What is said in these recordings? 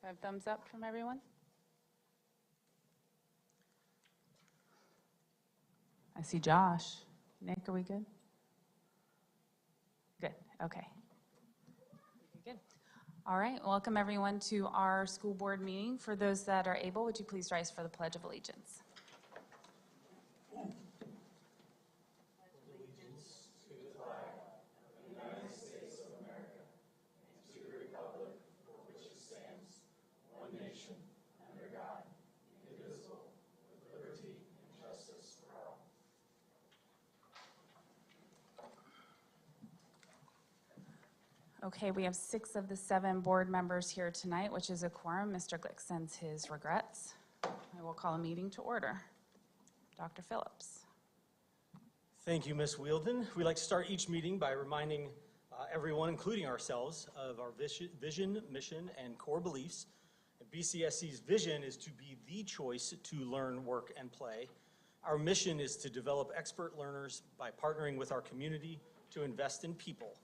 I have thumbs up from everyone? I see Josh. Nick, are we good? Good, okay. Good. All right, welcome everyone to our school board meeting. For those that are able, would you please rise for the Pledge of Allegiance? Okay, we have 6 of the 7 board members here tonight, which is a quorum. Mr. Glick sends his regrets. I will call a meeting to order. Dr. Phillips. Thank you, Ms. Wielden. We like to start each meeting by reminding everyone, including ourselves, of our vision, mission, and core beliefs. And BCSC's vision is to be the choice to learn, work, and play. Our mission is to develop expert learners by partnering with our community to invest in people.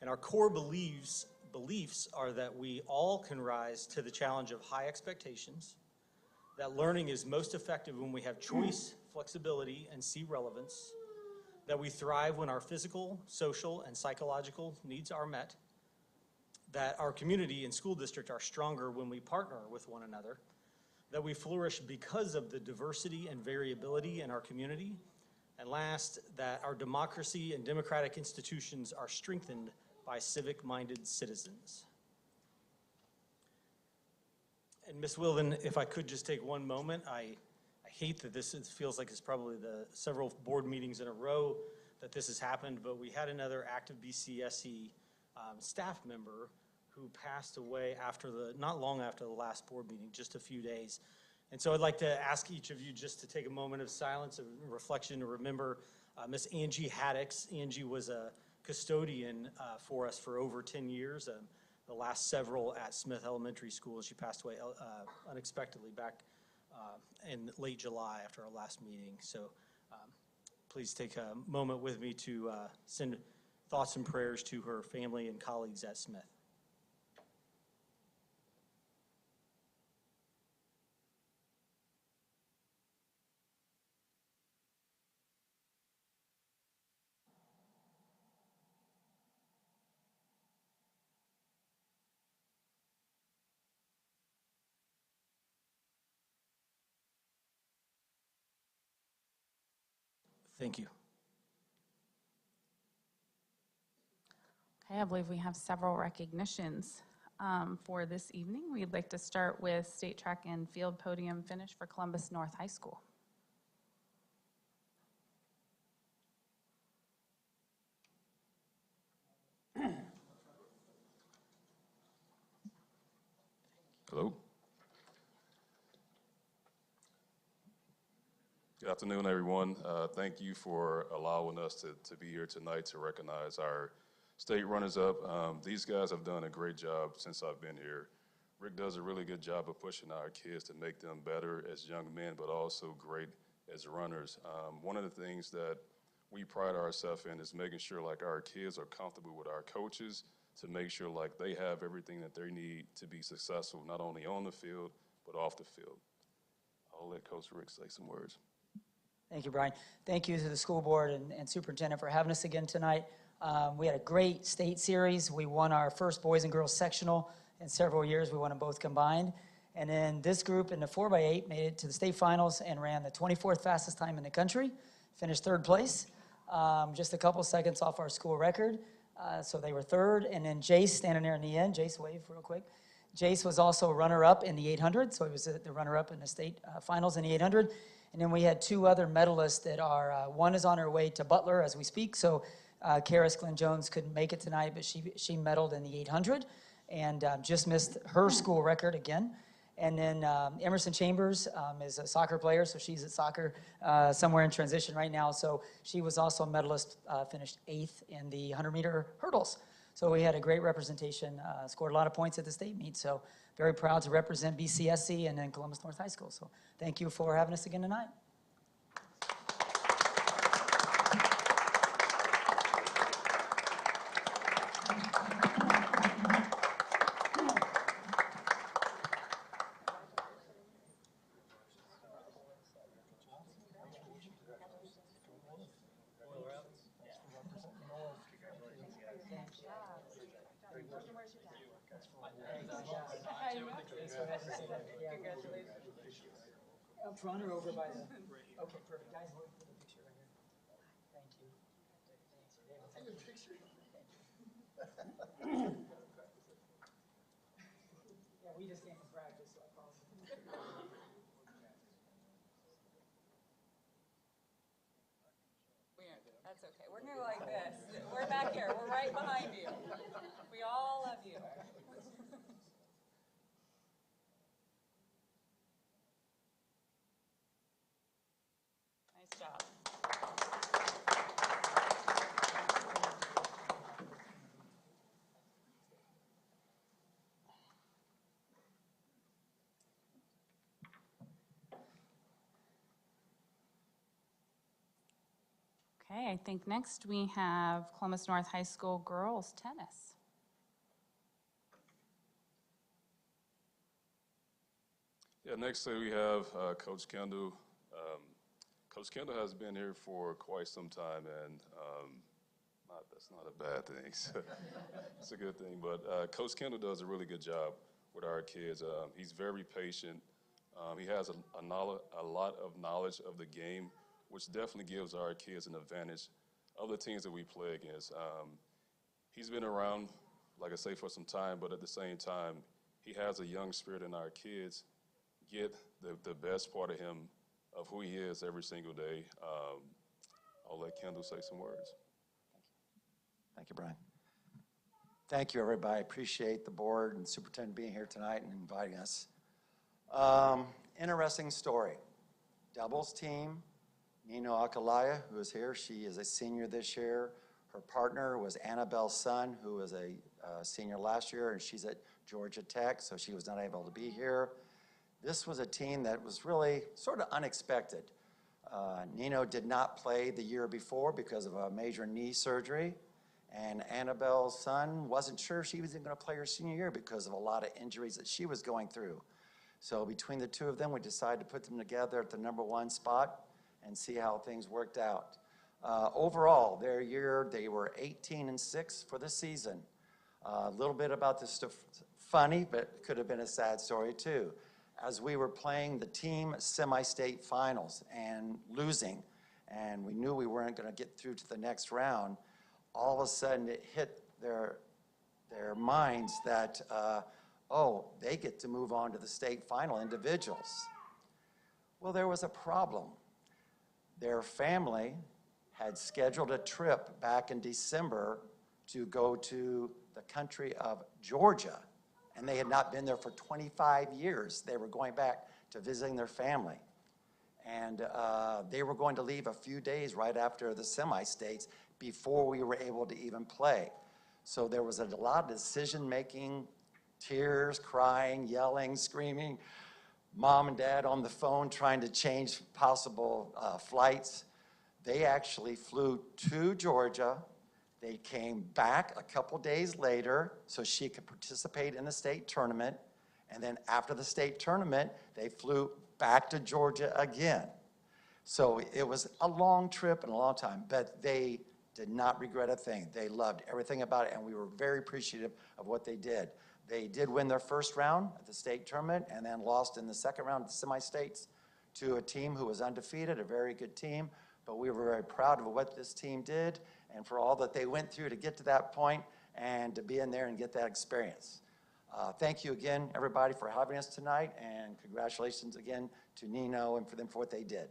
And our core beliefs are that we all can rise to the challenge of high expectations, that learning is most effective when we have choice, flexibility, and see relevance, that we thrive when our physical, social, and psychological needs are met, that our community and school district are stronger when we partner with one another, that we flourish because of the diversity and variability in our community, and last, that our democracy and democratic institutions are strengthened by civic-minded citizens. And Ms. Wielden, if I could just take one moment, I hate that feels like it's probably the several board meetings in a row that this has happened, but we had another active BCSC staff member who passed away not long after the last board meeting, just a few days. And so I'd like to ask each of you just to take a moment of silence and reflection to remember Miss Angie Haddix. Angie was a custodian for us for over 10 years, the last several at Smith Elementary School. She passed away unexpectedly back in late July after our last meeting. So please take a moment with me to send thoughts and prayers to her family and colleagues at Smith. Thank you. Okay, I believe we have several recognitions for this evening. We'd like to start with state track and field podium finish for Columbus North High School. Hello. Good afternoon, everyone. Thank you for allowing us to be here tonight to recognize our state runners-up. These guys have done a great job since I've been here. Rick does a really good job of pushing our kids to make them better as young men, but also great as runners. One of the things that we pride ourselves in is making sure like our kids are comfortable with our coaches to make sure like they have everything that they need to be successful, not only on the field, but off the field. I'll let Coach Rick say some words. Thank you, Brian. Thank you to the school board and superintendent for having us again tonight. We had a great state series. We won our first boys and girls sectional in several years. We won them both combined. And then this group in the 4x8 made it to the state finals and ran the 24th fastest time in the country, finished 3rd place, just a couple seconds off our school record. So they were 3rd. And then Jace standing there in the end. Jace, wave real quick. Jace was also runner-up in the 800, so he was the runner-up in the state finals in the 800. And then we had 2 other medalists that are, one is on her way to Butler as we speak, so Karis Glenn Jones couldn't make it tonight, but she medaled in the 800 and just missed her school record again. And then Emerson Chambers is a soccer player, so she's at soccer somewhere in transition right now. So she was also a medalist, finished 8th in the 100-meter hurdles. So we had a great representation, scored a lot of points at the state meet. So very proud to represent BCSC and then Columbus North High School. So thank you for having us again tonight. Up front or over by the, okay, perfect. Guys, we'll put a picture right here. Thank you. Thank you. Yeah, we just came from practice, so I apologize. That's okay. We're gonna go like this. We're back here. We're right behind you. We all love you. Nice job. Okay, I think next we have Columbus North High School girls tennis. Yeah, next we have Coach Kendall. Coach Kendall has been here for quite some time, and that's not a bad thing. So it's a good thing. But Coach Kendall does a really good job with our kids. He's very patient. He has a lot of knowledge of the game, which definitely gives our kids an advantage of the teams that we play against. He's been around, like I say, for some time, but at the same time, he has a young spirit, and our kids get the best part of him, of who he is every single day. I'll let Kendall say some words. Thank you, Brian. Thank you, everybody. I appreciate the board and superintendent being here tonight and inviting us. Interesting story. Doubles team, Nino Akalaya, who is here. She is a senior this year. Her partner was Annabelle Sun, who was a senior last year, and she's at Georgia Tech, so she was not able to be here. This was a team that was really sort of unexpected. Nino did not play the year before because of a major knee surgery, and Annabelle's son wasn't sure she was even going to play her senior year because of a lot of injuries that she was going through. So between the two of them, we decided to put them together at the #1 spot and see how things worked out. Overall, their year, they were 18-6 for the season. A little bit about this stuff, funny, but it could have been a sad story too. As we were playing the team semi-state finals and losing, and we knew we weren't going to get through to the next round, all of a sudden it hit their minds that, they get to move on to the state final individuals. Well, there was a problem. Their family had scheduled a trip back in December to go to the country of Georgia, and they had not been there for 25 years. They were going back to visiting their family. And they were going to leave a few days right after the semi-states before we were able to even play. So there was a lot of decision-making, tears, crying, yelling, screaming, mom and dad on the phone trying to change possible flights. They actually flew to Georgia. They came back a couple days later so she could participate in the state tournament. And then after the state tournament, they flew back to Georgia again. So it was a long trip and a long time, but they did not regret a thing. They loved everything about it, and we were very appreciative of what they did. They did win their first round at the state tournament and then lost in the second round of the semi-states to a team who was undefeated, a very good team. But we were very proud of what this team did and for all that they went through to get to that point and to be in there and get that experience. Thank you again, everybody, for having us tonight, and congratulations again to Nino and for them for what they did.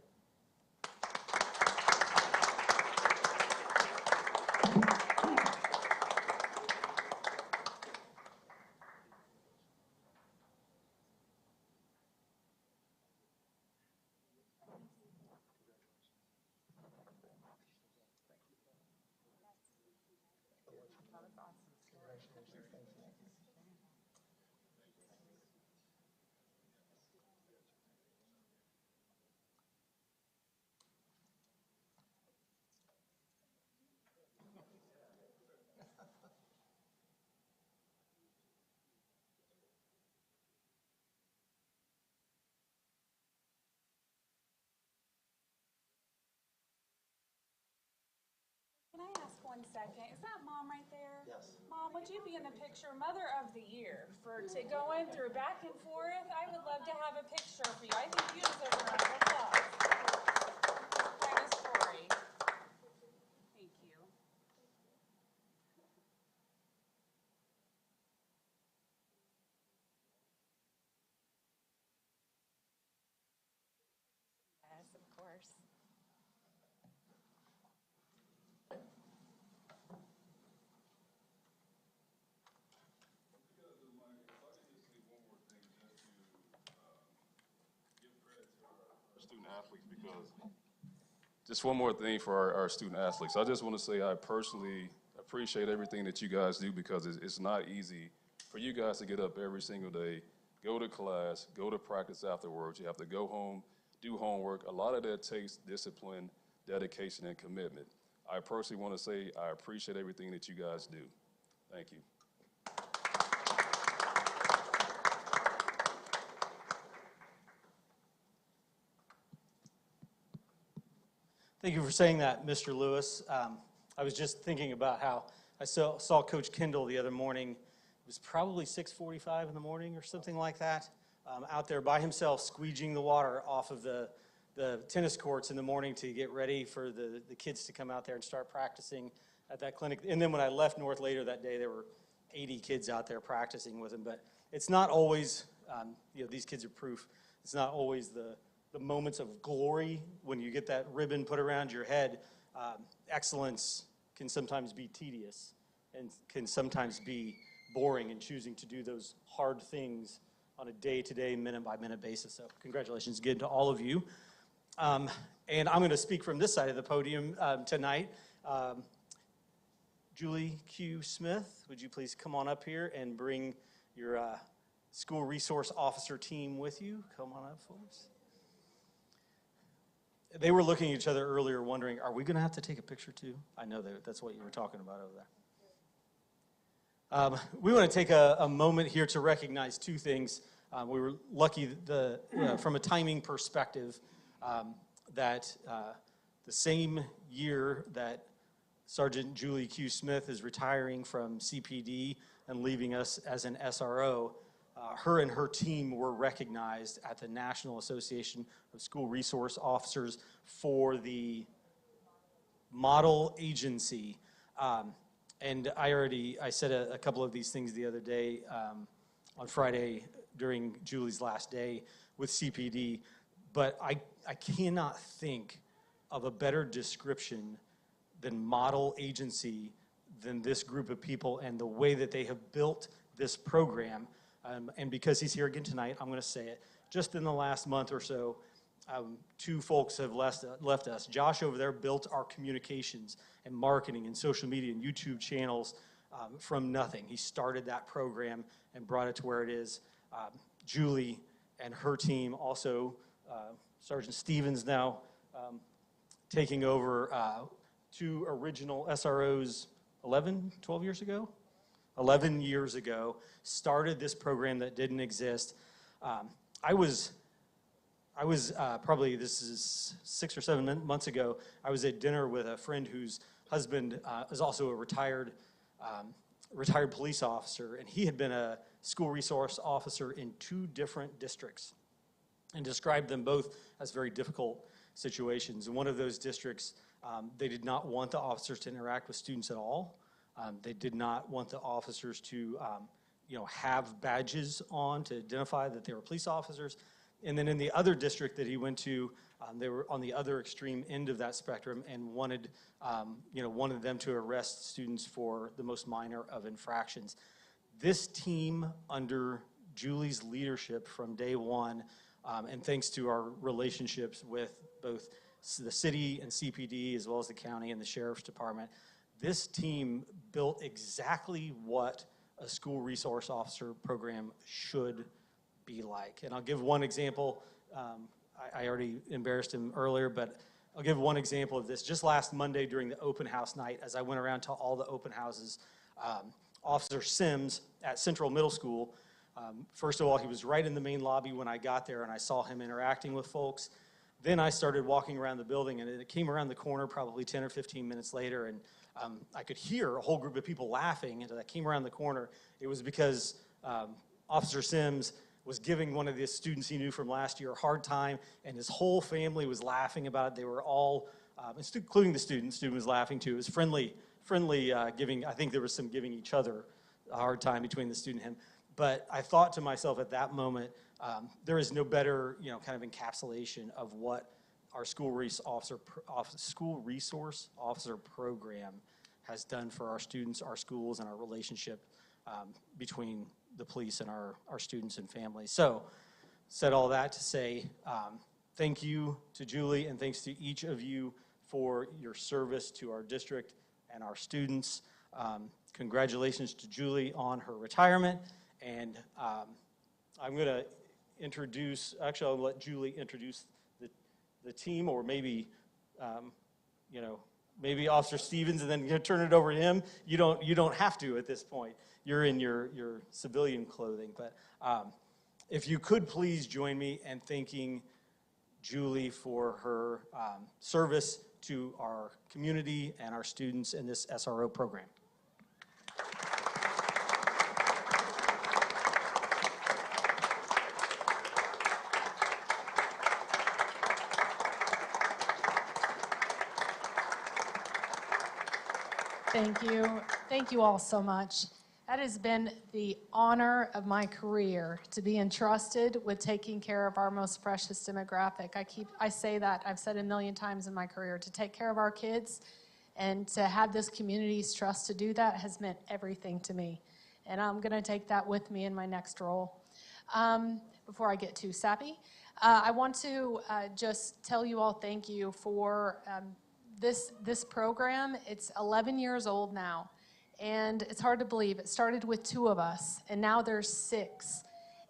Can I ask one 1 second. Is that Mom right there? Yes. Mom, would you be in the picture, Mother of the Year, for going through back and forth? I would love to have a picture for you. I think you deserve a round of applause. Kind of story. Thank you. Yes, of course. Student athletes, because just one more thing for our student athletes. I just want to say I personally appreciate everything that you guys do, because it's not easy for you guys to get up every single day, go to class, go to practice afterwards. You have to go home, do homework. A lot of that takes discipline, dedication, and commitment. I personally want to say I appreciate everything that you guys do. Thank you. Thank you for saying that, Mr. Lewis. I was just thinking about how I saw Coach Kendall the other morning. It was probably 6:45 in the morning or something like that, out there by himself squeegeeing the water off of the tennis courts in the morning to get ready for the kids to come out there and start practicing at that clinic. And then when I left North later that day, there were 80 kids out there practicing with him. But it's not always, these kids are proof. It's not always the moments of glory when you get that ribbon put around your head. Excellence can sometimes be tedious and can sometimes be boring in choosing to do those hard things on a day-to-day, minute-by-minute basis. So congratulations again to all of you. And I'm going to speak from this side of the podium tonight. Julie Q. Smith, would you please come on up here and bring your school resource officer team with you? Come on up, folks. They were looking at each other earlier wondering, are we going to have to take a picture too? I know that's what you were talking about over there. We want to take a moment here to recognize two things. We were lucky from a timing perspective that the same year that Sergeant Julie Q. Smith is retiring from CPD and leaving us as an SRO, her and her team were recognized at the National Association of School Resource Officers for the model agency. And I said a couple of these things the other day on Friday during Julie's last day with CPD, but I cannot think of a better description than model agency than this group of people and the way that they have built this program. And because he's here again tonight, I'm going to say it. Just in the last month or so, two folks have left us. Josh over there built our communications and marketing and social media and YouTube channels from nothing. He started that program and brought it to where it is. Julie and her team also, Sergeant Stevens now taking over two original SROs 12 years ago? 11 years ago, started this program that didn't exist. I was probably, this is 6 or 7 months ago, I was at dinner with a friend whose husband is also a retired police officer, and he had been a school resource officer in 2 different districts and described them both as very difficult situations. In one of those districts, they did not want the officers to interact with students at all. They did not want the officers to, have badges on to identify that they were police officers. And then in the other district that he went to, they were on the other extreme end of that spectrum and wanted them to arrest students for the most minor of infractions. This team, under Julie's leadership from day one, and thanks to our relationships with both the city and CPD, as well as the county and the sheriff's department, this team built exactly what a school resource officer program should be like. And I'll give one example. I already embarrassed him earlier, but I'll give one example of this. Just last Monday during the open house night, as I went around to all the open houses, Officer Sims at Central Middle School, first of all, he was right in the main lobby when I got there, and I saw him interacting with folks. Then I started walking around the building, and it came around the corner probably 10 or 15 minutes later, and I could hear a whole group of people laughing, and as I came around the corner, it was because Officer Sims was giving one of the students he knew from last year a hard time, and his whole family was laughing about it. They were all, including the student. The student was laughing too. It was friendly giving. I think there was some giving each other a hard time between the student and him. But I thought to myself at that moment, there is no better, kind of encapsulation of what our school resource officer program has done for our students, our schools, and our relationship between the police and our students and families. So, said all that to say thank you to Julie, and thanks to each of you for your service to our district and our students. Congratulations to Julie on her retirement, and I'm going to actually I'll let Julie introduce the team, or maybe, maybe Officer Stevens, and then turn it over to him. You don't have to at this point. You're in your civilian clothing, but if you could please join me in thanking Julie for her service to our community and our students in this SRO program. Thank you. Thank you all so much. That has been the honor of my career, to be entrusted with taking care of our most precious demographic. I say that, I've said it a million times in my career, to take care of our kids and to have this community's trust to do that has meant everything to me. And I'm going to take that with me in my next role. Before I get too sappy, I want to just tell you all thank you for this program. It's 11 years old now, and it's hard to believe. It started with 2 of us, and now there's 6.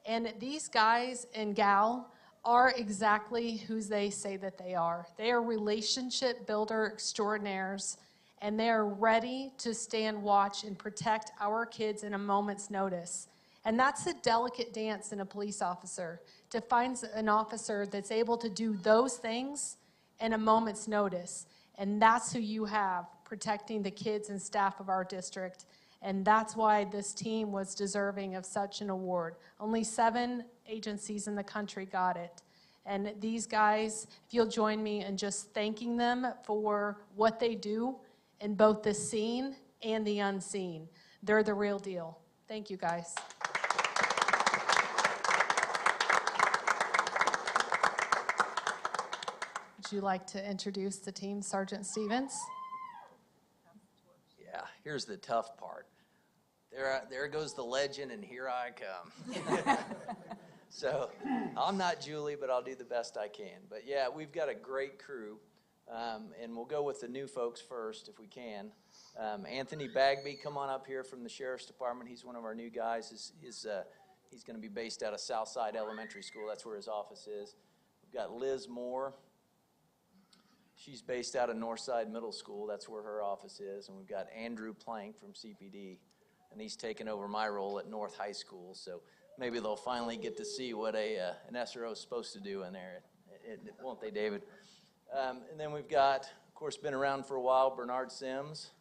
And these guys and gal are exactly who they say that they are. They are relationship builder extraordinaires, and they are ready to stand watch and protect our kids in a moment's notice. And that's a delicate dance in a police officer, to find an officer that's able to do those things in a moment's notice. And that's who you have, protecting the kids and staff of our district. And that's why this team was deserving of such an award. Only 7 agencies in the country got it. And these guys, if you'll join me in just thanking them for what they do in both the seen and the unseen. They're the real deal. Thank you, guys. Would you like to introduce the team, Sergeant Stevens? Yeah, here's the tough part. There goes the legend, and here I come. So I'm not Julie, but I'll do the best I can. But yeah, we've got a great crew, and we'll go with the new folks first if we can. Anthony Bagby, come on up here from the Sheriff's Department. He's one of our new guys. He's going to be based out of Southside Elementary School. That's where his office is. We've got Liz Moore. She's based out of Northside Middle School. That's where her office is. And we've got Andrew Plank from CPD, and he's taken over my role at North High School. So maybe they'll finally get to see what an SRO is supposed to do in there, won't they, David? And then we've got, of course, been around for a while, Bernard Sims,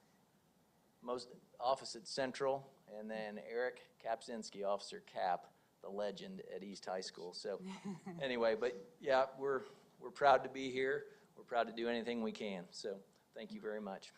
office at Central, and then Eric Kapczynski, Officer Cap, the legend at East High School. So anyway, but yeah, we're proud to be here. We're proud to do anything we can. So thank you very much.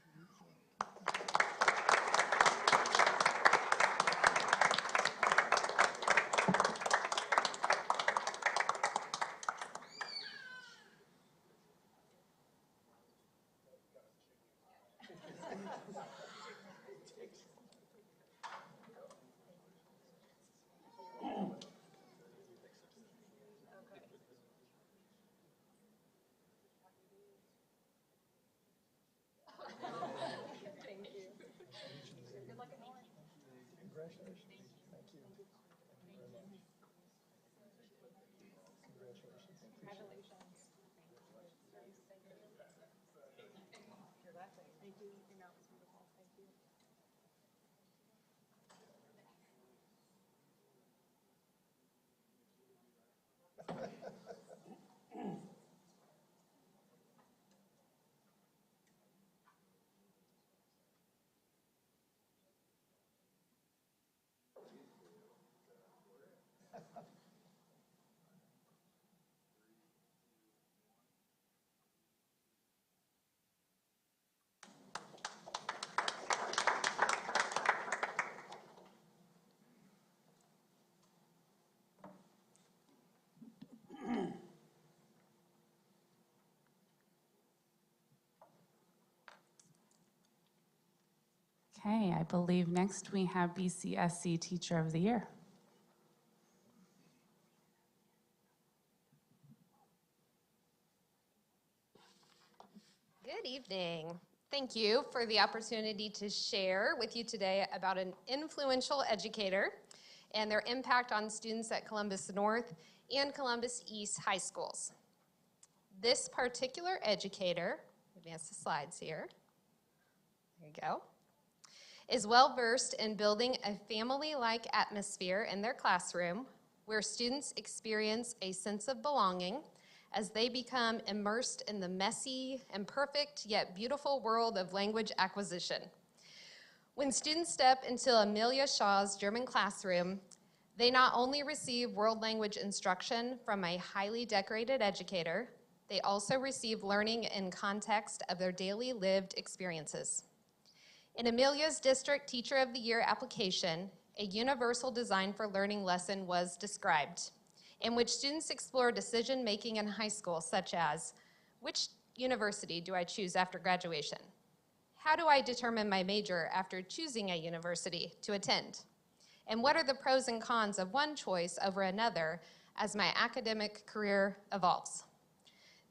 Okay, I believe next we have BCSC Teacher of the Year. Good evening. Thank you for the opportunity to share with you today about an influential educator and their impact on students at Columbus North and Columbus East high schools. This particular educator, advance the slides here, there you go, is well versed in building a family-like atmosphere in their classroom where students experience a sense of belonging as they become immersed in the messy, imperfect, yet beautiful world of language acquisition. When students step into Amelia Shaw's German classroom, they not only receive world language instruction from a highly decorated educator, they also receive learning in context of their daily lived experiences. In Amelia's District Teacher of the Year application, a universal design for learning lesson was described, in which students explore decision-making in high school, such as, which university do I choose after graduation? How do I determine my major after choosing a university to attend? And what are the pros and cons of one choice over another as my academic career evolves?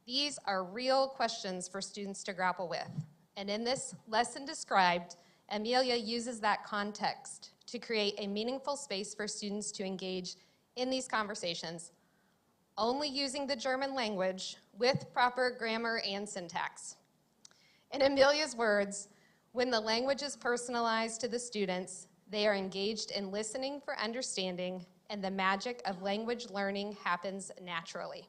These are real questions for students to grapple with. And in this lesson described, Amelia uses that context to create a meaningful space for students to engage in these conversations, only using the German language with proper grammar and syntax. In Amelia's words, when the language is personalized to the students, they are engaged in listening for understanding, and the magic of language learning happens naturally.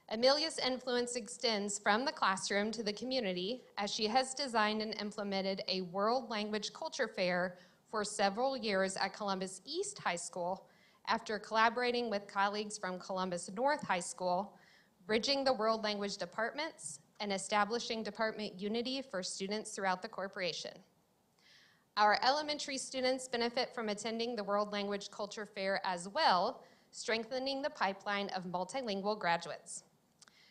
Amelia's influence extends from the classroom to the community as she has designed and implemented a world language culture fair for several years at Columbus East High School after collaborating with colleagues from Columbus North High School, bridging the world language departments, and establishing department unity for students throughout the corporation. Our elementary students benefit from attending the World Language Culture Fair as well, strengthening the pipeline of multilingual graduates.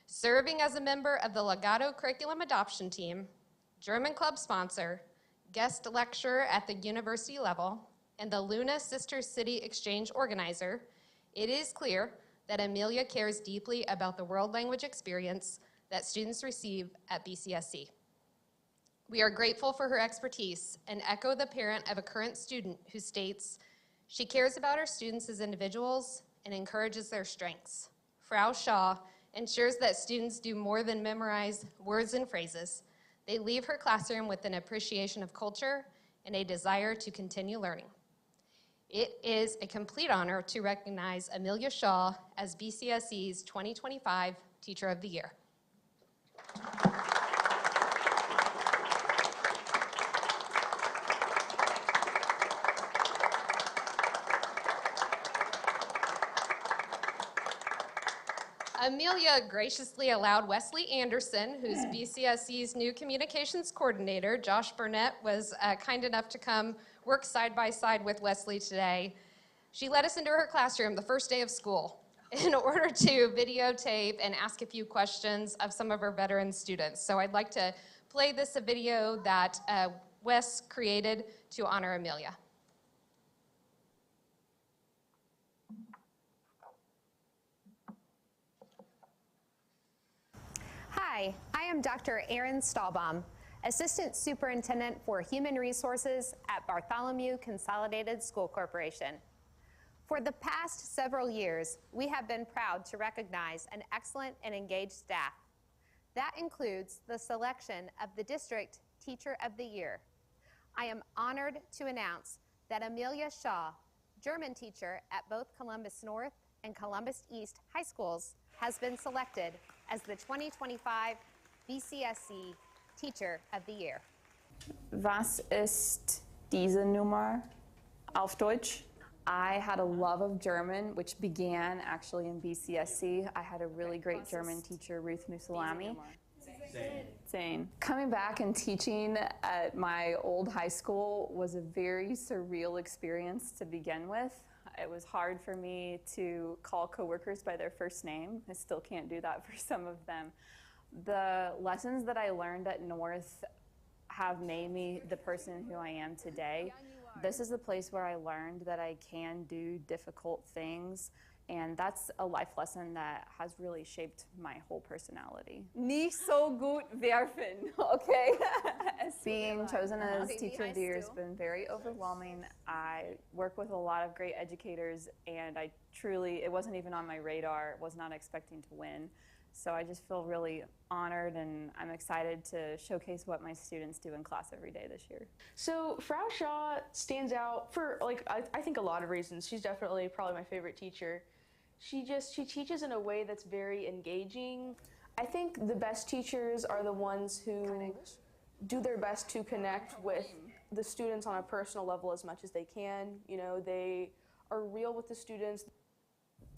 Serving as a member of the Legato Curriculum Adoption Team, German Club sponsor, guest lecturer at the university level, and the Luna Sister City Exchange organizer, it is clear that Amelia cares deeply about the world language experience that students receive at BCSC. We are grateful for her expertise and echo the parent of a current student who states, she cares about her students as individuals and encourages their strengths. Frau Shaw ensures that students do more than memorize words and phrases. They leave her classroom with an appreciation of culture and a desire to continue learning. It is a complete honor to recognize Amelia Shaw as BCSC's 2025 Teacher of the Year. Amelia graciously allowed Wesley Anderson, who's BCSC's new communications coordinator. Josh Burnett was kind enough to come work side by side with Wesley today. She led us into her classroom the first day of school in order to videotape and ask a few questions of some of her veteran students. So I'd like to play this video that Wes created to honor Amelia. Hi, I am Dr. Erin Stahlbaum, Assistant Superintendent for Human Resources at Bartholomew Consolidated School Corporation. For the past several years, we have been proud to recognize an excellent and engaged staff. That includes the selection of the District Teacher of the Year. I am honored to announce that Amelia Shaw, German teacher at both Columbus North and Columbus East High Schools, has been selected as the 2025 BCSC Teacher of the Year. Was ist diese Nummer auf Deutsch? I had a love of German, which began actually in BCSC. I had a really great German teacher, Ruth Musalami. Same. Coming back and teaching at my old high school was a very surreal experience to begin with. It was hard for me to call coworkers by their first name. I still can't do that for some of them. The lessons that I learned at North have made me the person who I am today. This is the place where I learned that I can do difficult things, and that's a life lesson that has really shaped my whole personality. Nicht so gut werfen, okay? Being chosen as Teacher of the Year has been very overwhelming. I work with a lot of great educators, and it wasn't even on my radar, was not expecting to win. So I just feel really honored, and I'm excited to showcase what my students do in class every day this year. So Frau Shaw stands out for, I think a lot of reasons. She's definitely probably my favorite teacher. She teaches in a way that's very engaging. I think the best teachers are the ones who do their best to connect with the students on a personal level as much as they can. You know, they are real with the students.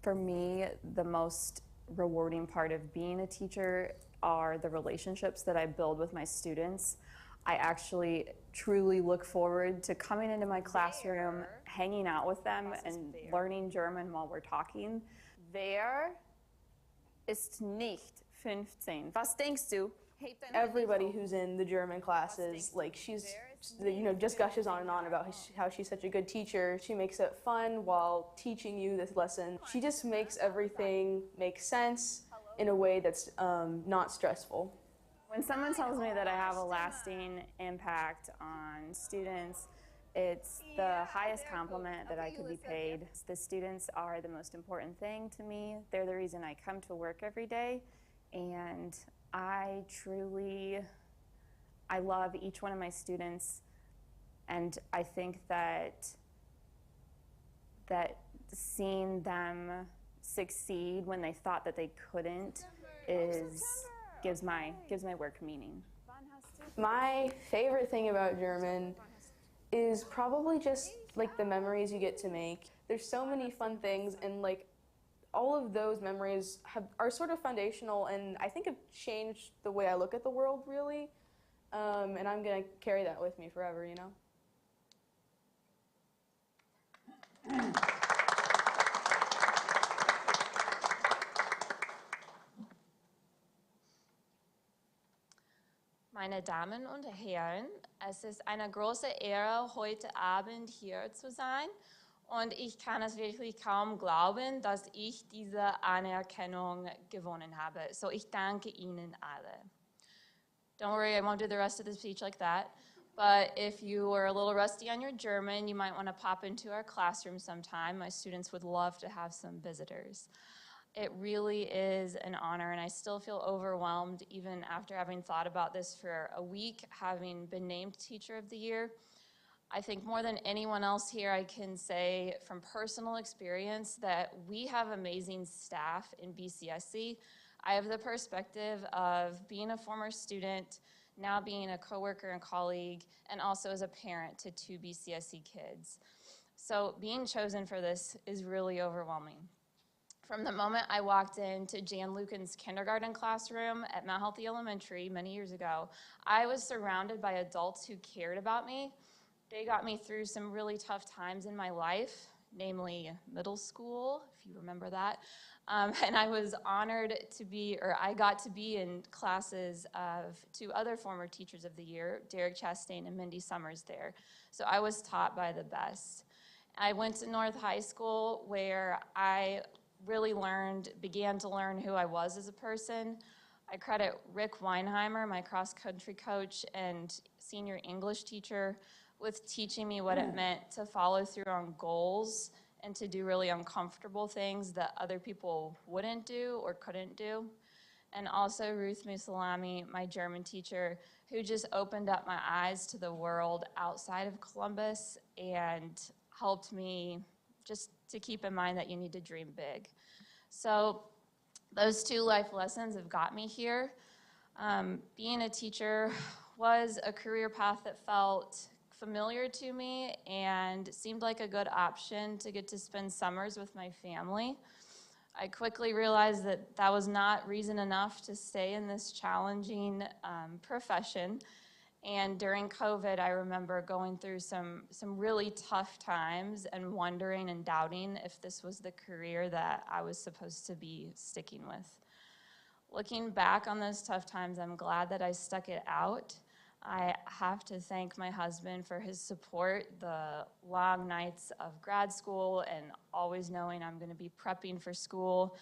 For me, the most rewarding part of being a teacher are the relationships that I build with my students. I actually truly look forward to coming into my classroom, hanging out with them, and learning German while we're talking. Wer ist nicht 15? Was denkst du? Everybody who's in the German classes, like she's, just gushes on and on about how she's such a good teacher. She makes it fun while teaching you this lesson. She just makes everything make sense in a way that's not stressful. When someone tells me that I have a lasting impact on students, it's the highest compliment that I could be paid. The students are the most important thing to me. They're the reason I come to work every day, and I love each one of my students, and I think that seeing them succeed when they thought that they couldn't gives my work meaning. My favorite thing about German is probably just like the memories you get to make. There's so many fun things, and like all of those memories are sort of foundational, and I think have changed the way I look at the world, really. And I'm gonna carry that with me forever, you know? Meine Damen und Herren, es ist eine große Ehre, heute Abend hier zu sein. Und ich kann es wirklich kaum glauben, dass ich diese Anerkennung gewonnen habe. So ich danke Ihnen alle. Don't worry, I won't do the rest of the speech like that. But if you were a little rusty on your German, you might want to pop into our classroom sometime. My students would love to have some visitors. It really is an honor, and I still feel overwhelmed even after having thought about this for a week, having been named Teacher of the Year. I think more than anyone else here, I can say from personal experience that we have amazing staff in BCSC. I have the perspective of being a former student, now being a coworker and colleague, and also as a parent to 2 BCSC kids. So being chosen for this is really overwhelming. From the moment I walked into Jan Lucan's kindergarten classroom at Mount Healthy Elementary many years ago, I was surrounded by adults who cared about me. They got me through some really tough times in my life, namely middle school, if you remember that. And I was honored I got to be in classes of 2 other former Teachers of the Year, Derek Chastain and Mindy Summers there. So I was taught by the best. I went to North High School where I really began to learn who I was as a person. I credit Rick Weinheimer, my cross-country coach and senior English teacher, with teaching me what it meant to follow through on goals and to do really uncomfortable things that other people wouldn't do or couldn't do. And also Ruth Musalami, my German teacher, who just opened up my eyes to the world outside of Columbus and helped me just to keep in mind that you need to dream big. So those 2 life lessons have got me here. Being a teacher was a career path that felt familiar to me and seemed like a good option to get to spend summers with my family. I quickly realized that that was not reason enough to stay in this challenging profession. And during COVID, I remember going through some really tough times and wondering and doubting if this was the career that I was supposed to be sticking with. Looking back on those tough times, I'm glad that I stuck it out. I have to thank my husband for his support, the long nights of grad school and always knowing I'm going to be prepping for school,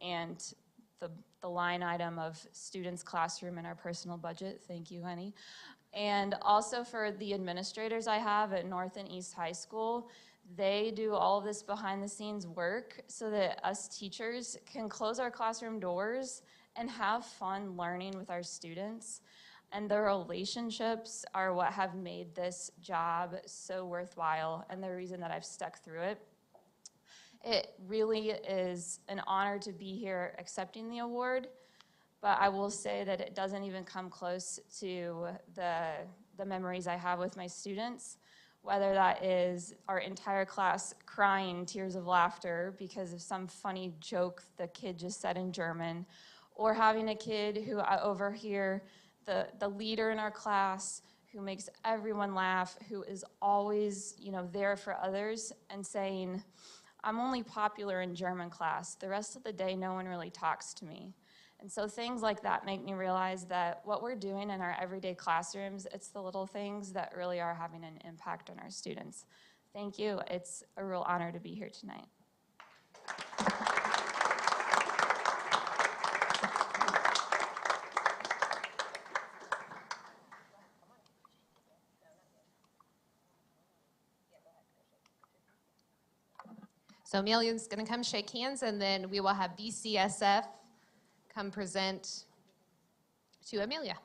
and the line item of students' classroom in our personal budget. Thank you, honey. And also for the administrators I have at North and East High School. They do all of this behind the scenes work so that us teachers can close our classroom doors and have fun learning with our students. And the relationships are what have made this job so worthwhile and the reason that I've stuck through it. It really is an honor to be here accepting the award, but I will say that it doesn't even come close to the memories I have with my students, whether that is our entire class crying tears of laughter because of some funny joke the kid just said in German, or having a kid who I overhear the leader in our class who makes everyone laugh, who is always, there for others and saying, I'm only popular in German class. The rest of the day, no one really talks to me. And so things like that make me realize that what we're doing in our everyday classrooms, it's the little things that really are having an impact on our students. Thank you. It's a real honor to be here tonight. So Amelia's going to come shake hands, and then we will have BCSF come present to Amelia.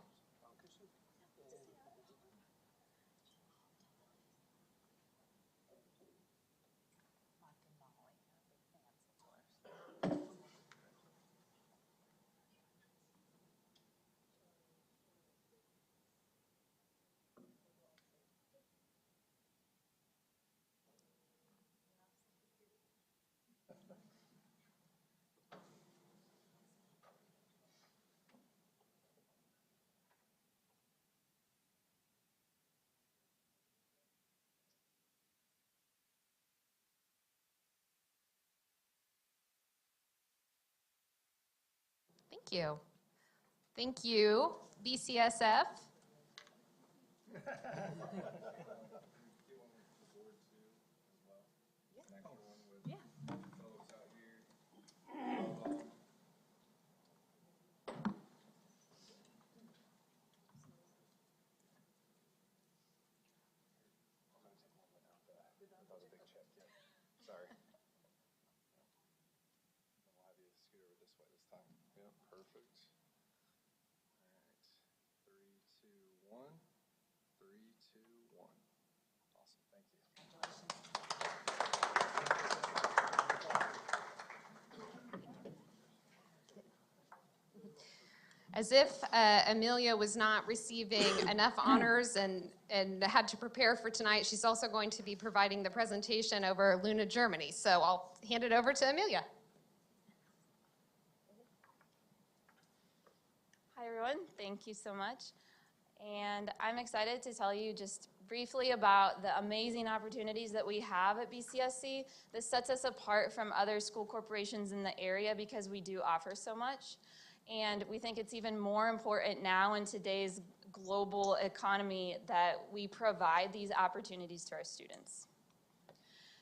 Thank you. Thank you, BCSF. Sorry. We'll have you scoot over this way this time. Yeah, perfect. All right. 3, 2, 1. 3, 2, 1. Awesome. Thank you. As if Amelia was not receiving enough honors and had to prepare for tonight, she's also going to be providing the presentation over Luna, Germany. So I'll hand it over to Amelia. Hi, everyone. Thank you so much. And I'm excited to tell you just briefly about the amazing opportunities that we have at BCSC. This sets us apart from other school corporations in the area because we do offer so much. And we think it's even more important now in today's global economy that we provide these opportunities to our students.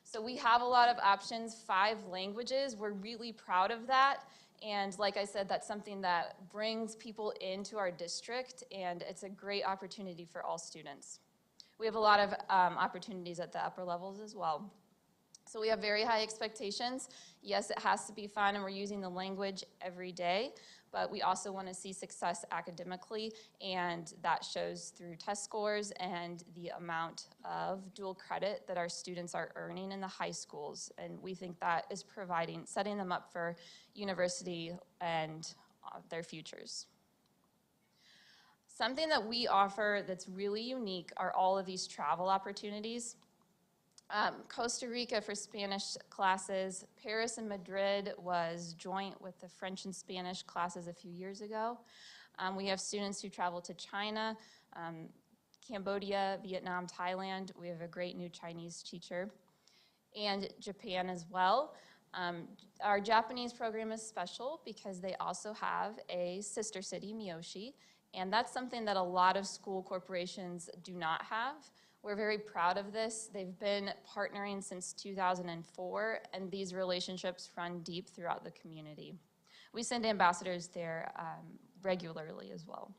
So we have a lot of options, 5 languages. We're really proud of that. And like I said, that's something that brings people into our district, and it's a great opportunity for all students. We have a lot of opportunities at the upper levels as well. So we have very high expectations. Yes, it has to be fun, and we're using the language every day, but we also want to see success academically, and that shows through test scores and the amount of dual credit that our students are earning in the high schools. And we think that is setting them up for university and their futures. Something that we offer that's really unique are all of these travel opportunities. Costa Rica for Spanish classes. Paris and Madrid was joint with the French and Spanish classes a few years ago. We have students who travel to China, Cambodia, Vietnam, Thailand. We have a great new Chinese teacher. And Japan as well. Our Japanese program is special because they also have a sister city, Miyoshi, And that's something that a lot of school corporations do not have. We're very proud of this. They've been partnering since 2004, and these relationships run deep throughout the community. We send ambassadors there regularly as well.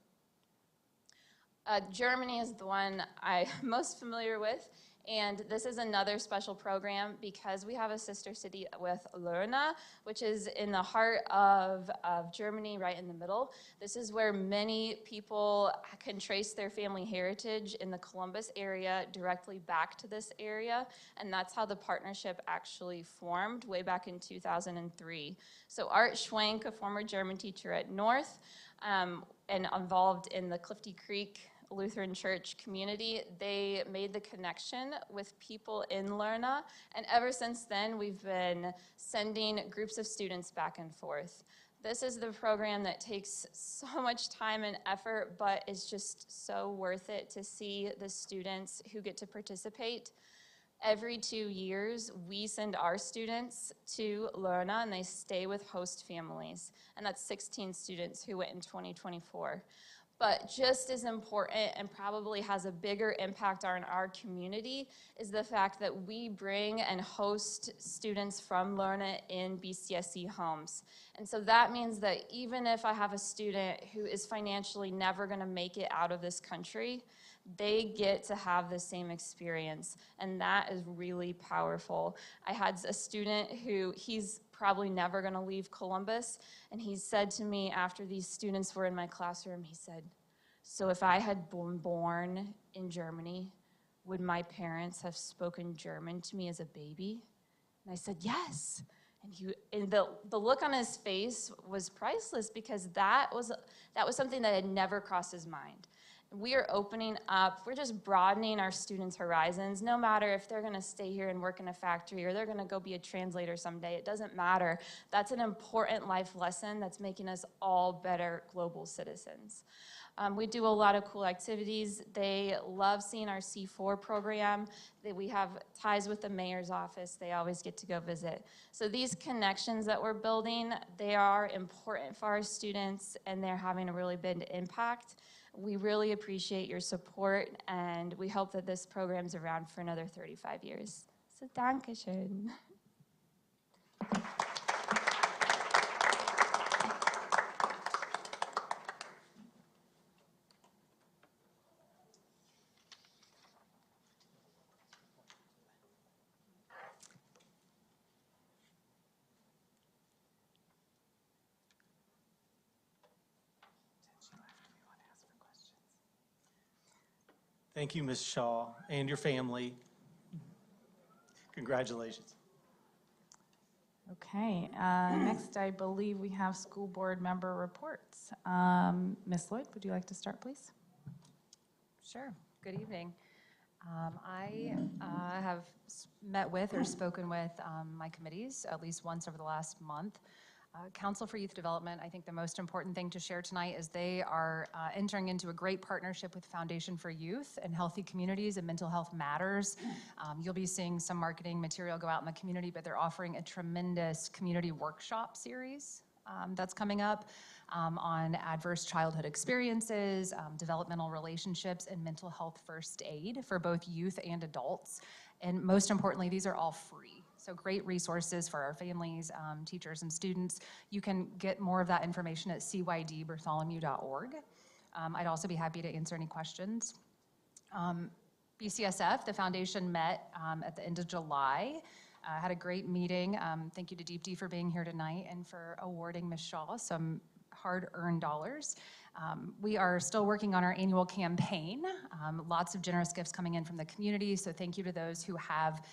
Germany is the one I'm most familiar with, and this is another special program because we have a sister city with Lerna, which is in the heart of Germany, right in the middle. This is where many people can trace their family heritage in the Columbus area directly back to this area, and that's how the partnership actually formed way back in 2003. So Art Schwenk, a former German teacher at North, and involved in the Clifty Creek Lutheran Church community, they made the connection with people in Lerna, and ever since then we've been sending groups of students back and forth. This is the program that takes so much time and effort, but is just so worth it to see the students who get to participate. Every 2 years, we send our students to Lerna, and they stay with host families, and that's 16 students who went in 2024. But just as important and probably has a bigger impact on our community is the fact that we bring and host students from Lerna in BCSC homes. And so that means that even if I have a student who is financially never going to make it out of this country, they get to have the same experience, and that is really powerful. I had a student who, he's probably never going to leave Columbus, and he said to me after these students were in my classroom, he said, "So if I had been born in Germany, would my parents have spoken German to me as a baby?" And I said, "Yes." And the look on his face was priceless because that was something that had never crossed his mind. We are opening up, we're just broadening our students' horizons, no matter if they're gonna stay here and work in a factory or they're gonna go be a translator someday, it doesn't matter. That's an important life lesson that's making us all better global citizens. We do a lot of cool activities. They love seeing our C4 program. We have ties with the mayor's office. They always get to go visit. So these connections that we're building, they are important for our students, and they're having a really big impact. We really appreciate your support, and we hope that this program's around for another 35 years. So danke schön. Thank you, Ms. Shaw, and your family. Congratulations. Okay, next I believe we have school board member reports. Ms. Lloyd, would you like to start, please? Sure. Good evening. I have met with or spoken with my committees at least once over the last month. Council for Youth Development, I think the most important thing to share tonight is they are entering into a great partnership with Foundation for Youth and Healthy Communities, and Mental Health Matters. You'll be seeing some marketing material go out in the community, but they're offering a tremendous community workshop series that's coming up on adverse childhood experiences, developmental relationships, and mental health first aid for both youth and adults. And most importantly, these are all free. So great resources for our families, teachers, and students. You can get more of that information at cydbartholomew.org. I'd also be happy to answer any questions. BCSF, the foundation met at the end of July. Had a great meeting. Thank you to Deep D for being here tonight and for awarding Ms. Shaw some hard-earned dollars. We are still working on our annual campaign. Lots of generous gifts coming in from the community, so thank you to those who have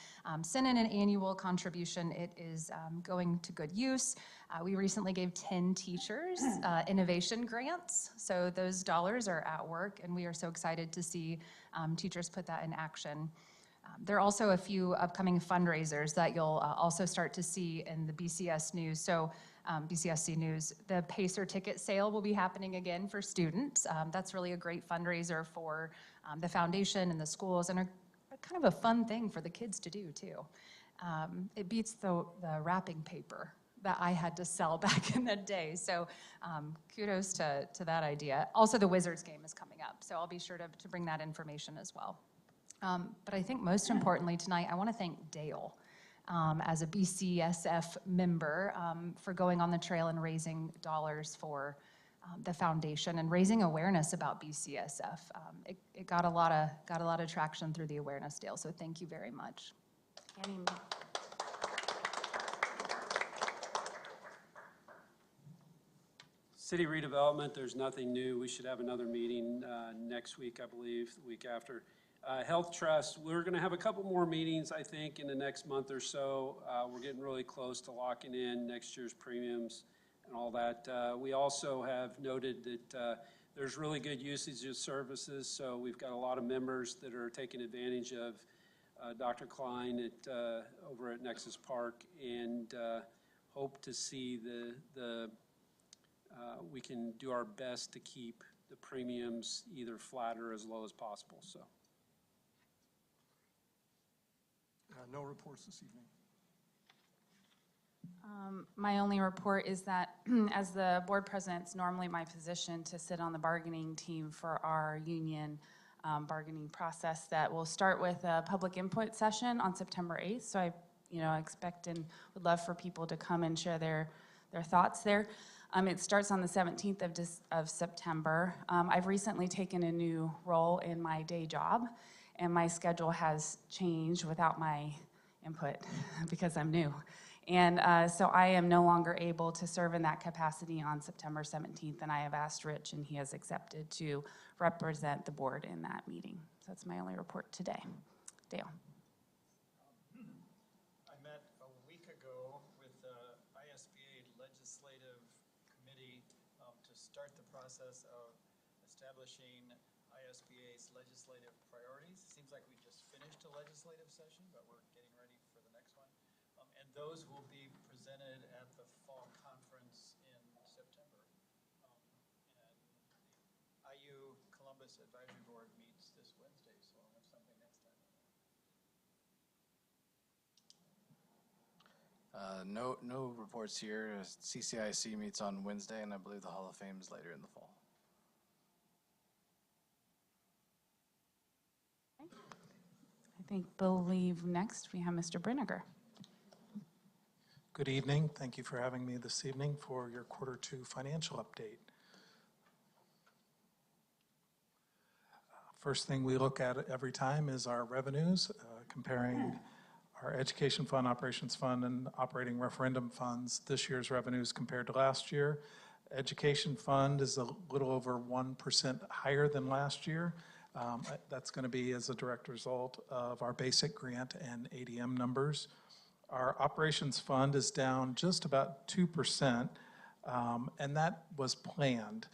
sent in an annual contribution. It is going to good use. We recently gave 10 teachers innovation grants, so those dollars are at work, and we are so excited to see teachers put that in action. There are also a few upcoming fundraisers that you'll also start to see in the BCS news. So BCSC news, the Pacer ticket sale will be happening again for students. That's really a great fundraiser for the foundation and the schools, and a kind of a fun thing for the kids to do too. It beats the wrapping paper that I had to sell back in the day. So kudos to that idea. Also, the Wizards game is coming up, so I'll be sure to bring that information as well. But I think most importantly tonight, I want to thank Dale as a BCSF member for going on the trail and raising dollars for the foundation and raising awareness about BCSF. It got a lot of traction through the awareness, Dale, so thank you very much. Annie. City redevelopment, there's nothing new. We should have another meeting next week, I believe, the week after. Health Trust, we're going to have a couple more meetings, I think, in the next month or so. We're getting really close to locking in next year's premiums and all that. We also have noted that there's really good usage of services, so we've got a lot of members that are taking advantage of Dr. Klein over at Nexus Park, and hope to see we can do our best to keep the premiums either flat or as low as possible. So, no reports this evening. My only report is that as the board president, it's normally my position to sit on the bargaining team for our union bargaining process that will start with a public input session on September 8th. So I expect and would love for people to come and share their thoughts there. It starts on the 17th of September. I've recently taken a new role in my day job, and my schedule has changed without my input because I'm new. And so I am no longer able to serve in that capacity on September 17th, and I have asked Rich, and he has accepted to represent the board in that meeting. So that's my only report today. Dale. I met a week ago with the ISBA Legislative Committee to start the process of establishing ISBA's legislative priorities. It seems like we just finished a legislative session, but we're getting ready for the next one. And those will be presented at the fall conference in September. And the IU Columbus Advisory Board meets this Wednesday, so I'll have something next time. No reports here. CCIC meets on Wednesday, and I believe the Hall of Fame is later in the fall. I believe next we have Mr. Brinegar. Good evening. Thank you for having me this evening for your Q2 financial update. First thing we look at every time is our revenues, comparing our education fund, operations fund, and operating referendum funds, this year's revenues compared to last year. Education fund is a little over 1% higher than last year. That's going to be as a direct result of our basic grant and ADM numbers. Our operations fund is down just about 2%, and that was planned.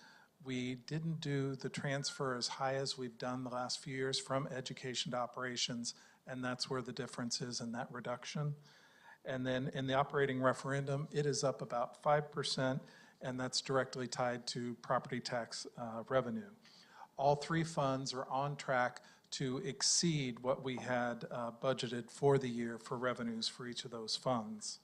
We didn't do the transfer as high as we've done the last few years from education to operations, and that's where the difference is in that reduction. And then in the operating referendum, it is up about 5%, and that's directly tied to property tax revenue. All three funds are on track to exceed what we had budgeted for the year for revenues for each of those funds.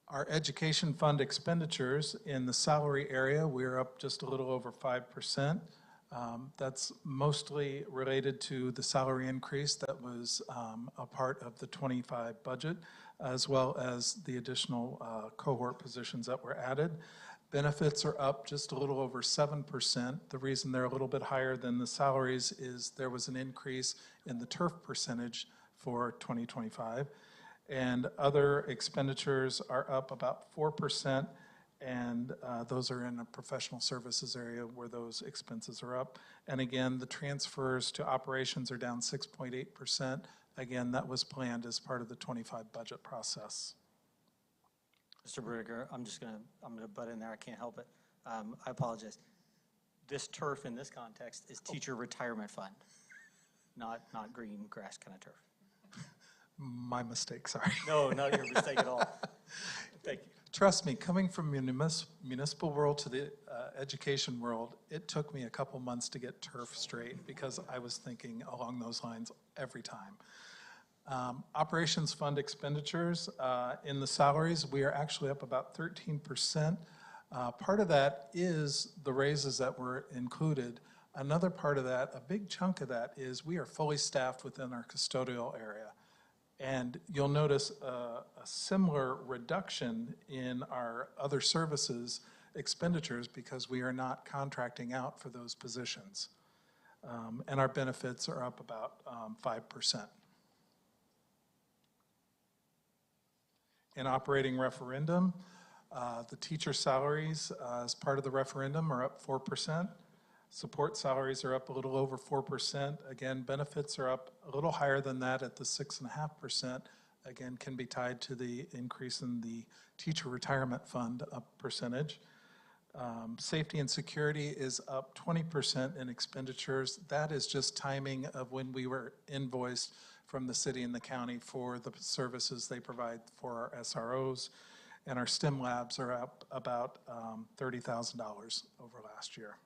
Our education fund expenditures in the salary area, we're up just a little over 5%. That's mostly related to the salary increase that was a part of the 25 budget, as well as the additional cohort positions that were added. Benefits are up just a little over 7%. The reason they're a little bit higher than the salaries is there was an increase in the turf percentage for 2025. And other expenditures are up about 4%, and those are in a professional services area where those expenses are up. And again, the transfers to operations are down 6.8%. Again, that was planned as part of the 25 budget process. Mr. Brinegar, I'm gonna butt in there. I can't help it. I apologize. This turf in this context is teacher retirement fund, not green grass kind of turf. My mistake, sorry. No, not your mistake at all. Thank you. Trust me, coming from municipal world to the education world, it took me a couple months to get turf straight because I was thinking along those lines every time. Operations fund expenditures, in the salaries, we are actually up about 13%. Part of that is the raises that were included. Another part of that, a big chunk of that, is we are fully staffed within our custodial area. And you'll notice a similar reduction in our other services expenditures because we are not contracting out for those positions. And our benefits are up about 5%. In operating referendum, the teacher salaries as part of the referendum are up 4%. Support salaries are up a little over 4%. Again, benefits are up a little higher than that at the 6.5%. Again, can be tied to the increase in the teacher retirement fund percentage. Safety and security is up 20% in expenditures. That is just timing of when we were invoiced from the city and the county for the services they provide for our SROs. And our STEM labs are up about $30,000 over last year.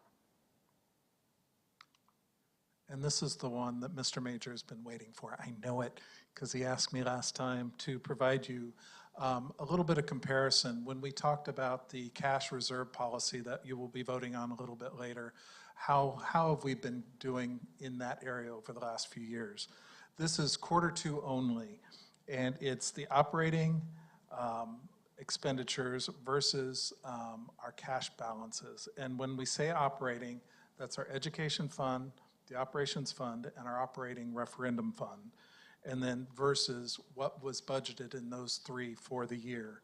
And this is the one that Mr. Major has been waiting for. I know it because he asked me last time to provide you a little bit of comparison. When we talked about the cash reserve policy that you will be voting on a little bit later, how have we been doing in that area over the last few years? This is Q2 only, and it's the operating expenditures versus our cash balances. And when we say operating, that's our education fund, the operations fund, and our operating referendum fund. And then versus what was budgeted in those three for the year.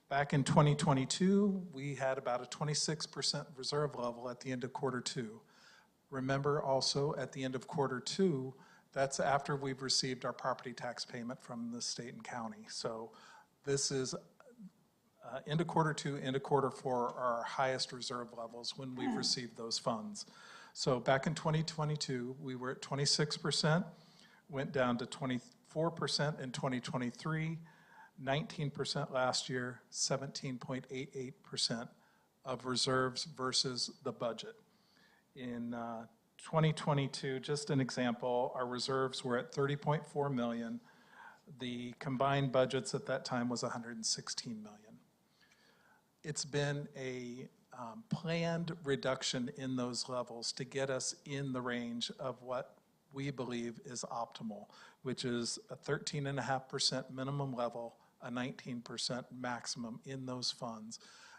Back in 2022, we had about a 26% reserve level at the end of Q2. Remember also at the end of Q2, that's after we've received our property tax payment from the state and county. So this is into Q2, into Q4 are our highest reserve levels when we've received those funds. So back in 2022, we were at 26%, went down to 24% in 2023, 19% last year, 17.88% of reserves versus the budget. In 2022, just an example, our reserves were at $30.4 million. The combined budgets at that time was $116 million. It's been a planned reduction in those levels to get us in the range of what we believe is optimal, which is a 13.5% minimum level, a 19% maximum in those funds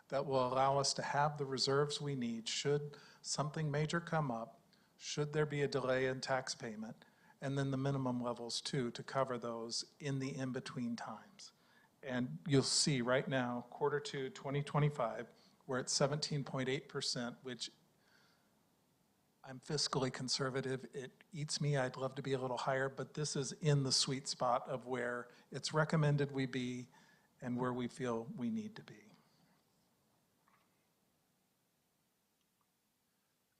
that will allow us to have the reserves we need should something major come up, should there be a delay in tax payment, and then the minimum levels too to cover those in the in-between times. And you'll see right now, Q2 2025, we're at 17.8%, which I'm fiscally conservative. It eats me. I'd love to be a little higher, but this is in the sweet spot of where it's recommended we be and where we feel we need to be.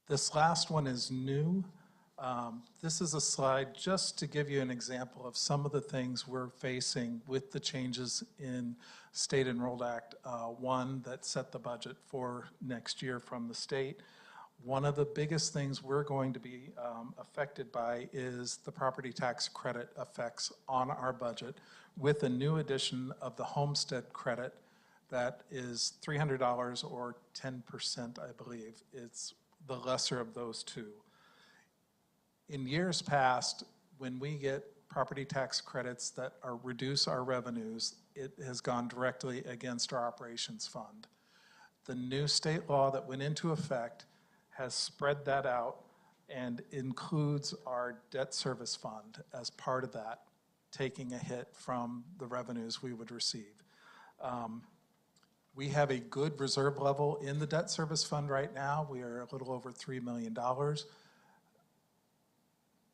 This last one is new. This is a slide just to give you an example of some of the things we're facing with the changes in State Enrolled Act 1 that set the budget for next year from the state. One of the biggest things we're going to be affected by is the property tax credit effects on our budget with a new addition of the homestead credit that is $300 or 10%, I believe. It's the lesser of those two. In years past, when we get property tax credits that reduce our revenues, it has gone directly against our operations fund. The new state law that went into effect has spread that out and includes our debt service fund as part of that, taking a hit from the revenues we would receive. We have a good reserve level in the debt service fund right now. We are a little over $3 million.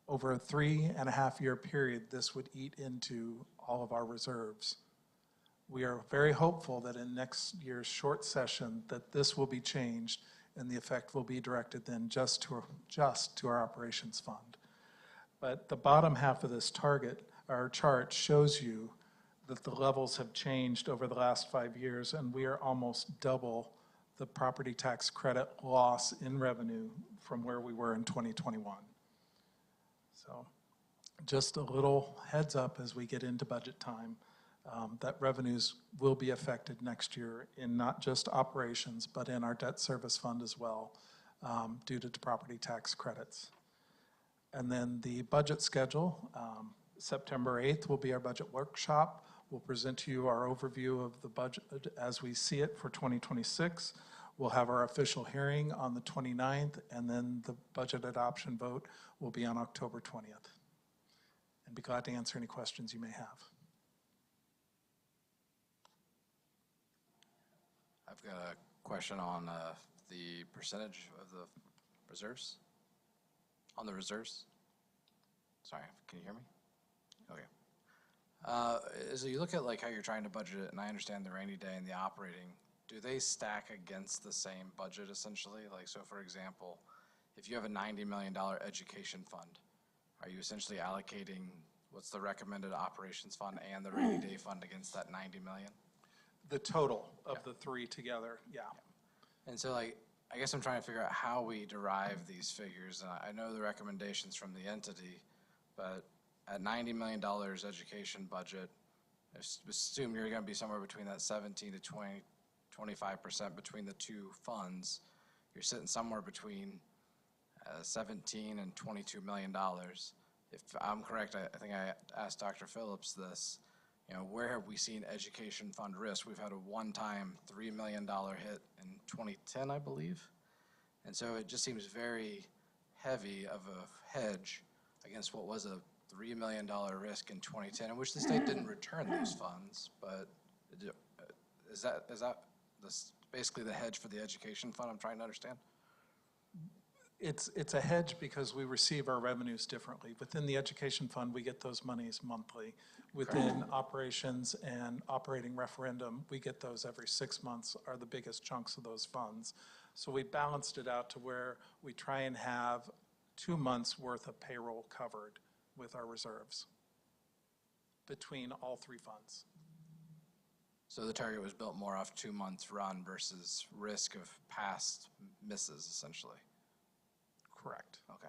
Over a 3.5-year period, this would eat into all of our reserves. We are very hopeful that in next year's short session that this will be changed and the effect will be directed then just to our operations fund. But the bottom half of this chart shows you that the levels have changed over the last 5 years, and we are almost double the property tax credit loss in revenue from where we were in 2021. So Just a little heads up as we get into budget time, that revenues will be affected next year in not just operations, but in our debt service fund as well, due to property tax credits. And then the budget schedule, September 8th will be our budget workshop. We'll present to you our overview of the budget as we see it for 2026. We'll have our official hearing on the 29th, and then the budget adoption vote will be on October 20th. And be glad to answer any questions you may have. I've got a question on the percentage of the reserves. On the reserves. Sorry, can you hear me? Okay. As you look at like how you're trying to budget it, and I understand the rainy day and the operating, do they stack against the same budget essentially? Like, so for example, if you have a $90 million education fund, are you essentially allocating what's the recommended operations fund and the rainy day fund against that 90 million? The total of the three together, yeah. And so like, I guess I'm trying to figure out how we derive these figures. And I know the recommendations from the entity, but at $90 million education budget, I assume you're going to be somewhere between that 17 to 25% between the two funds. You're sitting somewhere between 17 and $22 million. If I'm correct, I think I asked Dr. Phillips this, you know, where have we seen education fund risk? We've had a one-time $3 million hit in 2010, I believe. And so it just seems very heavy of a hedge against what was a $3 million risk in 2010, in which the state didn't return those funds. But is that basically the hedge for the education fund I'm trying to understand? It's a hedge because we receive our revenues differently. Within the education fund, we get those monies monthly. Within operations and operating referendum, we get those every 6 months, are the biggest chunks of those funds. So we balanced it out to where we try and have 2 months worth of payroll covered with our reserves between all three funds. So the target was built more off 2 months run versus risk of past misses, essentially. Correct. Okay.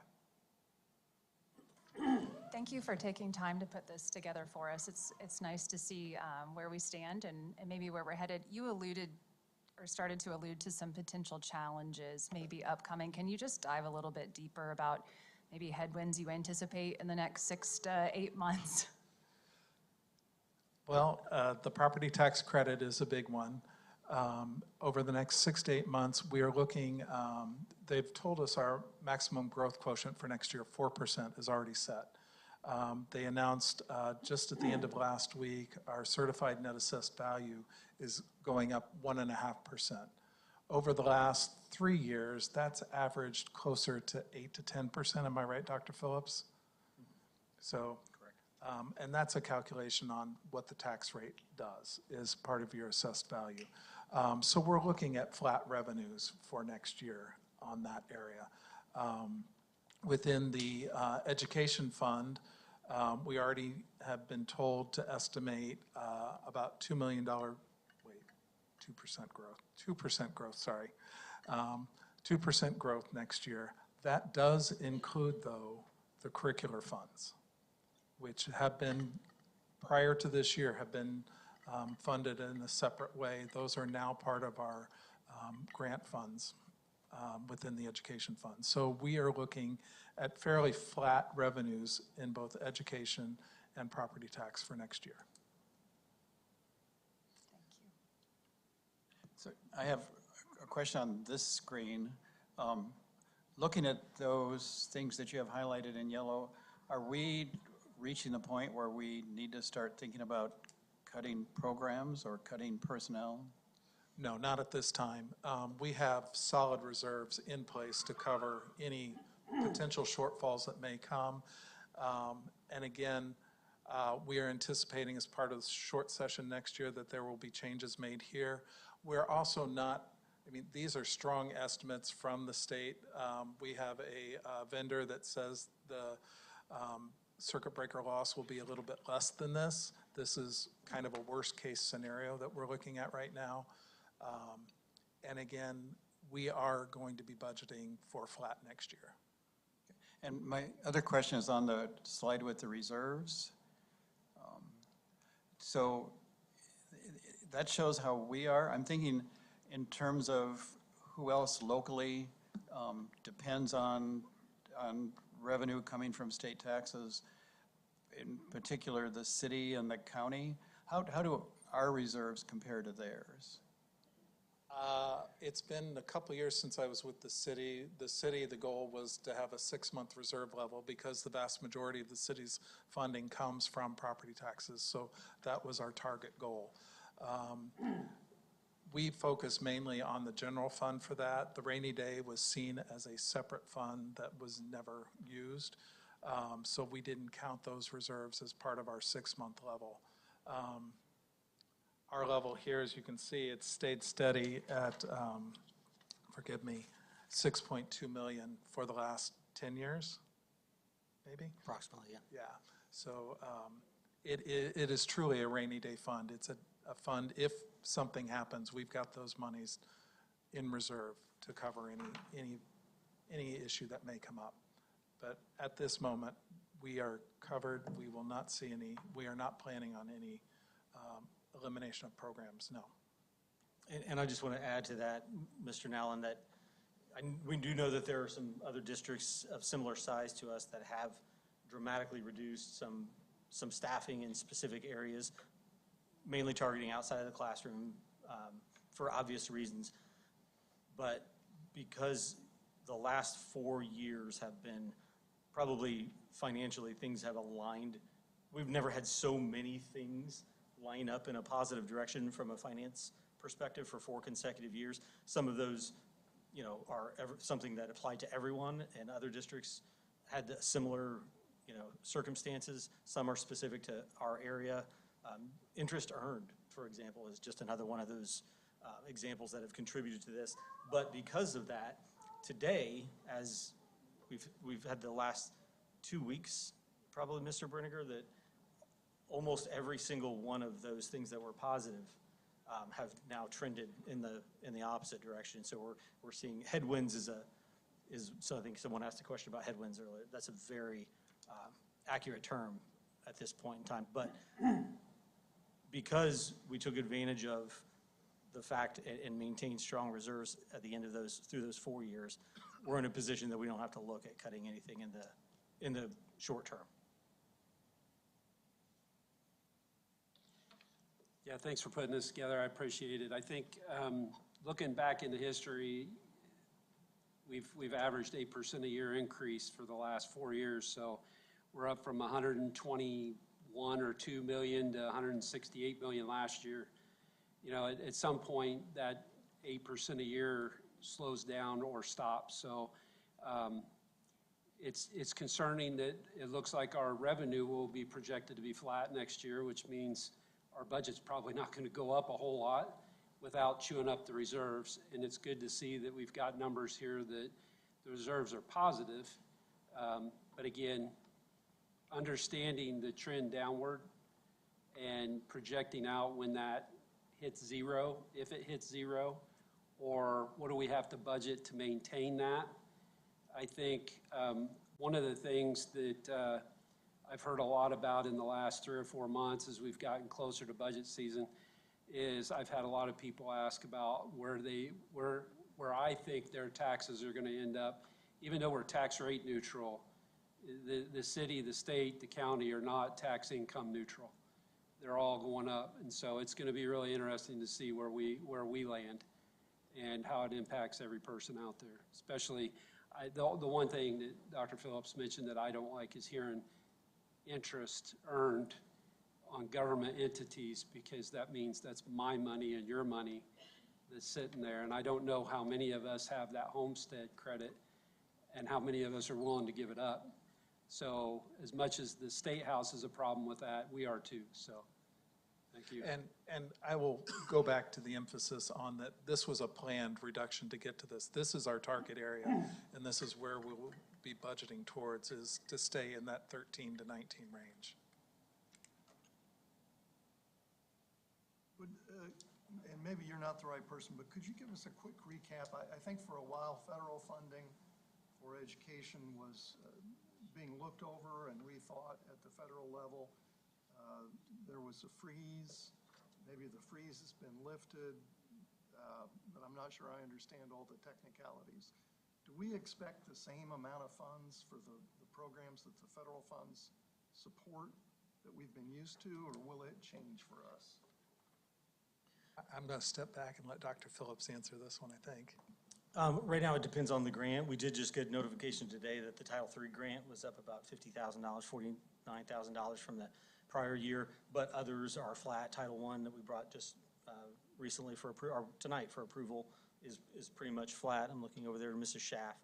Thank you for taking time to put this together for us. It's nice to see where we stand and maybe where we're headed. You alluded or started to allude to some potential challenges maybe upcoming. Can you just dive a little bit deeper about maybe headwinds you anticipate in the next 6 to 8 months? Well, the property tax credit is a big one. Over the next 6 to 8 months, we are looking, they've told us our maximum growth quotient for next year, 4%, is already set. They announced just at the end of last week, our certified net assessed value is going up 1.5%. Over the last 3 years, that's averaged closer to 8 to 10%. Am I right, Dr. Phillips? So, and that's a calculation on what the tax rate does, is part of your assessed value. So we're looking at flat revenues for next year on that area. Within the education fund, we already have been told to estimate about $2 million, 2% growth, 2% growth, sorry. 2% growth next year. That does include, though, the curricular funds, which have been, prior to this year, have been funded in a separate way. Those are now part of our grant funds within the education fund. So we are looking at fairly flat revenues in both education and property tax for next year. So I have a question on this screen. Looking at those things that you have highlighted in yellow, are we reaching the point where we need to start thinking about cutting programs or cutting personnel? No, not at this time. We have solid reserves in place to cover any potential shortfalls that may come. And again, we are anticipating as part of the short session next year that there will be changes made here. We're also not, I mean, these are strong estimates from the state. We have a vendor that says the circuit breaker loss will be a little bit less than this. This is kind of a worst case scenario that we're looking at right now. And again, we are going to be budgeting for flat next year. And my other question is on the slide with the reserves. So that shows how we are. I'm thinking in terms of who else locally depends on revenue coming from state taxes, in particular the city and the county. How do our reserves compare to theirs? It's been a couple of years since I was with the city. The goal was to have a 6-month reserve level because the vast majority of the city's funding comes from property taxes. So that was our target goal. We focus mainly on the general fund for that. The rainy day was seen as a separate fund that was never used. So we didn't count those reserves as part of our 6-month level. Our level here, as you can see, it's stayed steady at, forgive me, 6.2 million for the last 10 years, maybe? Approximately, yeah. Yeah, so it is truly a rainy day fund. It's a fund, if something happens, we've got those monies in reserve to cover any issue that may come up. But at this moment, we are covered. We will not see any, we are not planning on any elimination of programs, no. And I just want to add to that, Mr. Nallen, that we do know that there are some other districts of similar size to us that have dramatically reduced some staffing in specific areas, mainly targeting outside of the classroom for obvious reasons. But because the last 4 years have been probably financially, things have aligned. We've never had so many things line up in a positive direction from a finance perspective for 4 consecutive years. Some of those, are something that applied to everyone, and other districts had similar, circumstances. Some are specific to our area. Interest earned, for example, is just another one of those examples that have contributed to this. But because of that, today, as we've had the last 2 weeks, probably, Mr. Brinegar, that almost every single one of those things that were positive have now trended in the opposite direction. So we're seeing headwinds so I think someone asked a question about headwinds earlier. That's a very accurate term at this point in time. But because we took advantage of the fact and maintained strong reserves at the end of through those 4 years, we're in a position that we don't have to look at cutting anything in the short term. Yeah, thanks for putting this together. I appreciate it. I think looking back into history, we've averaged 8% a year increase for the last 4 years. So we're up from 121 or 2 million to 168 million last year. At some point that 8% a year slows down or stops. So it's concerning that it looks like our revenue will be projected to be flat next year, which means our budget's probably not going to go up a whole lot without chewing up the reserves. And it's good to see that we've got numbers here that the reserves are positive. But again, understanding the trend downward and projecting out when that hits zero, if it hits zero, or what do we have to budget to maintain that? I think one of the things that I've heard a lot about in the last 3 or 4 months as we've gotten closer to budget season is I've had a lot of people ask about where I think their taxes are going to end up. Even though we're tax rate neutral, the city, the state, the county are not tax income neutral. They're all going up. And so it's going to be really interesting to see where we land and how it impacts every person out there. Especially the one thing that Dr. Phillips mentioned that I don't like is hearing interest earned on government entities, because that means that's my money and your money that's sitting there. And I don't know how many of us have that homestead credit and how many of us are willing to give it up. So as much as the State House is a problem with that, we are too. So thank you. And I will go back to the emphasis on that this was a planned reduction to get to this. This is our target area, and this is where we will be budgeting towards, is to stay in that 13 to 19 range. And maybe you're not the right person, but could you give us a quick recap? I think for a while, federal funding for education was being looked over and rethought at the federal level. There was a freeze. Maybe the freeze has been lifted, but I'm not sure I understand all the technicalities. Do we expect the same amount of funds for the programs that the federal funds support that we've been used to, or will it change for us? I'm going to step back and let Dr. Phillips answer this one, I think. Right now, it depends on the grant. We did just get notification today that the Title III grant was up about $50,000, $49,000 from the prior year, but others are flat. Title I that we brought just recently for tonight for approval is pretty much flat. I'm looking over there to Mrs. Schaff.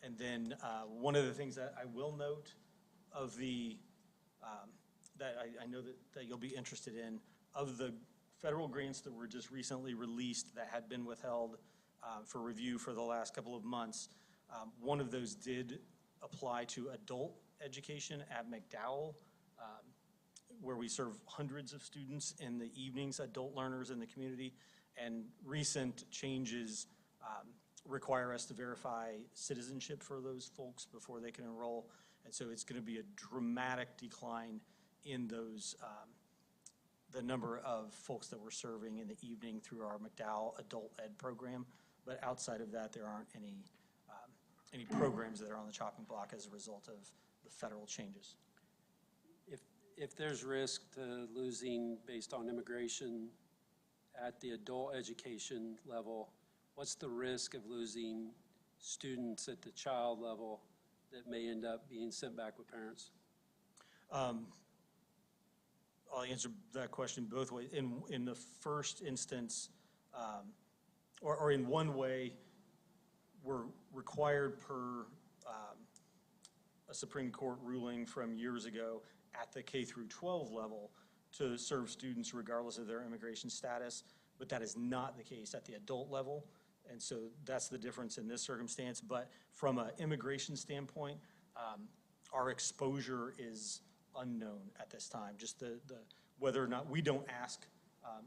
And then one of the things that I will note of the, that I know that you'll be interested in, of the federal grants that were just recently released that had been withheld for review for the last couple of months, one of those did apply to adult education at McDowell, where we serve hundreds of students in the evenings, adult learners in the community, and recent changes require us to verify citizenship for those folks before they can enroll, and so it's going to be a dramatic decline in those the number of folks that we're serving in the evening through our McDowell Adult Ed program. But outside of that, there aren't any programs that are on the chopping block as a result of the federal changes. If there's risk to losing based on immigration at the adult education level, what's the risk of losing students at the child level that may end up being sent back with parents? I'll answer that question both ways. In the first instance, or in one way, we're required per a Supreme Court ruling from years ago at the K through 12 level to serve students regardless of their immigration status, but that is not the case at the adult level. And so that's the difference in this circumstance. But from an immigration standpoint, our exposure is unknown at this time. Just the whether or not we don't ask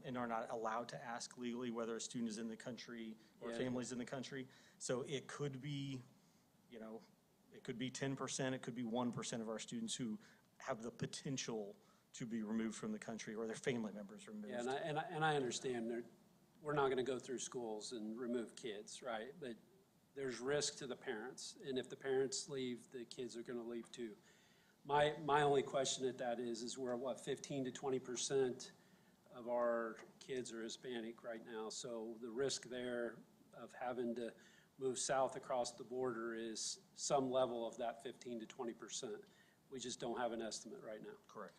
and are not allowed to ask legally whether a student is in the country or families in the country. So it could be, it could be 10%, it could be 1% of our students who have the potential to be removed from the country or their family members removed. Yeah, and I understand we're not going to go through schools and remove kids, right? But there's risk to the parents, and if the parents leave, the kids are going to leave too. My only question at that is we're at 15 to 20% of our kids are Hispanic right now, so the risk there of having to move south across the border is some level of that 15 to 20%. We just don't have an estimate right now. Correct.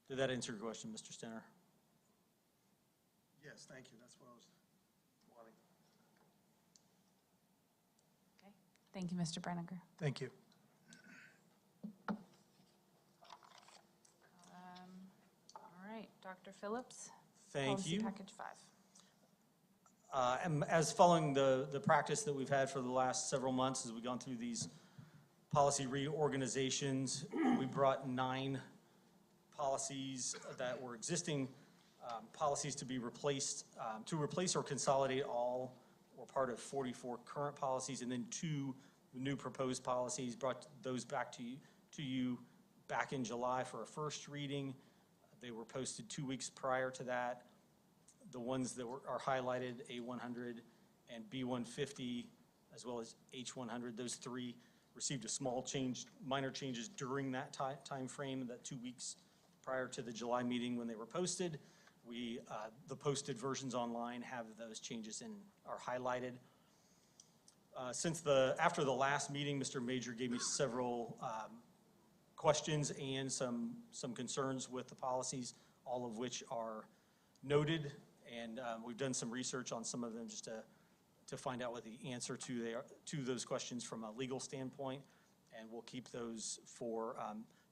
Did that answer your question, Mr. Stenner? Yes, thank you. That's what I was wanting. Okay. Thank you, Mr. Brenniger. Thank you. All right, Dr. Phillips. Thank Policy you. Package 5. And as following the practice that we've had for the last several months as we've gone through these policy reorganizations, we brought 9 policies that were existing policies to be replaced, to replace or consolidate all or part of 44 current policies, and then 2 new proposed policies, brought those back to you back in July for a first reading. They were posted 2 weeks prior to that. The ones that are highlighted, A100 and B150, as well as H100, those 3 received a small change, minor changes during that time frame, that 2 weeks prior to the July meeting when they were posted. The posted versions online have those changes are highlighted. After the last meeting, Mr. Major gave me several questions and some concerns with the policies, all of which are noted, and we've done some research on some of them just to find out what the answer to those questions from a legal standpoint, and we'll keep those for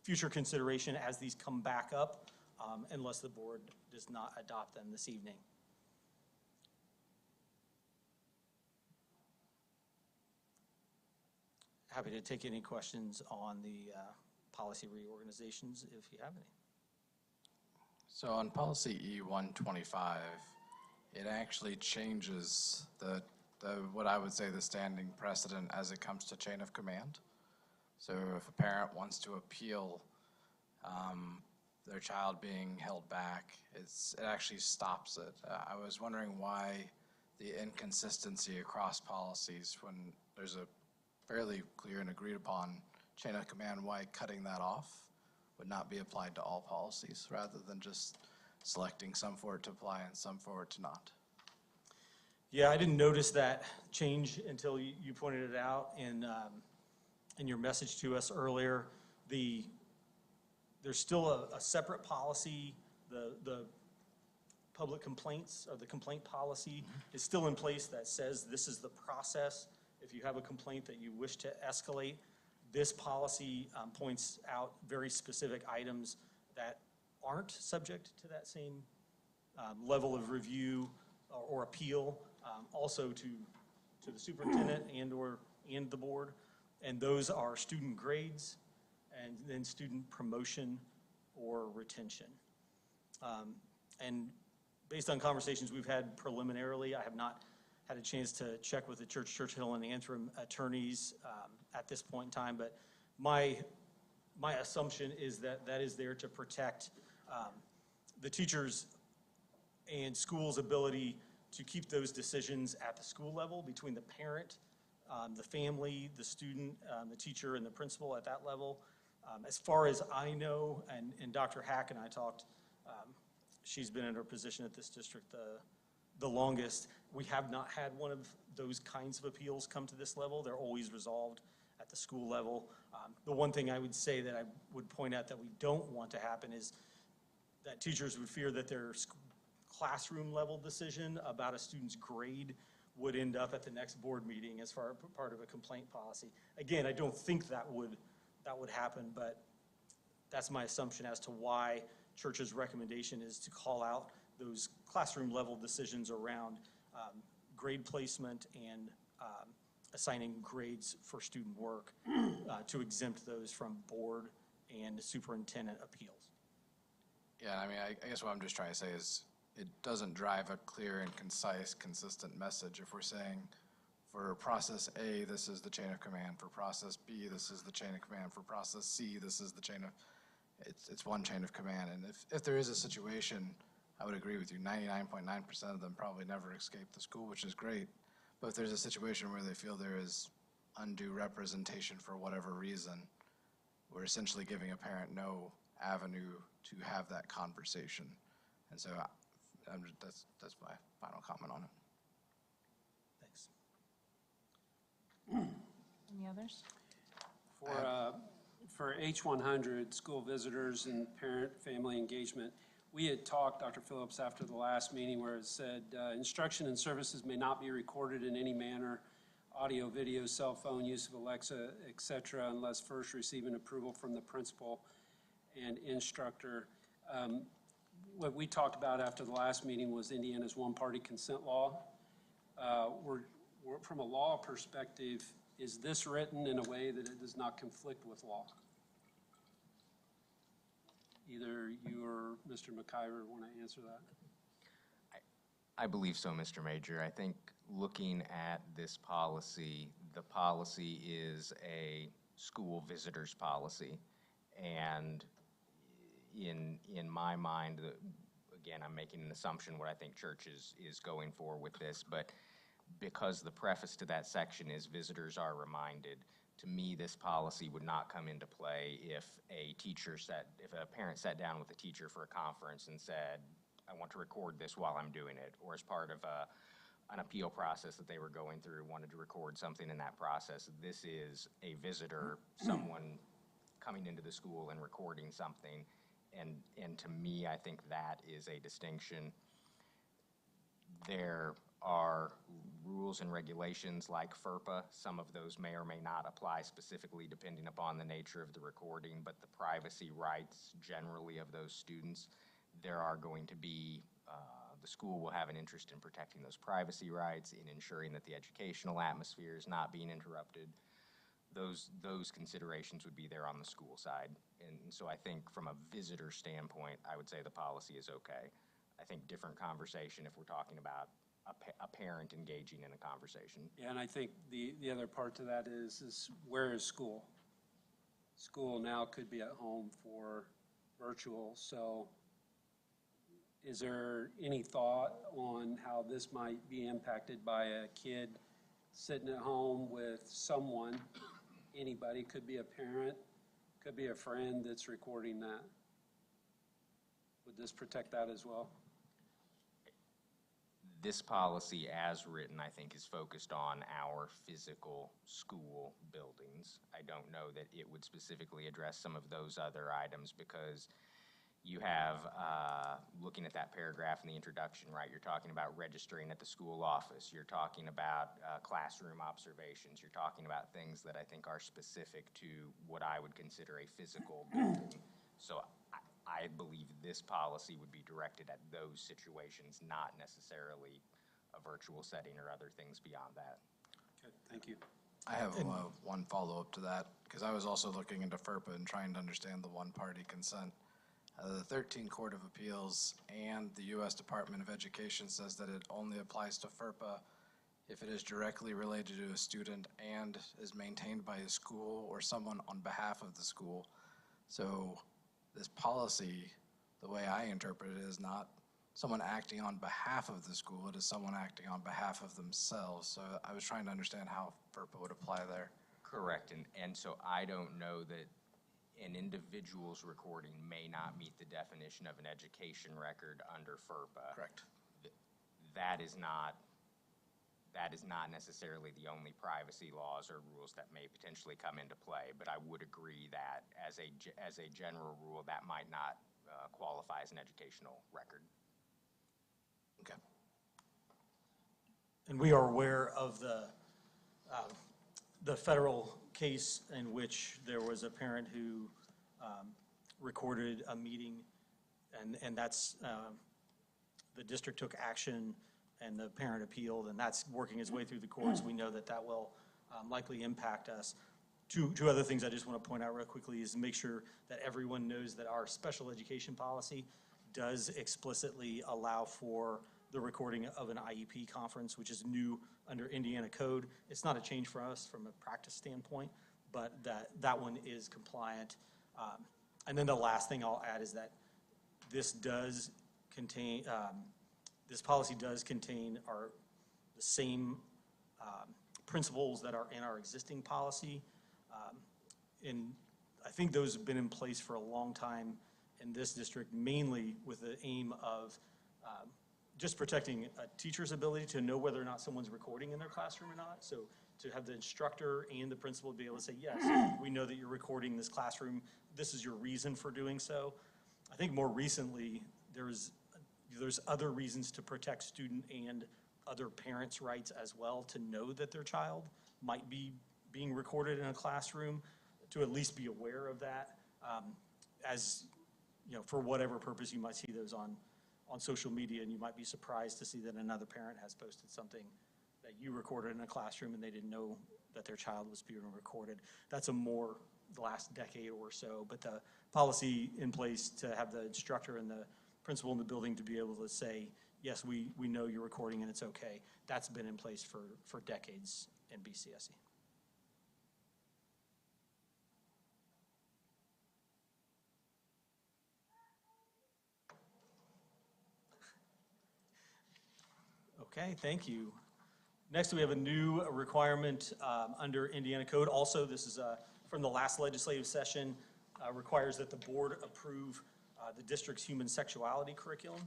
future consideration as these come back up, unless the board does not adopt them this evening. Happy to take any questions on the policy reorganizations if you have any. So on policy E125, it actually changes the what I would say the standing precedent as it comes to chain of command. So if a parent wants to appeal their child being held back, it actually stops it. I was wondering why the inconsistency across policies when there's a fairly clear and agreed upon chain of command, why cutting that off would not be applied to all policies rather than just selecting some for it to apply and some for it to not. Yeah, I didn't notice that change until you pointed it out in your message to us earlier. There's still a separate policy, the public complaints, or the complaint policy is still in place that says this is the process. If you have a complaint that you wish to escalate, this policy points out very specific items that aren't subject to that same level of review or appeal, also to the superintendent and the board. And those are student grades and then student promotion or retention. And based on conversations we've had preliminarily, I have not had a chance to check with the Churchill and Antrim attorneys at this point in time, but my assumption is that that is there to protect the teachers and school's ability to keep those decisions at the school level between the parent, the family, the student, the teacher, and the principal at that level. As far as I know, and Dr. Hack and I talked, she's been in her position at this district the longest. We have not had one of those kinds of appeals come to this level. They're always resolved at the school level. The one thing I would say that I would point out that we don't want to happen is that teachers would fear that their classroom level decision about a student's grade would end up at the next board meeting as part of a complaint policy. Again, I don't think that would happen, but that's my assumption as to why Church's recommendation is to call out those classroom level decisions around grade placement and assigning grades for student work to exempt those from board and superintendent appeals. Yeah, I mean, I guess what I'm just trying to say is it doesn't drive a clear and concise, consistent message if we're saying for process A, this is the chain of command. For process B, this is the chain of command. For process C, this is the chain of, it's one chain of command. And if there is a situation, I would agree with you, 99.9% of them probably never escape the school, which is great. But if there's a situation where they feel there is undue representation for whatever reason, we're essentially giving a parent no avenue to have that conversation. And so that's my final comment on it. Thanks. Any others? For H100, school visitors and parent-family engagement, we had talked, Dr. Phillips, after the last meeting where it said instruction and services may not be recorded in any manner, audio, video, cell phone, use of Alexa, et cetera, unless first receiving approval from the principal and instructor. What we talked about after the last meeting was Indiana's one-party consent law. From a law perspective, is this written in a way that it does not conflict with law? Either you or Mr. McIver want to answer that? I believe so, Mr. Major. I think looking at this policy, the policy is a school visitors policy. And in my mind, again, I'm making an assumption what I think Church is going for with this, but because the preface to that section is visitors are reminded, to me, this policy would not come into play if if a parent sat down with a teacher for a conference and said, I want to record this while I'm doing it, or as part of an appeal process that they were going through, wanted to record something in that process. This is a visitor, someone coming into the school and recording something, and to me, I think that is a distinction. There are rules and regulations like FERPA. Some of those may or may not apply specifically depending upon the nature of the recording, but the privacy rights generally of those students, there are going to be, the school will have an interest in protecting those privacy rights, in ensuring that the educational atmosphere is not being interrupted. those considerations would be there on the school side. And so I think from a visitor standpoint, I would say the policy is okay. I think different conversation if we're talking about a parent engaging in a conversation. Yeah, and I think the other part to that is where is school? School now could be at home for virtual, so is there any thought on how this might be impacted by a kid sitting at home with someone, anybody, could be a parent, could be a friend that's recording that? Would this protect that as well? This policy as written, I think, is focused on our physical school buildings. I don't know that it would specifically address some of those other items because you have, looking at that paragraph in the introduction, right, you're talking about registering at the school office, you're talking about classroom observations, you're talking about things that I think are specific to what I would consider a physical building. So I believe this policy would be directed at those situations, not necessarily a virtual setting or other things beyond that. Okay, thank you. I have one follow-up to that, because I was also looking into FERPA and trying to understand the one-party consent. The 13th Court of Appeals and the U.S. Department of Education says that it only applies to FERPA if it is directly related to a student and is maintained by a school or someone on behalf of the school. So this policy, the way I interpret it, is not someone acting on behalf of the school, it is someone acting on behalf of themselves. So I was trying to understand how FERPA would apply there. Correct, and so I don't know that an individual's recording may not meet the definition of an education record under FERPA. Correct. That is not necessarily the only privacy laws or rules that may potentially come into play, but I would agree that as a general rule, that might not qualify as an educational record. Okay. And we are aware of the federal case in which there was a parent who recorded a meeting, and that's the district took action and the parent appealed, and that's working its way through the courts. We know that that will likely impact us. Two other things I just want to point out real quickly is make sure that everyone knows that our special education policy does explicitly allow for the recording of an IEP conference, which is new under Indiana code. It's not a change for us from a practice standpoint, but that one is compliant. And then the last thing I'll add is that this does contain, this policy does contain the same principles that are in our existing policy. And I think those have been in place for a long time in this district, mainly with the aim of just protecting a teacher's ability to know whether or not someone's recording in their classroom or not. So to have the instructor and the principal be able to say, yes, we know that you're recording this classroom. This is your reason for doing so. I think more recently, there's other reasons to protect student and other parents' rights as well to know that their child might be being recorded in a classroom, to at least be aware of that. As you know, for whatever purpose you might see those on social media, and you might be surprised to see that another parent has posted something that you recorded in a classroom and they didn't know that their child was being recorded. That's the last decade or so, but the policy in place to have the instructor and the principal in the building to be able to say, yes, we know you're recording and it's okay. That's been in place for decades in BCSE. Okay, thank you. Next, we have a new requirement under Indiana code. Also, this is from the last legislative session, requires that the board approve the district's human sexuality curriculum.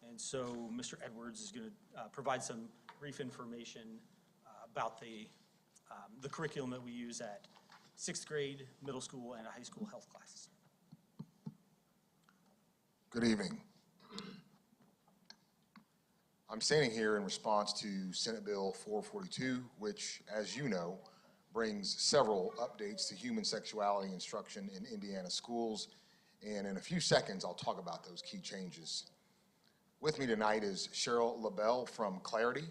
And so Mr. Edwards is going to provide some brief information about the curriculum that we use at 6th grade, middle school, and high school health classes. Good evening. I'm standing here in response to Senate Bill 442, which, as you know, brings several updates to human sexuality instruction in Indiana schools. And in a few seconds, I'll talk about those key changes. With me tonight is Cheryl LaBelle from Clarity.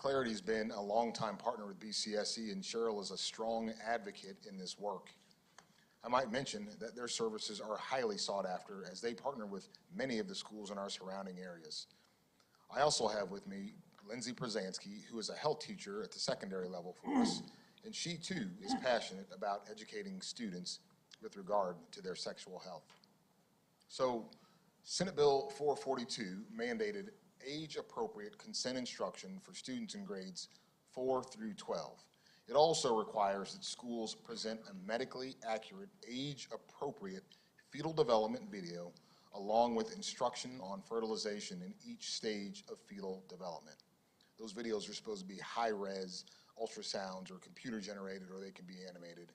Clarity's been a longtime partner with BCSC, and Cheryl is a strong advocate in this work. I might mention that their services are highly sought after as they partner with many of the schools in our surrounding areas. I also have with me Lindsay Przansky, who is a health teacher at the secondary level for us, and she too is passionate about educating students with regard to their sexual health. So, Senate Bill 442 mandated age-appropriate consent instruction for students in grades 4 through 12. It also requires that schools present a medically accurate, age-appropriate fetal development video along with instruction on fertilization in each stage of fetal development. Those videos are supposed to be high-res ultrasounds or computer-generated, or they can be animated.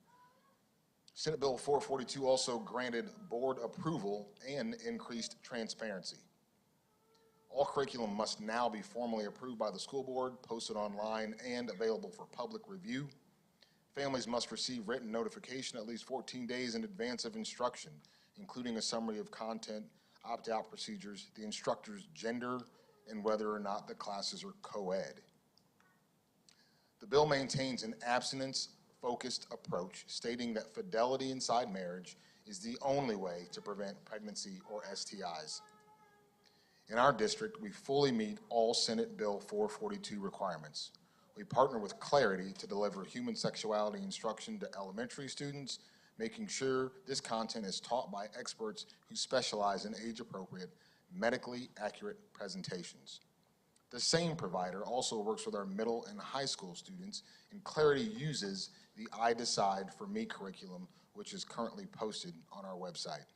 Senate Bill 442 also granted board approval and increased transparency. All curriculum must now be formally approved by the school board, posted online, and available for public review. Families must receive written notification at least 14 days in advance of instruction, including a summary of content, opt-out procedures, the instructor's gender, and whether or not the classes are co-ed. The bill maintains an abstinence-focused approach, stating that fidelity inside marriage is the only way to prevent pregnancy or STIs. In our district, we fully meet all Senate Bill 442 requirements. We partner with Clarity to deliver human sexuality instruction to elementary students, making sure this content is taught by experts who specialize in age-appropriate, medically accurate presentations. The same provider also works with our middle and high school students, and Clarity uses the I Decide for Me curriculum, which is currently posted on our website.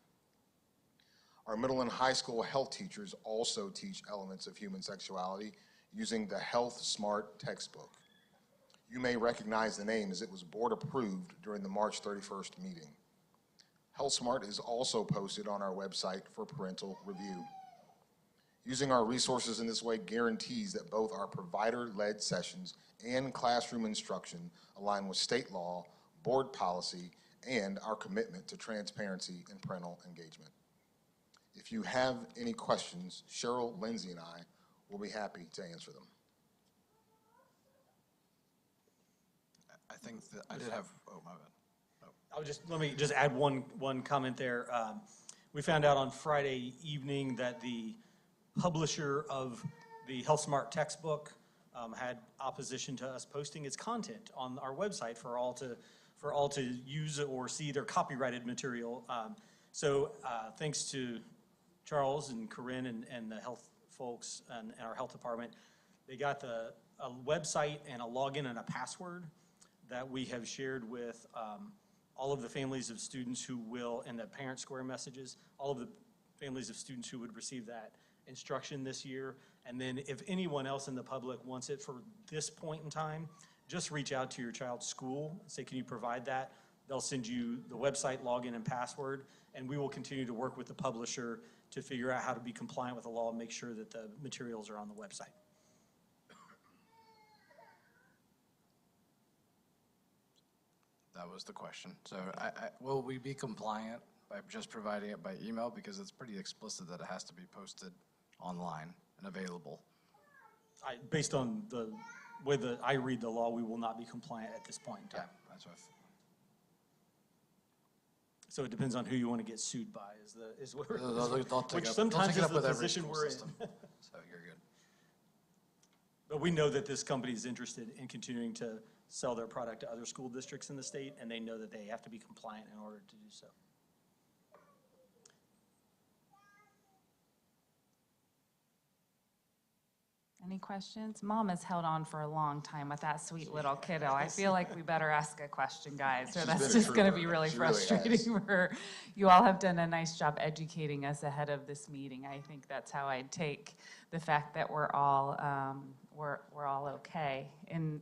Our middle and high school health teachers also teach elements of human sexuality using the Health Smart textbook. You may recognize the name as it was board approved during the March 31st meeting. Health Smart is also posted on our website for parental review. Using our resources in this way guarantees that both our provider-led sessions and classroom instruction align with state law, board policy, and our commitment to transparency and parental engagement. If you have any questions, Cheryl, Lindsay, and I will be happy to answer them. I think that I did have, oh, my bad. Let me just add one comment there. We found out on Friday evening that the publisher of the Health Smart textbook had opposition to us posting its content on our website for all to use or see their copyrighted material. So thanks to Charles and Corinne and the health folks and our health department, they got a website and a login and a password that we have shared with all of the families of students who will, and the parent square messages, all of the families of students who would receive that instruction this year. And then if anyone else in the public wants it for this point in time, just reach out to your child's school and say, can you provide that? They'll send you the website login and password, and we will continue to work with the publisher to figure out how to be compliant with the law and make sure that the materials are on the website. That was the question. So will we be compliant by just providing it by email? Because it's pretty explicit that it has to be posted online and available. Based on the way that I read the law, we will not be compliant at this point in time. Yeah, that's what So it depends on who you want to get sued by, they'll take which up, sometimes they'll is take up the with every position school we're in. system. So you're good. But we know that this company is interested in continuing to sell their product to other school districts in the state, and they know that they have to be compliant in order to do so. Any questions? Mom has held on for a long time with that sweet little kiddo. I feel like we better ask a question, guys, or that's just going to be really frustrating for her. You all have done a nice job educating us ahead of this meeting. I think that's how I'd take the fact that we're all okay,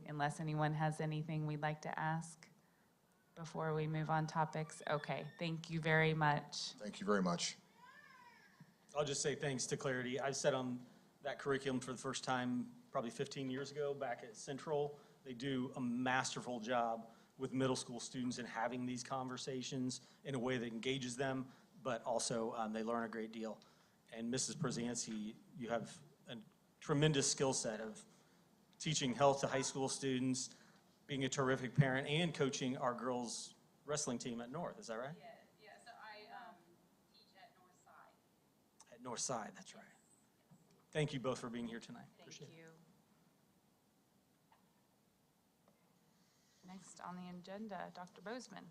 unless anyone has anything we'd like to ask before we move on topics. Okay, thank you very much. Thank you very much. I'll just say thanks to Clarity. I sat on that curriculum for the first time probably 15 years ago back at Central. They do a masterful job with middle school students in having these conversations in a way that engages them, but also they learn a great deal. And Mrs. Przansky, you have a tremendous skill set of teaching health to high school students, being a terrific parent, and coaching our girls' wrestling team at North. Is that right? Yeah, so I teach at Northside. At Northside, that's right. Thank you both for being here tonight. Thank Appreciate you. Next on the agenda, Dr. Bozeman.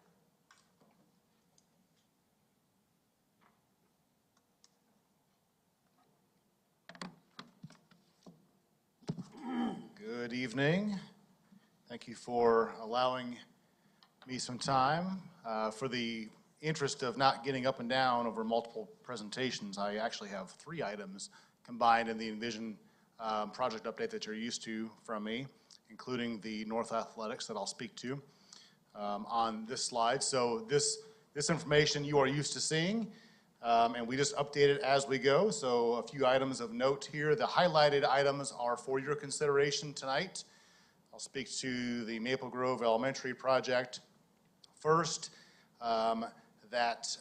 Good evening. Thank you for allowing me some time. For the interest of not getting up and down over multiple presentations, I actually have 3 items combined in the Envision project update that you're used to from me, including the North Athletics that I'll speak to on this slide. So this information you are used to seeing, and we just update it as we go. So a few items of note here. The highlighted items are for your consideration tonight. I'll speak to the Maple Grove Elementary project first. That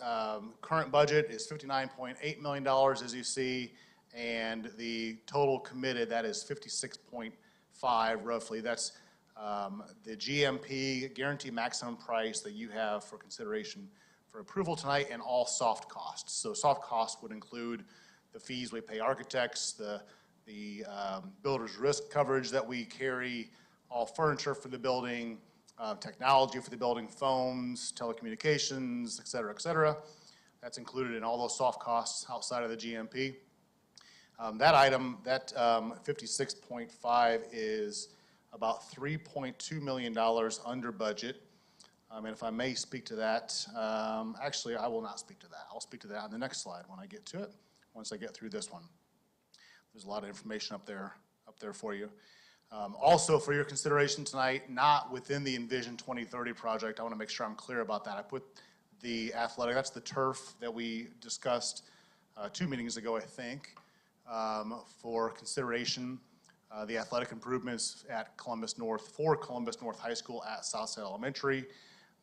current budget is $59.8 million, as you see, and the total committed, that is 56.5 roughly. That's the GMP, guaranteed maximum price, that you have for consideration for approval tonight, and all soft costs. So soft costs would include the fees we pay architects, the builder's risk coverage that we carry, all furniture for the building, technology for the building, phones, telecommunications, et cetera, et cetera. That's included in all those soft costs outside of the GMP. That item, that 56.5 is about $3.2 million under budget. And if I may speak to that, actually I will not speak to that. I'll speak to that on the next slide when I get to it, once I get through this one. There's a lot of information up there for you. Also for your consideration tonight, not within the Envision 2030 project, I want to make sure I'm clear about that. I put the athletic, that's the turf that we discussed 2 meetings ago, I think, for consideration. The athletic improvements at Columbus North, for Columbus North High School at Southside Elementary.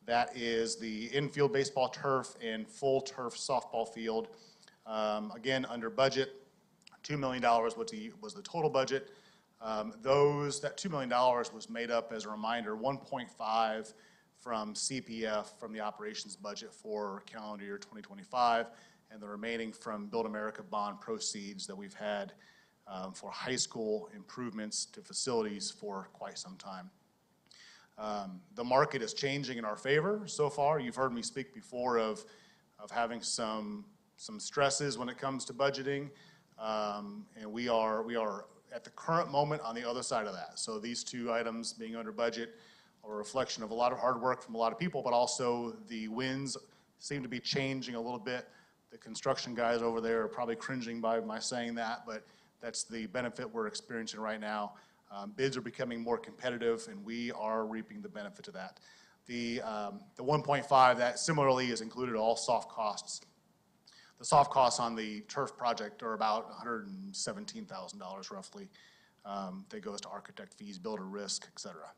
That is the infield baseball turf and full turf softball field. Again, under budget, $2 million was the total budget. That $2 million was made up, as a reminder, 1.5 from CPF, from the operations budget for calendar year 2025, and the remaining from Build America bond proceeds that we've had for high school improvements to facilities for quite some time. The market is changing in our favor so far. You've heard me speak before of having some stresses when it comes to budgeting, and we are at the current moment on the other side of that. So these 2 items being under budget are a reflection of a lot of hard work from a lot of people, but also the winds seem to be changing a little bit. The construction guys over there are probably cringing by my saying that, but that's the benefit we're experiencing right now. Bids are becoming more competitive, and we are reaping the benefit of that. The 1.5, that similarly is included all soft costs. The soft costs on the turf project are about $117,000 roughly. That goes to architect fees, builder risk, et cetera.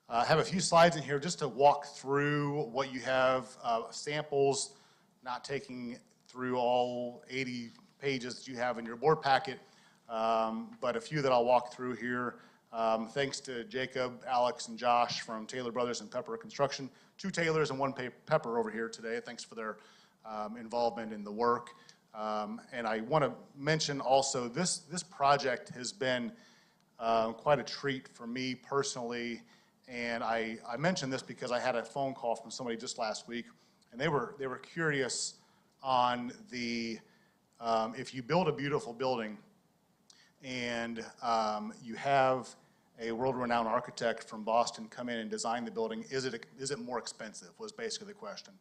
I have a few slides in here just to walk through what you have, samples, not taking through all 80 pages that you have in your board packet, but a few that I'll walk through here. Thanks to Jacob, Alex, and Josh from Taylor Brothers and Pepper Construction. 2 Taylors and 1 Pepper over here today. Thanks for their involvement in the work. And I want to mention also, this project has been quite a treat for me personally. And I mention this because I had a phone call from somebody just last week, and they were curious on the if you build a beautiful building and you have a world-renowned architect from Boston come in and design the building, is it more expensive, was basically the question.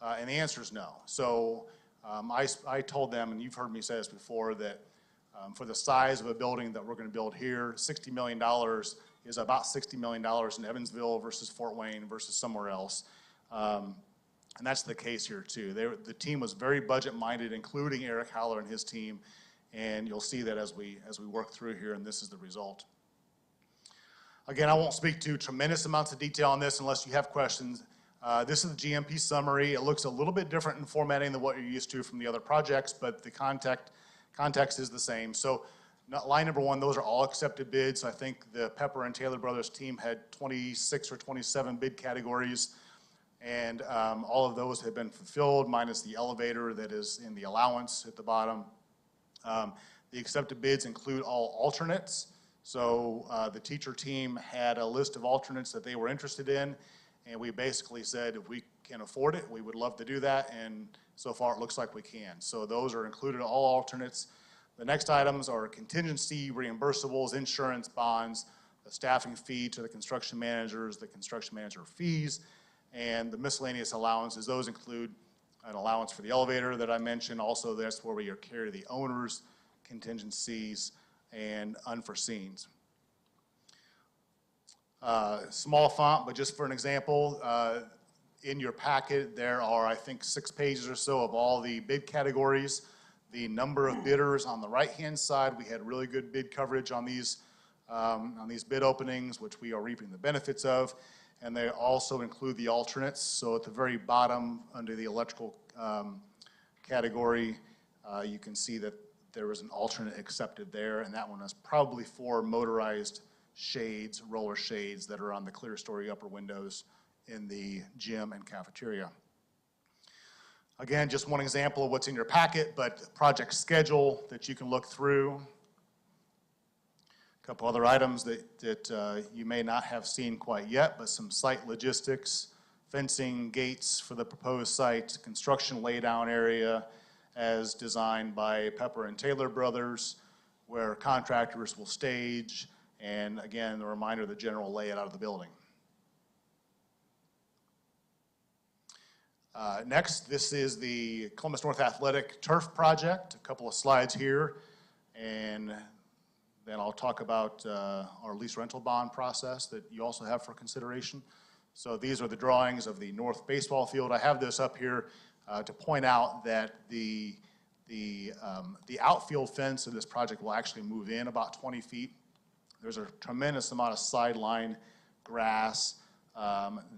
And the answer is no. So I told them, and you've heard me say this before, that for the size of a building that we're going to build here, $60 million is about $60 million in Evansville versus Fort Wayne versus somewhere else. And that's the case here too. The team was very budget-minded, including Eric Haller and his team, and you'll see that as we work through here, and this is the result. Again, I won't speak to tremendous amounts of detail on this unless you have questions. This is the GMP summary. It looks a little bit different in formatting than what you're used to from the other projects, but the context is the same. So line number 1, those are all accepted bids. I think the Pepper and Taylor Brothers team had 26 or 27 bid categories, and all of those have been fulfilled, minus the elevator that is in the allowance at the bottom. The accepted bids include all alternates. So the teacher team had a list of alternates that they were interested in, and we basically said if we can afford it, we would love to do that, and so far it looks like we can. So those are included, all alternates. The next items are contingency, reimbursables, insurance, bonds, the staffing fee to the construction managers, the construction manager fees, and the miscellaneous allowances. Those include an allowance for the elevator that I mentioned. Also, that's where we carry the owners, contingencies, and unforeseens. Small font, but just for an example, in your packet there are, I think, 6 pages or so of all the bid categories. The number of bidders on the right-hand side, we had really good bid coverage on these bid openings, which we are reaping the benefits of. And they also include the alternates. So at the very bottom, under the electrical category, you can see that there was an alternate accepted there, and that one is probably for motorized shades, roller shades that are on the clear story upper windows in the gym and cafeteria. Again, just one example of what's in your packet, but project schedule that you can look through. A couple other items that you may not have seen quite yet, but some site logistics, fencing, gates for the proposed site, construction laydown area as designed by Pepper and Taylor Brothers, where contractors will stage, and again, the reminder of the general layout of the building. Next, this is the Columbus North Athletic Turf Project. A couple of slides here, and then I'll talk about our lease rental bond process that you also have for consideration. So these are the drawings of the north baseball field. I have this up here to point out that the outfield fence of this project will actually move in about 20 feet. There's a tremendous amount of sideline grass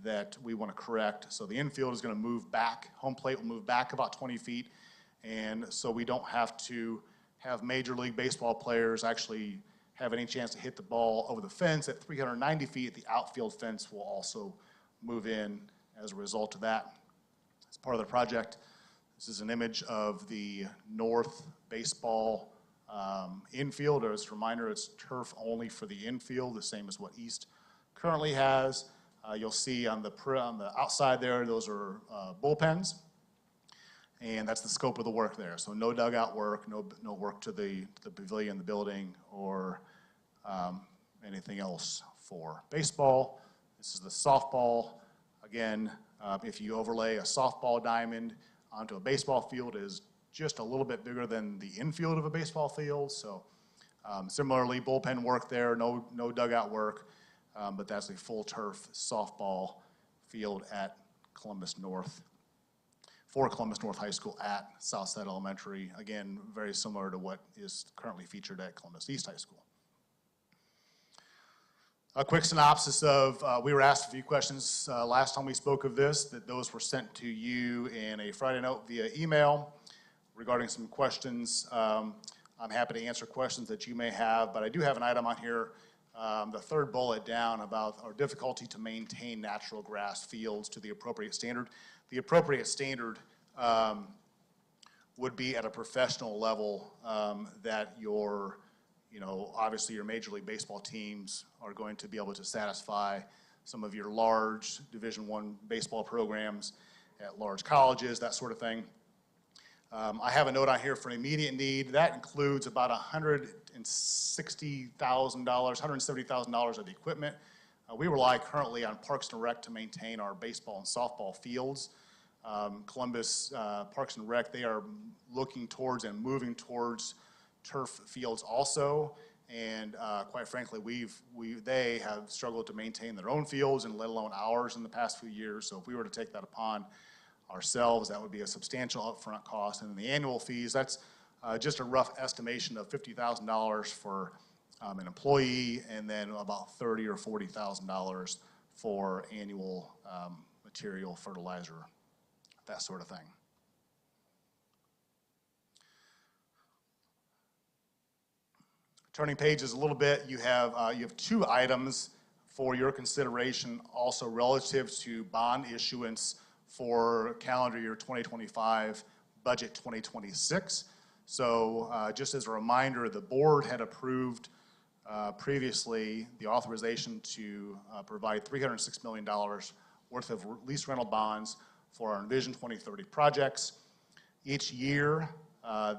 that we want to correct. So the infield is going to move back, home plate will move back about 20 feet, and so we don't have to have Major League Baseball players actually have any chance to hit the ball over the fence. At 390 feet, the outfield fence will also move in as a result of that. As part of the project, this is an image of the north baseball infield. As a reminder, it's turf only for the infield, the same as what East currently has. You'll see on the outside there, those are bullpens, and that's the scope of the work there. So no dugout work, no work to the pavilion, the building, or anything else for baseball. This is the softball. Again, if you overlay a softball diamond onto a baseball field, it is just a little bit bigger than the infield of a baseball field. So similarly, bullpen work there, no dugout work. But that's a full turf softball field at Columbus North, for Columbus North High School at Southside Elementary. Again, very similar to what is currently featured at Columbus East High School. A quick synopsis of, we were asked a few questions last time we spoke of this, that those were sent to you in a Friday note via email regarding some questions. I'm happy to answer questions that you may have, but I do have an item on here, the third bullet down, about our difficulty to maintain natural grass fields to the appropriate standard. The appropriate standard would be at a professional level that your, obviously your Major League Baseball teams are going to be able to satisfy some of your large Division I baseball programs at large colleges, that sort of thing. I have a note on here for an immediate need. That includes about $160,000, $170,000 of equipment. We rely currently on Parks and Rec to maintain our baseball and softball fields. Columbus Parks and Rec, they are looking towards and moving towards turf fields also. And quite frankly, they have struggled to maintain their own fields, and let alone ours, in the past few years. So if we were to take that upon ourselves, that would be a substantial upfront cost. And then the annual fees, that's just a rough estimation of $50,000 for an employee, and then about $30,000 or $40,000 for annual material, fertilizer, that sort of thing. Turning pages a little bit, you have 2 items for your consideration, also relative to bond issuance for calendar year 2025, budget 2026. So just as a reminder, the board had approved previously the authorization to provide $306 million worth of lease rental bonds for our Envision 2030 projects. Each year,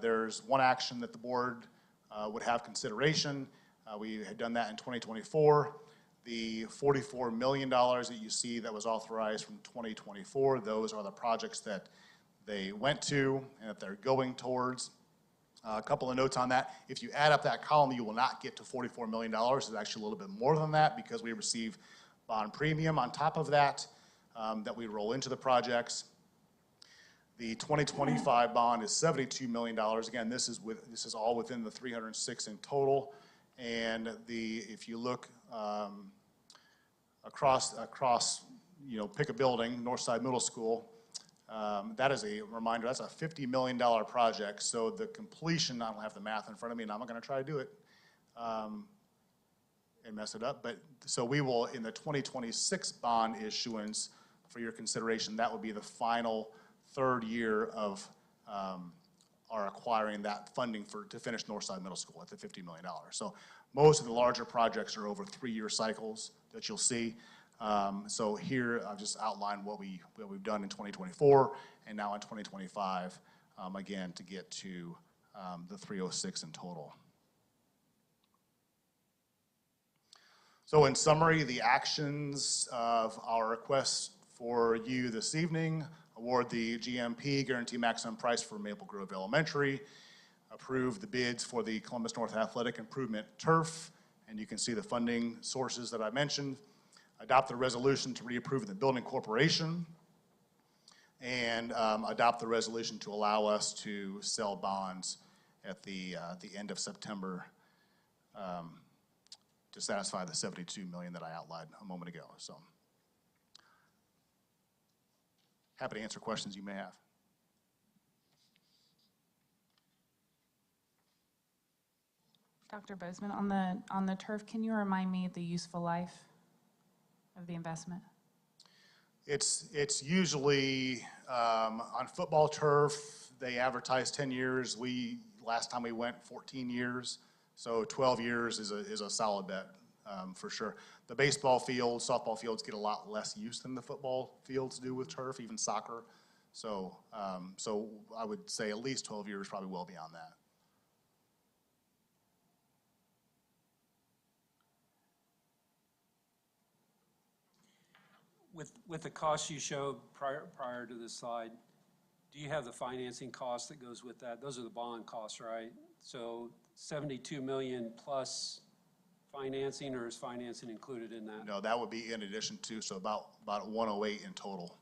there's one action that the board would have consideration. We had done that in 2024. The $44 million that you see that was authorized from 2024, those are the projects that they went to and that they're going towards. A couple of notes on that. If you add up that column, you will not get to $44 million. It's actually a little bit more than that because we receive bond premium on top of that that we roll into the projects. The 2025 bond is $72 million. Again, this is all within the 306 in total. And if you look across, pick a building, Northside Middle School, that is a reminder, that's a $50 million project. So the completion, I don't have the math in front of me, and I'm not going to try to do it and mess it up. But so we will, in the 2026 bond issuance for your consideration, that would be the final 3rd year of our acquiring that funding to finish Northside Middle School at the $50 million. So most of the larger projects are over 3-year cycles that you'll see. So here I've just outlined what we've done in 2024 and now in 2025, again, to get to the 306 in total. So in summary, the actions of our request for you this evening: award the GMP, guarantee maximum price for Maple Grove Elementary, approve the bids for the Columbus North Athletic Improvement Turf, and you can see the funding sources that I mentioned, adopt the resolution to reapprove the building corporation, and adopt the resolution to allow us to sell bonds at the end of September to satisfy the $72 million that I outlined a moment ago. So happy to answer questions you may have. Dr. Bozeman, on the turf, can you remind me the useful life of the investment? It's usually on football turf, they advertise 10 years. Last time we went 14 years, so 12 years is a solid bet for sure. The baseball fields, softball fields get a lot less use than the football fields do with turf, even soccer. So I would say at least 12 years, probably well beyond that. With the costs you showed prior to this slide, do you have the financing cost that goes with that? Those are the bond costs, right? So 72 million plus financing, or is financing included in that? No, that would be in addition to, so about 108 in total.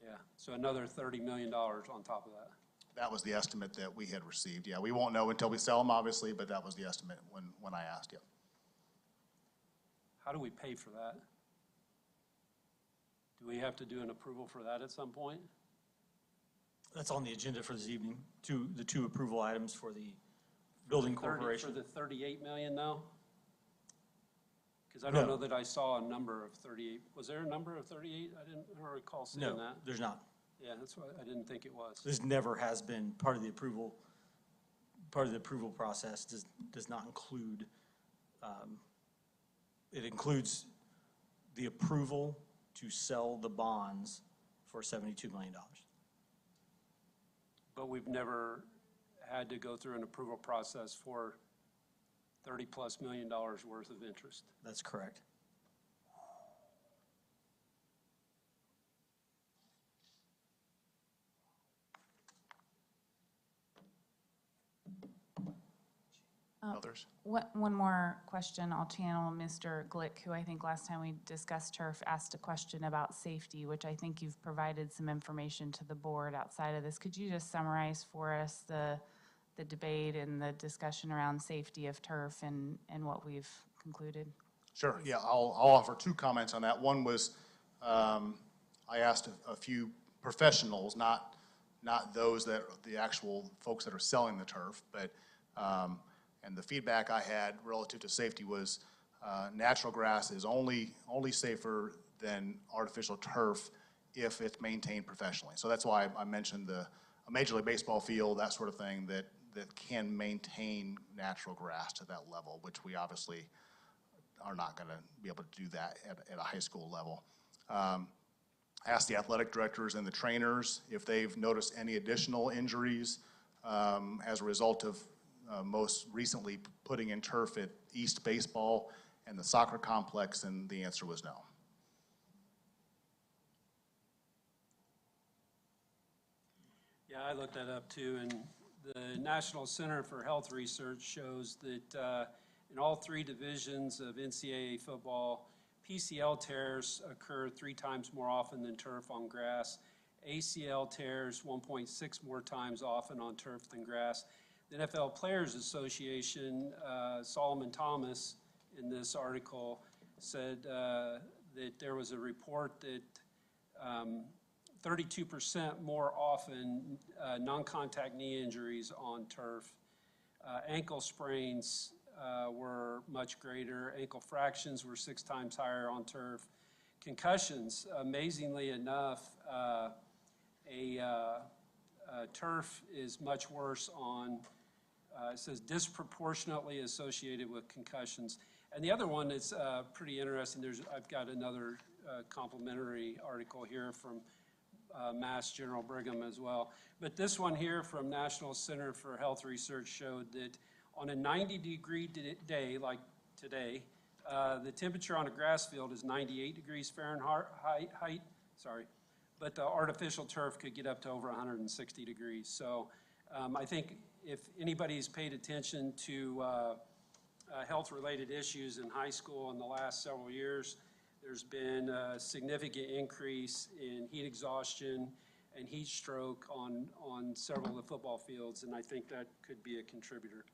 Yeah, so another $30 million on top of that. That was the estimate that we had received. Yeah, we won't know until we sell them, obviously, but that was the estimate when I asked. Yeah. How do we pay for that? Do we have to do an approval for that at some point? That's on the agenda for this evening, the 2 approval items for the building corporation. For the 38 million now? Because I don't know that I saw a number of 38. Was there a number of 38? I don't recall seeing that. No, there's not. Yeah, that's why I didn't think it was. This never has been part of the approval. Part of the approval process does not include, it includes the approval to sell the bonds for $72 million. But we've never had to go through an approval process for $30+ million worth of interest. That's correct. Others? One more question. I'll channel Mr. Glick, who I think last time we discussed turf asked a question about safety, which I think you've provided some information to the board outside of this. Could you just summarize for us the debate and the discussion around safety of turf and what we've concluded? Sure. Yeah, I'll offer 2 comments on that. One was I asked a few professionals, not those that the actual folks that are selling the turf, but And the feedback I had relative to safety was natural grass is only safer than artificial turf if it's maintained professionally. So that's why I mentioned a Major League Baseball field, that sort of thing, that can maintain natural grass to that level, which we obviously are not going to be able to do that at a high school level. Ask the athletic directors and the trainers if they've noticed any additional injuries as a result of most recently putting in turf at East Baseball and the soccer complex, and the answer was no. Yeah, I looked that up too, and the National Center for Health Research shows that in all 3 divisions of NCAA football, PCL tears occur 3 times more often than turf on grass. ACL tears 1.6 more times often on turf than grass. The NFL Players Association, Solomon Thomas, in this article, said that there was a report that 32% more often non-contact knee injuries on turf. Ankle sprains were much greater. Ankle fractures were 6 times higher on turf. Concussions, amazingly enough, turf is much worse on, it says disproportionately associated with concussions. And the other one that's pretty interesting, I've got another complimentary article here from Mass General Brigham as well. But this one here from National Center for Health Research showed that on a 90-degree day like today, the temperature on a grass field is 98 degrees Fahrenheit, but the artificial turf could get up to over 160 degrees. So I think if anybody's paid attention to health-related issues in high school in the last several years, there's been a significant increase in heat exhaustion and heat stroke on several of the football fields, and I think that could be a contributor.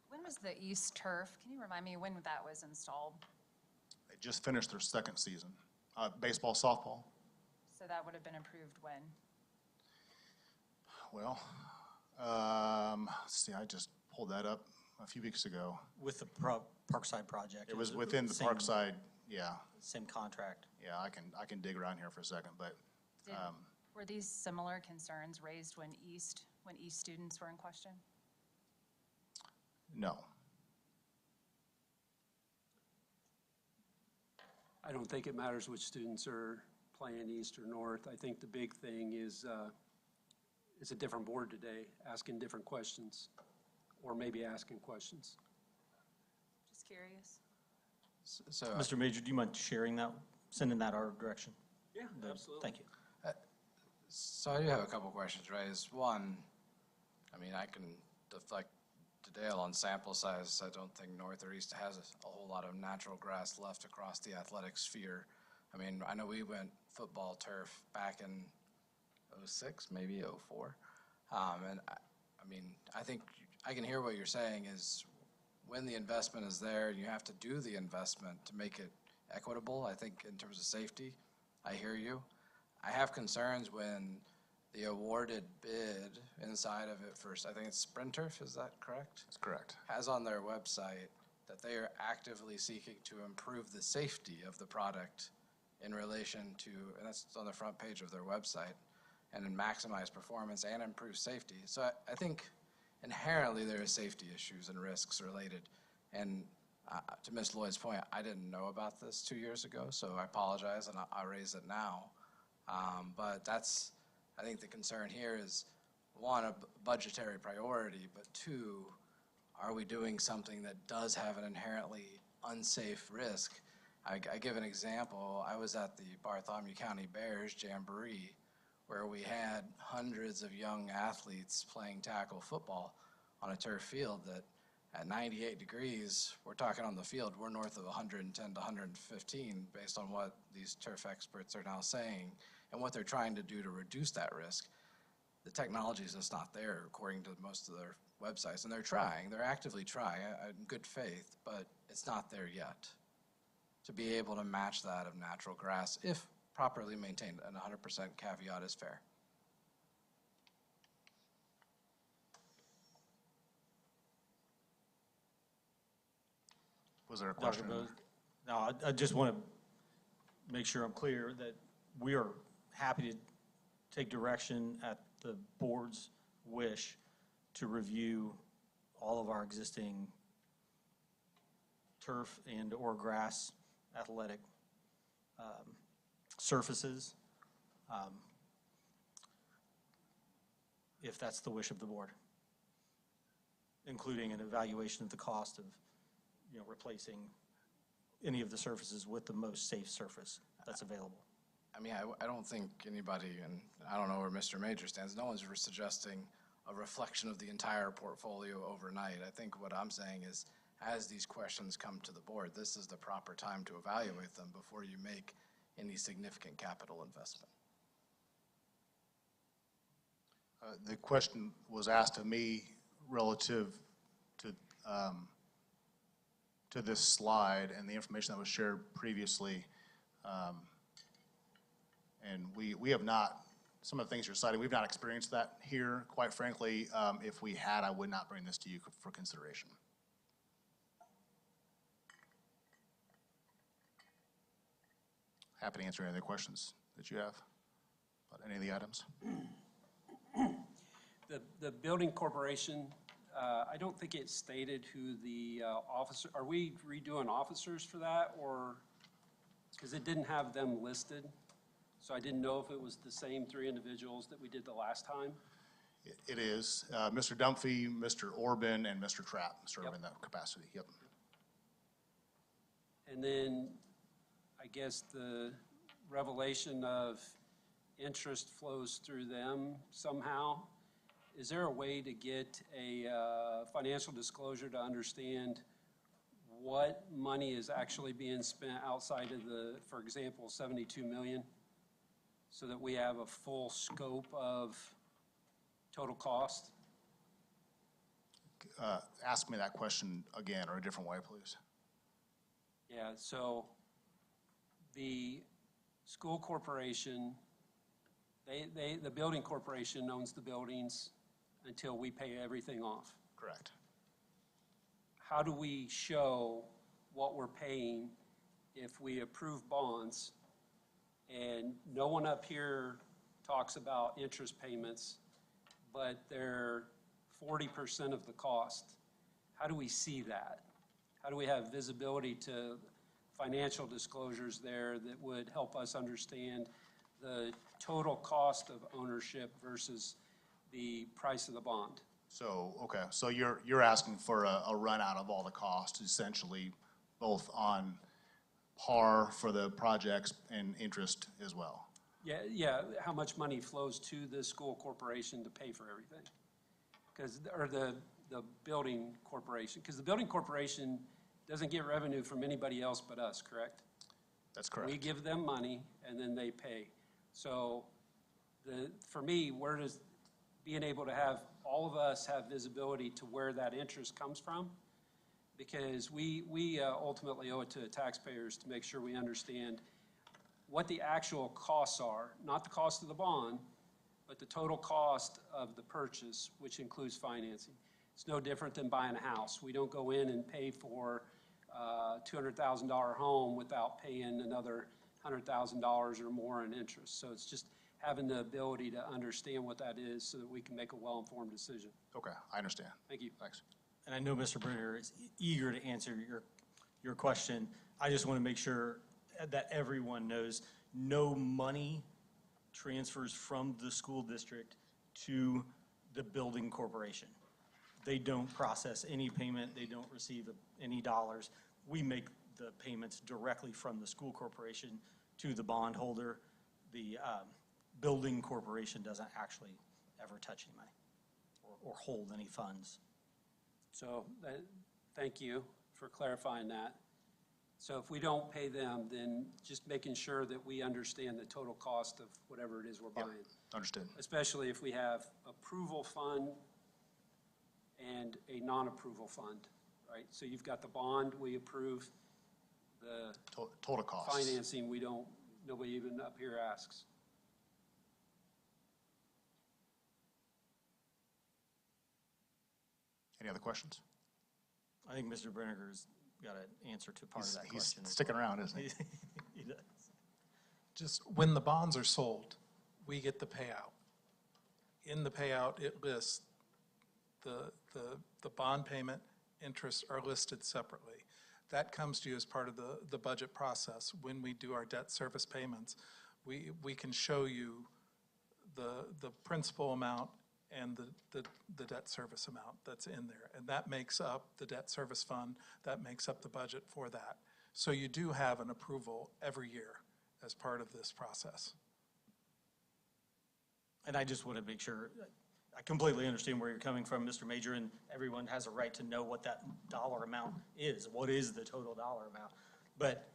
When was the East Turf? Can you remind me when that was installed? They just finished their 2nd season. Baseball, softball. So that would have been approved when? Well, let's see, I just pulled that up a few weeks ago. With the Parkside project. It was within the Parkside, yeah. Same contract. Yeah, I can dig around here for a second, but. Were these similar concerns raised when East students were in question? No. I don't think it matters which students are playing East or North. I think the big thing is it's a different board today, asking different questions, or maybe asking questions. Just curious. So, Mr. Major, do you mind sharing that, sending that our direction? Yeah, absolutely. Thank you. So I do have a couple questions, right? Is one, I mean, I can deflect to Dale on sample size. I don't think North or East has a whole lot of natural grass left across the athletic sphere. I mean, I know we went football turf back in 06, maybe 04. And I mean, I think I can hear what you're saying is when the investment is there, you have to do the investment to make it equitable. I think in terms of safety, I hear you. I have concerns when the awarded bid inside of it first, I think it's Sprinturf, is that correct? That's correct. Has on their website that they are actively seeking to improve the safety of the product in relation to, and that's on the front page of their website, and then maximize performance and improve safety. So I think inherently there are safety issues and risks related. And to Ms. Lloyd's point, I didn't know about this 2 years ago, so I apologize, and I'll raise it now. But that's, I think the concern here is, one, a budgetary priority, but two, are we doing something that does have an inherently unsafe risk? I give an example. I was at the Bartholomew County Bears Jamboree, where we had hundreds of young athletes playing tackle football on a turf field that at 98 degrees, we're talking on the field, we're north of 110 to 115 based on what these turf experts are now saying and what they're trying to do to reduce that risk. The technology is just not there according to most of their websites, and they're trying, they're actively trying in good faith, but it's not there yet to be able to match that of natural grass if properly maintained, and 100% caveat is fair. Was there a Dr. question? Bose? No, I just want to make sure I'm clear that we are happy to take direction at the board's wish to review all of our existing turf and or grass athletic surfaces, if that's the wish of the board, including an evaluation of the cost of, replacing any of the surfaces with the most safe surface that's available. I mean, I don't think anybody, and I don't know where Mr. Major stands, no one's suggesting a reflection of the entire portfolio overnight. I think what I'm saying is, as these questions come to the board, this is the proper time to evaluate them before you make any significant capital investment. The question was asked of me relative to this slide and the information that was shared previously. And we have not, some of the things you're citing, we've not experienced that here. Quite frankly, if we had, I would not bring this to you for consideration. Happy to answer any other questions that you have about any of the items. The building corporation, I don't think it stated who the officer, are we redoing officers for that, or, because it didn't have them listed, so I didn't know if it was the same 3 individuals that we did the last time. It is. Mr. Dunphy, Mr. Orban, and Mr. Trapp serve in that capacity. Yep. And then I guess the revelation of interest flows through them somehow. Is there a way to get a financial disclosure to understand what money is actually being spent outside of the, for example, 72 million, so that we have a full scope of total cost? Ask me that question again, or a different way, please. Yeah, so the school corporation, the building corporation owns the buildings until we pay everything off. Correct. How do we show what we're paying if we approve bonds and no one up here talks about interest payments, but they're 40% of the cost? How do we see that? How do we have visibility to financial disclosures there that would help us understand the total cost of ownership versus the price of the bond? So, okay, so you're asking for a run out of all the costs, essentially, both on par for the projects and interest as well. Yeah, how much money flows to the school corporation to pay for everything? Or the building corporation, because the building corporation doesn't get revenue from anybody else but us, correct? That's correct. We give them money and then they pay. So for me, where does being able to have all of us have visibility to where that interest comes from? Because we ultimately owe it to the taxpayers to make sure we understand what the actual costs are, not the cost of the bond, but the total cost of the purchase, which includes financing. It's no different than buying a house. We don't go in and pay for a $200,000 home without paying another $100,000 or more in interest. So it's just having the ability to understand what that is so that we can make a well-informed decision. Okay, I understand. Thank you. Thanks. And I know Mr. Brenner is eager to answer your question. I just want to make sure that everyone knows no money transfers from the school district to the building corporation. They don't process any payment. They don't receive any dollars. We make the payments directly from the school corporation to the bondholder. The building corporation doesn't actually ever touch any money or hold any funds. So thank you for clarifying that. So if we don't pay them, then just making sure that we understand the total cost of whatever it is we're buying. Understood. Especially if we have approval fund and a non-approval fund, right? So you've got the bond, we approve, the total cost. Financing, nobody even up here asks. Any other questions? I think Mr. Brenner is got an answer to part of that He's question. sticking around, isn't he? He does. Just when the bonds are sold, we get the payout. In the payout, it lists the bond payment, interest are listed separately. That comes to you as part of the budget process. When we do our debt service payments, we can show you the principal amount and the debt service amount that's in there. And that makes up the debt service fund, that makes up the budget for that. So you do have an approval every year as part of this process. And I just want to make sure, I completely understand where you're coming from, Mr. Major, and everyone has a right to know what that dollar amount is. What is the total dollar amount? But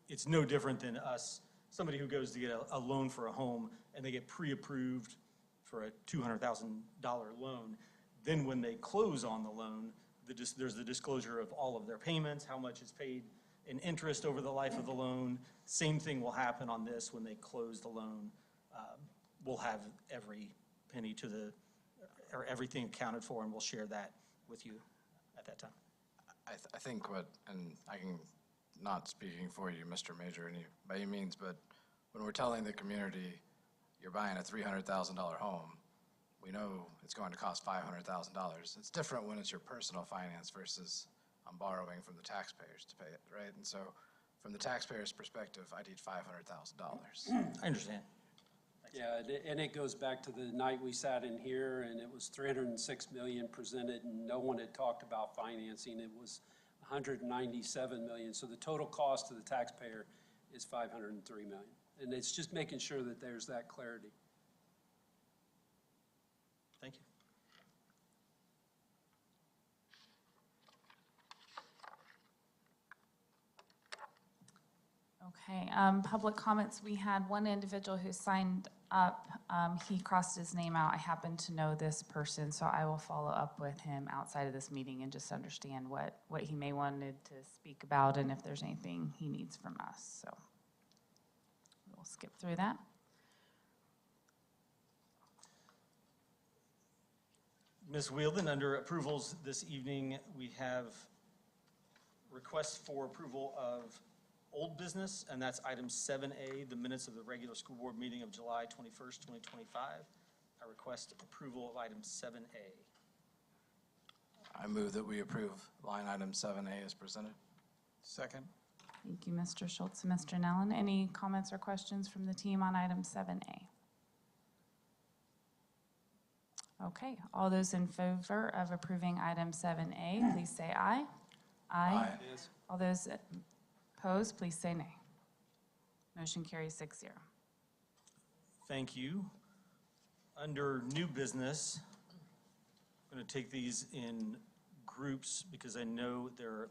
it's no different than us, somebody who goes to get a loan for a home and they get pre-approved for a $200,000 loan. Then when they close on the loan, there's the disclosure of all of their payments, how much is paid in interest over the life of the loan. Same thing will happen on this when they close the loan. We'll have every penny or everything accounted for, and we'll share that with you at that time. I think and I can, not speaking for you, Mr. Major, by any means, but when we're telling the community you're buying a $300,000 home, we know it's going to cost $500,000. It's different when it's your personal finance versus I'm borrowing from the taxpayers to pay it, right? And so from the taxpayer's perspective, I need $500,000. I understand. Yeah, and it goes back to the night we sat in here and it was 306 million presented and no one had talked about financing. It was 197 million. So the total cost to the taxpayer is 503 million. And it's just making sure that there's that clarity. Thank you. Okay, public comments. We had one individual who signed up. He crossed his name out. I happen to know this person, so I will follow up with him outside of this meeting and just understand what he may wanted to speak about and if there's anything he needs from us. So we'll skip through that. Ms. Wielden, under approvals this evening, we have requests for approval of old business, and that's item 7A, the minutes of the regular school board meeting of July 21st, 2025. I request approval of item 7A. I move that we approve line item 7A as presented. Second. Thank you, Mr. Schultz and Mr. Nellen. Any comments or questions from the team on item 7A? Okay, all those in favor of approving item 7A, please say aye. Aye. Yes. All those opposed, please say nay. Motion carries 6-0. Thank you. Under new business, I'm going to take these in groups because I know there are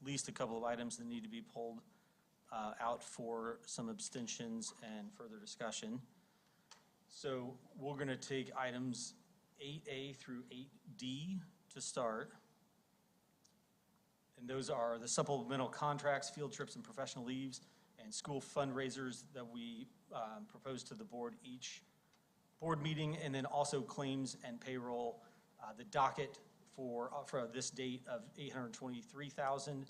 at least a couple of items that need to be pulled out for some abstentions and further discussion. So we're going to take items 8A through 8D to start. And those are the supplemental contracts, field trips and professional leaves, and school fundraisers that we propose to the board each board meeting, and then also claims and payroll. The docket for this date of $823,000,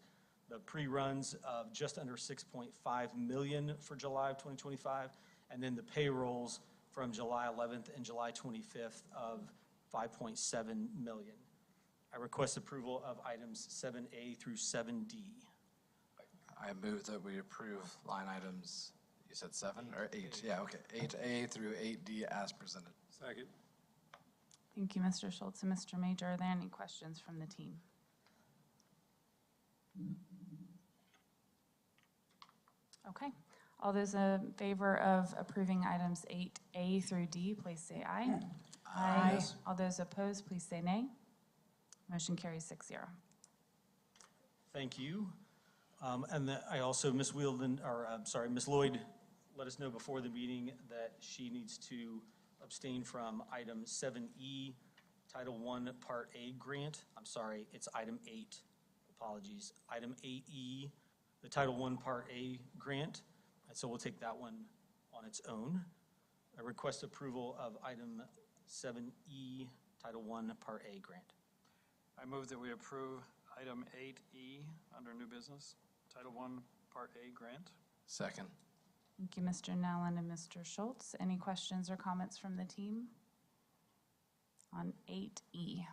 the pre-runs of just under $6.5 million for July of 2025, and then the payrolls from July 11th and July 25th of $5.7 million. I request approval of items 7A through 7D. I move that we approve line items, you said 7 or 8? Yeah, okay. 8A through 8D as presented. Second. Thank you, Mr. Schultz and Mr. Major. Are there any questions from the team? Okay. All those in favor of approving items 8A through D, please say aye. Aye. All those opposed, please say nay. Motion carries 6-0. Thank you. I also, Ms. Lloyd let us know before the meeting that she needs to abstain from item 7E, Title I, Part A grant. I'm sorry, it's item 8. Apologies. Item 8E, the Title I, Part A grant. And so we'll take that one on its own. I request approval of item 7E, Title I, Part A grant. I move that we approve item 8E under new business, Title I, Part A grant. Second. Thank you, Mr. Nellen and Mr. Schultz. Any questions or comments from the team on 8E?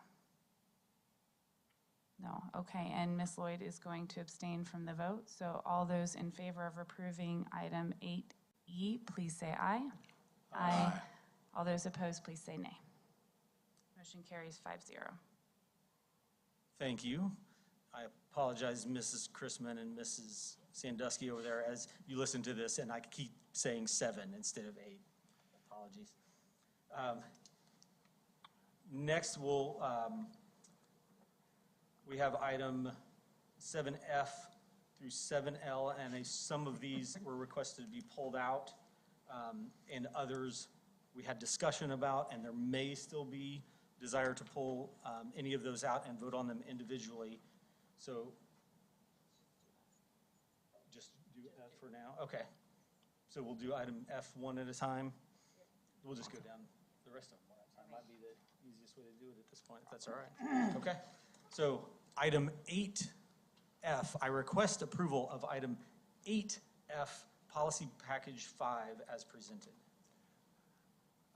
No, okay, and Ms. Lloyd is going to abstain from the vote. So all those in favor of approving item 8E, please say aye. Aye. All those opposed, please say nay. Motion carries 5-0. Thank you. I apologize, Mrs. Chrisman and Mrs. Sandusky over there, as you listen to this, and I keep saying 7 instead of 8. Apologies. Next, we have item 7F through 7L, and some of these were requested to be pulled out, and others we had discussion about, and there may still be desire to pull any of those out and vote on them individually. So just do that for now. Okay. So we'll do item F1 at a time. We'll just go down the rest of them one at a time. Might be the easiest way to do it at this point, if that's all right. Okay. So item 8F, I request approval of item 8F, Policy Package 5 as presented.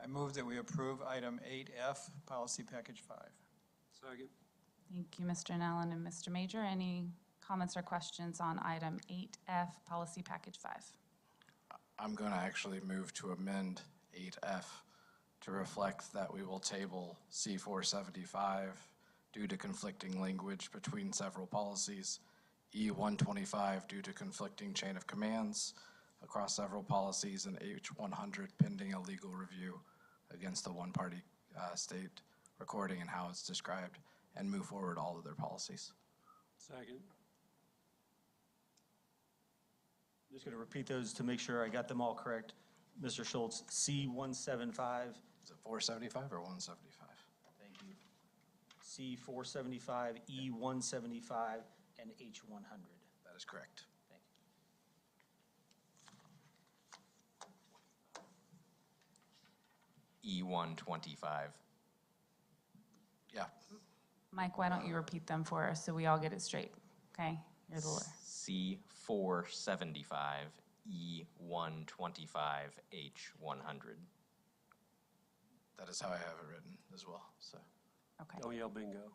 I move that we approve item 8F, Policy Package 5. Second. Thank you, Mr. Nellen and Mr. Major. Any comments or questions on item 8F, Policy Package 5? I'm going to actually move to amend 8F to reflect that we will table C475 due to conflicting language between several policies, E125 due to conflicting chain of commands across several policies, and H100 pending a legal review against the one-party state recording and how it's described, and move forward all of their policies. Second. I'm just going to repeat those to make sure I got them all correct. Mr. Schultz, C175. Is it 475 or 175? Thank you. C475, E175, and H100. That is correct. Thank E E125. Yeah. Mike, why don't you repeat them for us so we all get it straight? Okay, you're the lawyer. C475, E125, H100. That is how I have it written as well. So. Okay. Oh, yeah, bingo.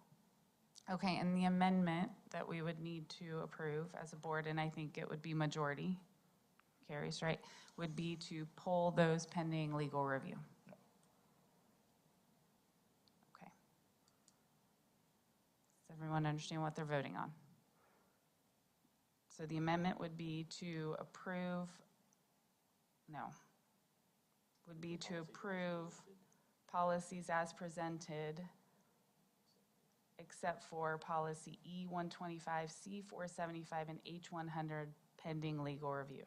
Okay, and the amendment that we would need to approve as a board, and I think it would be majority, carries, right, would be to pull those pending legal review. Okay. Does everyone understand what they're voting on? So the amendment would be to approve, would be to approve policies as presented, except for policy E125, C475, and H100 pending legal review.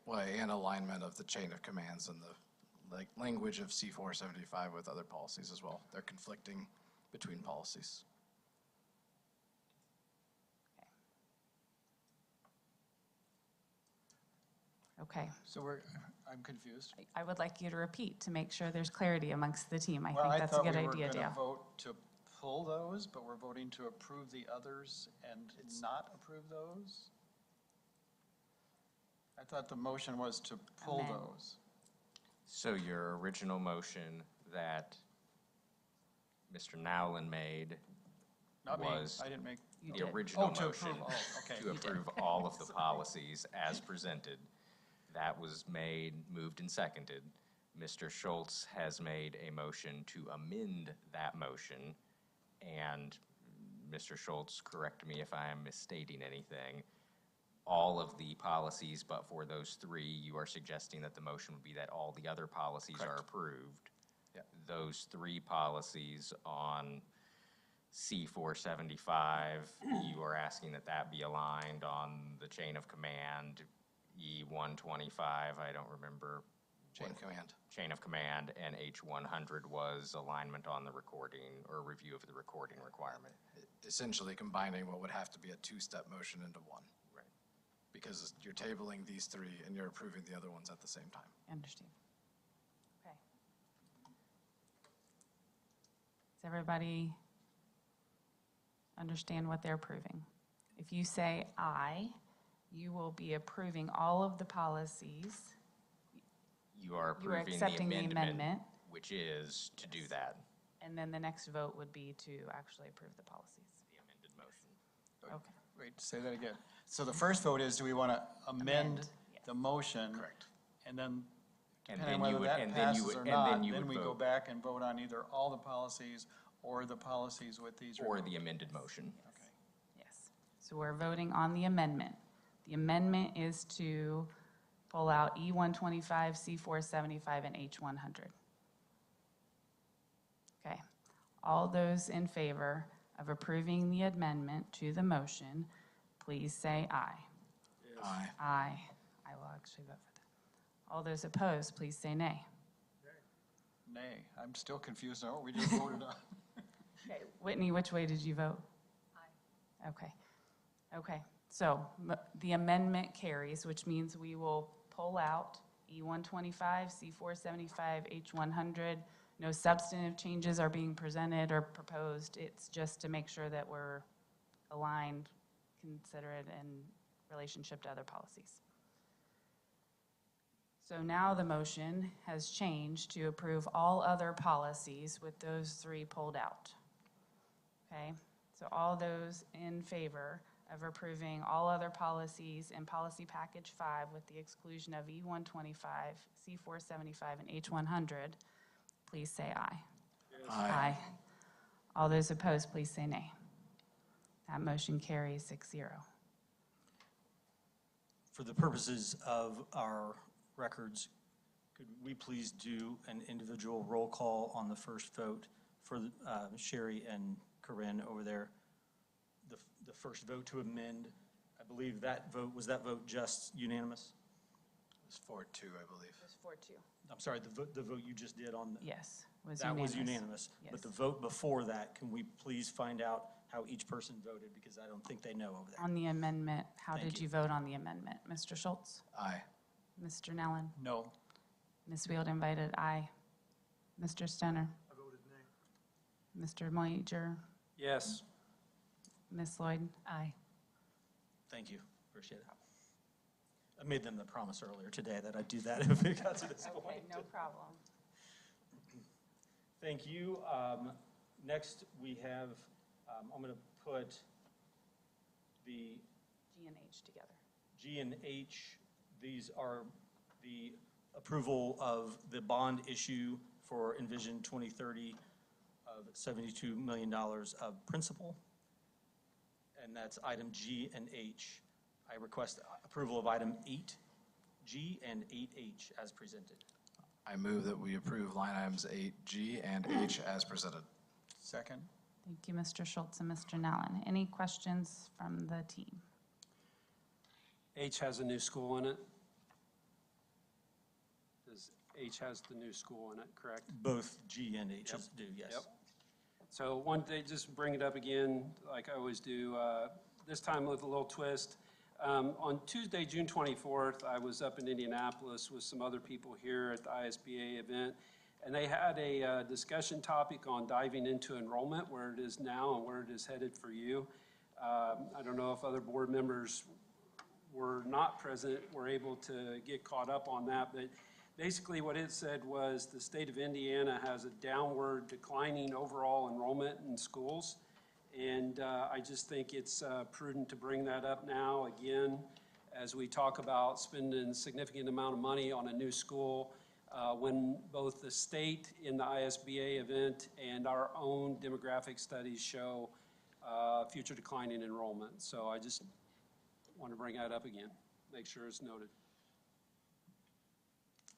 Well, and alignment of the chain of commands and the language of C475 with other policies as well. They're conflicting between policies. Okay. So I'm confused. I would like you to repeat to make sure there's clarity amongst the team. I Well, think that's a good idea, I thought we were going Dale. to vote to pull those, but we're voting to approve the others and not approve those? I thought the motion was to pull Amend. those. So your original motion that Mr. Nowlin made Not me. was I didn't make. the original to motion approve. Oh, okay. to approve all of the policies as presented. That was moved and seconded. Mr. Schultz has made a motion to amend that motion, and Mr. Schultz, correct me if I am misstating anything. All of the policies, but for those 3, you are suggesting that the motion would be that all the other policies are approved. Yeah. Those 3 policies on C475, you are asking that that be aligned on the chain of command. E125, I don't remember. Chain of command. Chain of command, and H100 was alignment on the recording or review of the recording requirement. Essentially combining what would have to be a 2-step motion into one. Right. Because you're tabling these 3 and you're approving the other ones at the same time. Understand. Okay. Is everybody understand what they're approving. If you say aye, you will be approving all of the policies. You are You are approving accepting the the amendment, amendment. which is to do that. And then the next vote would be to actually approve the policies. The amended motion. Okay. Wait, say that again. So the first vote is, do we want to amend the motion? Correct. And then, And depending then on you whether would- that and then you passes would- or and not, then you then would we go vote. back and vote on either all the policies or the policies with these. Or removed. the amended motion. Okay. Yes. So we're voting on the amendment. The amendment is to pull out E125, C475, and H100. Okay. All those in favor of approving the amendment to the motion, please say aye. Aye. Aye. I will actually vote for that. All those opposed, please say nay. Nay, I'm still confused on what we just voted on. Okay, Whitney, which way did you vote? Aye. Okay. Okay, so the amendment carries, which means we will pull out E125, C475, H100. No substantive changes are being presented or proposed. It's just to make sure that we're aligned, considerate in relationship to other policies. So now the motion has changed to approve all other policies with those three pulled out. Okay, so all those in favor of approving all other policies in Policy Package 5 with the exclusion of E125, C475, and H100, please say aye. Aye. All those opposed, please say nay. That motion carries 6-0. For the purposes of our records, could we please do an individual roll call on the first vote for Sherry and Corinne over there? The first vote to amend, I believe that vote, was that vote just unanimous? It was 4-2, I believe. It was 4-2. I'm sorry, the vote you just did on the. Yes, was That unanimous. was unanimous. Yes. But the vote before that, can we please find out how each person voted? Because I don't think they know over there. On the amendment, how Thank did you. you vote on the amendment? Mr. Schultz? Aye. Mr. Nellen? No. Ms. Wield invited aye. Mr. Stoner? I voted nay. Mr. Major? Yes. Ms. Lloyd? Aye. Thank you, appreciate it. I made them the promise earlier today that I'd do that if it got to this point. Okay, no problem. Thank you. Next, we have, I'm going to put the G and H together. G and H. These are the approval of the bond issue for Envision 2030 of $72 million of principal. And that's item G and H. I request approval of item 8G and 8H as presented. I move that we approve line items 8G and H as presented. Second. Thank you, Mr. Schultz and Mr. Nellen. Any questions from the team? H has a new school in it. Does H has the new school in it, correct? Both G and H Yep. do, yes. Yep. So one day, just bring it up again, like I always do, this time with a little twist. On Tuesday, June 24th, I was up in Indianapolis with some other people here at the ISBA event, and they had a discussion topic on diving into enrollment, where it is now and where it is headed for you. I don't know if other board members were not present, were able to get caught up on that, but basically what it said was the state of Indiana has a downward declining overall enrollment in schools. And I just think it's prudent to bring that up now again as we talk about spending a significant amount of money on a new school when both the state in the ISBA event and our own demographic studies show future decline in enrollment. So I just want to bring that up again, make sure it's noted.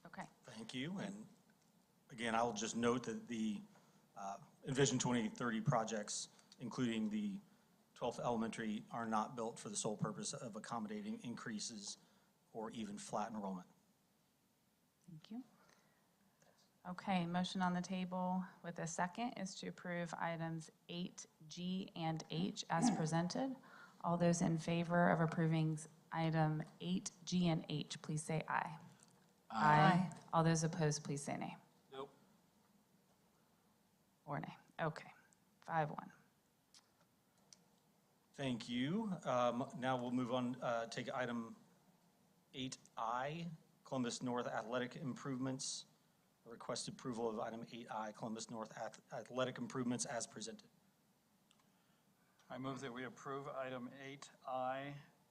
Okay. Thank you. And again, I'll just note that the Envision 2030 projects, including the 12th elementary, are not built for the sole purpose of accommodating increases or even flat enrollment. Thank you. Okay, motion on the table with a second is to approve items 8G and H as presented. All those in favor of approving item 8G and H, please say aye. Aye. All those opposed, please say nay. Nope. Or nay. Okay, 5-1. Thank you. Now we'll move on, take item 8I, Columbus North Athletic Improvements. Request approval of item 8I, Columbus North Athletic Improvements as presented. I move that we approve item 8I,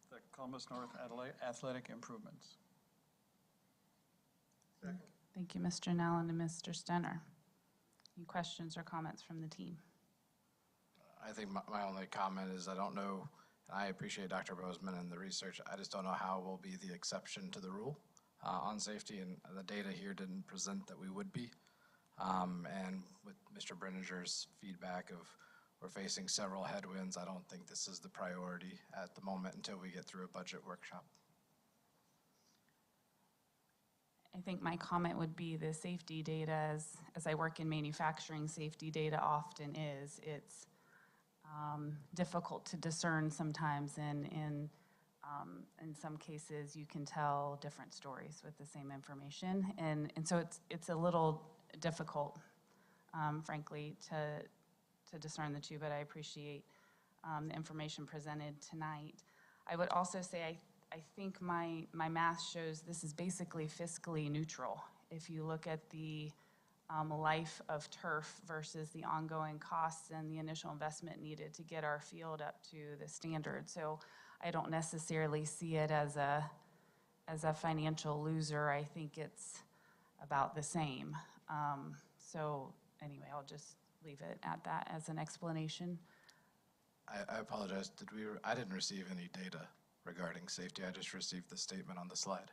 the Columbus North Athletic Improvements. Second. Thank you, Mr. Nellen and Mr. Stenner. Any questions or comments from the team? I think my only comment is I don't know, and I appreciate Dr. Bozeman and the research, I just don't know how we'll be the exception to the rule on safety, and the data here didn't present that we would be. And with Mr. Brenninger's feedback of we're facing several headwinds, I don't think this is the priority at the moment until we get through a budget workshop. I think my comment would be the safety data, as I work in manufacturing, safety data often is, it's difficult to discern sometimes, and in some cases you can tell different stories with the same information, and so it's a little difficult, frankly, to discern the two, but I appreciate the information presented tonight. I would also say I think my math shows this is basically fiscally neutral. If you look at the life of turf versus the ongoing costs and the initial investment needed to get our field up to the standard. So I don't necessarily see it as a financial loser. I think it's about the same. So anyway, I'll just leave it at that as an explanation. I apologize. I didn't receive any data regarding safety. I just received the statement on the slide.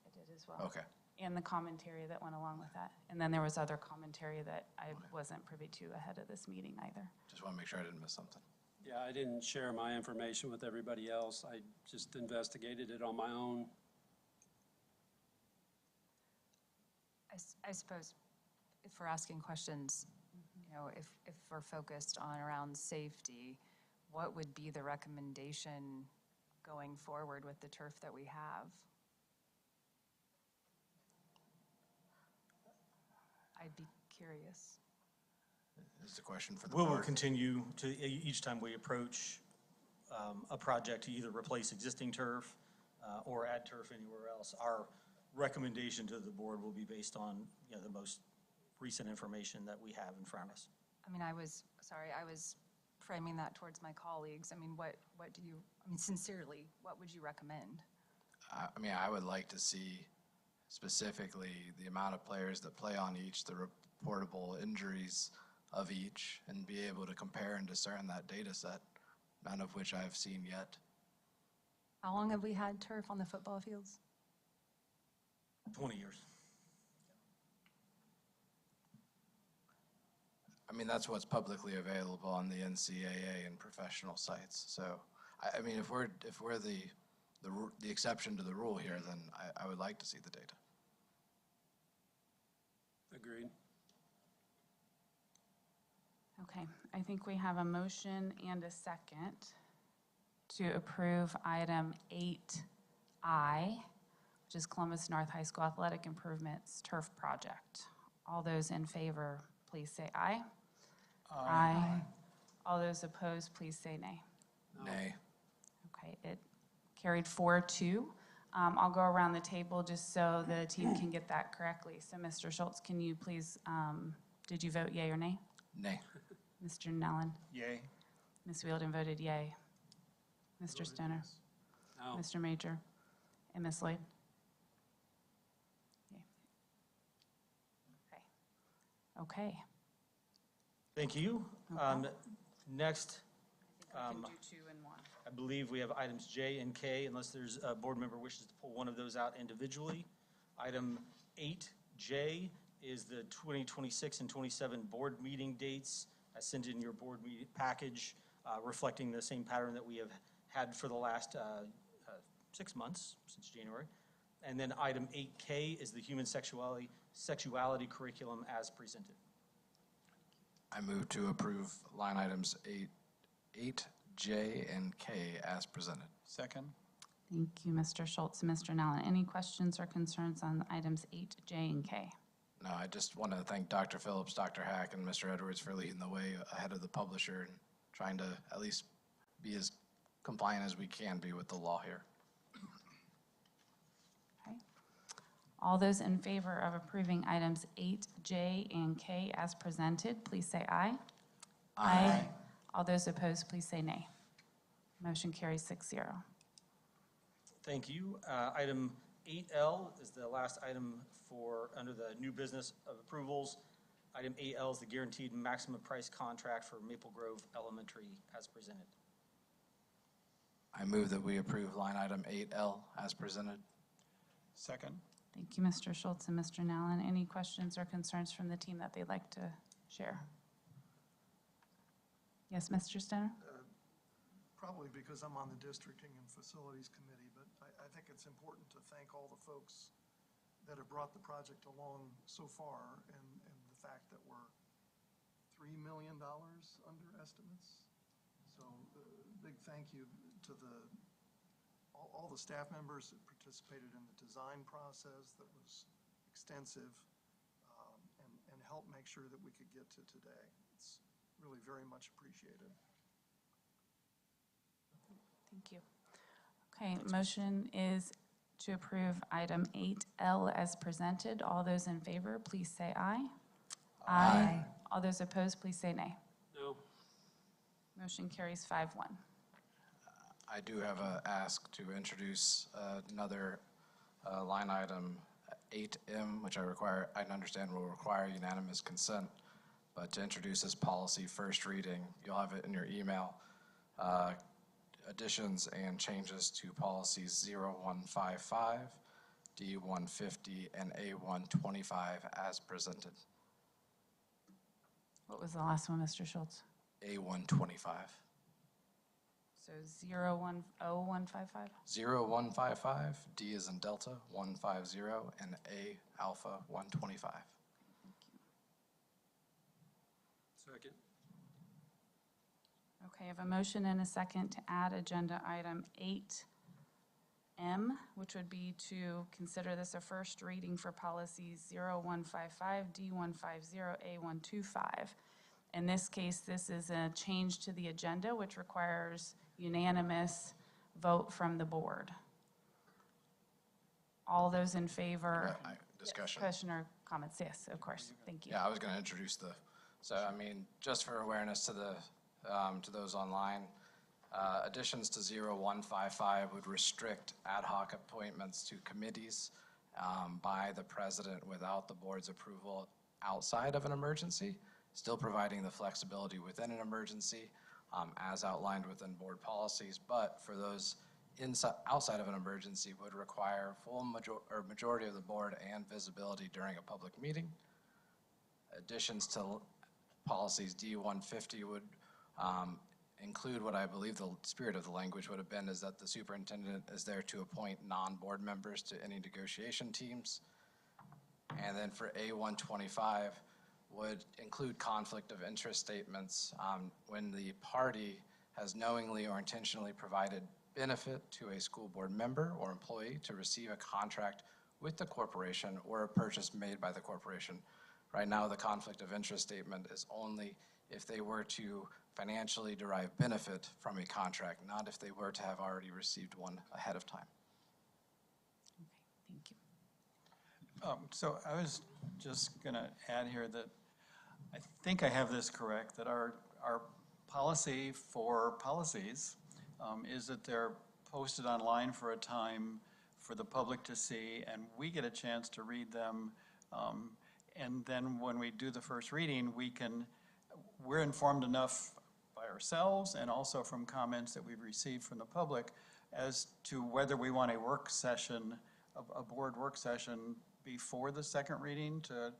I did as well. Okay. And the commentary that went along with that. And then there was other commentary that I wasn't privy to ahead of this meeting either. Just want to make sure I didn't miss something. Yeah, I didn't share my information with everybody else. I just investigated it on my own. I suppose if we're asking questions, you know, if we're focused on around safety, what would be the recommendation going forward with the turf that we have? I'd be curious. This is a question for the We board. will continue to, each time we approach a project, to either replace existing turf or add turf anywhere else. Our recommendation to the board will be based on, you know, the most recent information that we have in front of us. I mean, I was framing that towards my colleagues. I mean, what do you, I mean, sincerely, what would you recommend? I mean, I would like to see specifically the amount of players that play on each, the reportable injuries of each, and be able to compare and discern that data set, none of which I've seen yet. How long have we had turf on the football fields? 20 years. I mean, that's what's publicly available on the NCAA and professional sites. So, I mean, if we're the exception to the rule here, then I would like to see the data. Agreed. Okay, I think we have a motion and a second to approve item 8I, which is Columbus North High School Athletic Improvements Turf Project. All those in favor, please say aye. Aye. All those opposed, please say nay. Nay. Okay, it carried 4-2. I'll go around the table just so the team can get that correctly. So Mr. Schultz, can you please, did you vote yay or nay? Nay. Mr. Nellen? Yay. Ms. Wielden voted yay. Mr. Stoner? No. Mr. Major? And Ms. Lloyd? Yay. Okay. Okay. Thank you. Next, I think we can do 2 and 1. I believe we have items J and K, unless there's a board member wishes to pull one of those out individually. Item 8J is the 2026 and 27 board meeting dates. I sent in your board meeting package reflecting the same pattern that we have had for the last 6 months, since January. And then item 8K is the human sexuality curriculum as presented. I move to approve line items 8J and K as presented. Second. Thank you, Mr. Schultz and Mr. Nellen. Any questions or concerns on items 8J and K? No, I just want to thank Dr. Phillips, Dr. Hack, and Mr. Edwards for leading the way ahead of the publisher and trying to at least be as compliant as we can be with the law here. All those in favor of approving items 8J and K as presented, please say aye. Aye. All those opposed, please say nay. Motion carries 6-0. Thank you. Item 8L is the last item for, under the new business of approvals. Item 8L is the guaranteed maximum price contract for Maple Grove Elementary as presented. I move that we approve line item 8L as presented. Second. Thank you, Mr. Schultz and Mr. Nallen. Any questions or concerns from the team that they'd like to share? Yes, Mr. Stoner? Probably because I'm on the districting and facilities committee, but I think it's important to thank all the folks that have brought the project along so far, and the fact that we're $3 million under estimates. So big thank you to all the staff members that participated in the design process that was extensive, and helped make sure that we could get to today. It's really very much appreciated. Thank you. Okay, motion is to approve item 8L as presented. All those in favor, please say aye. Aye. All those opposed, please say nay. No. Motion carries 5-1. I do have a ask to introduce another line item 8M, which I understand will require unanimous consent, but to introduce this policy first reading. You'll have it in your email. Additions and changes to policies 0155, D150, and A125 as presented. What was the last one, Mr. Schultz? A125. So 010155? 0155, D is in Delta, 150, and A Alpha 125. Second. Okay, I have a motion and a second to add agenda item 8M, which would be to consider this a first reading for policies 0155, D150, A125. In this case, this is a change to the agenda, which requires unanimous vote from the board. All those in favor? Discussion. Question or comments? Yes, of course. Thank you. Yeah, I was going to introduce just for awareness to those online, additions to 0155 would restrict ad hoc appointments to committees by the president without the board's approval outside of an emergency, still providing the flexibility within an emergency as outlined within board policies, but for those outside of an emergency would require majority of the board and visibility during a public meeting. Additions to policies D150 would include what I believe the spirit of the language would have been, is that the superintendent is there to appoint non-board members to any negotiation teams. And then for A125 would include conflict of interest statements when the party has knowingly or intentionally provided benefit to a school board member or employee to receive a contract with the corporation or a purchase made by the corporation. Right now, the conflict of interest statement is only if they were to financially derive benefit from a contract, not if they were to have already received one ahead of time. Okay, thank you. So I was just going to add here that I think I have this correct, that our policy for policies is that they're posted online for a time for the public to see, and we get a chance to read them. And then when we do the first reading, we're informed enough by ourselves and also from comments that we've received from the public as to whether we want a work session, a board work session before the second reading to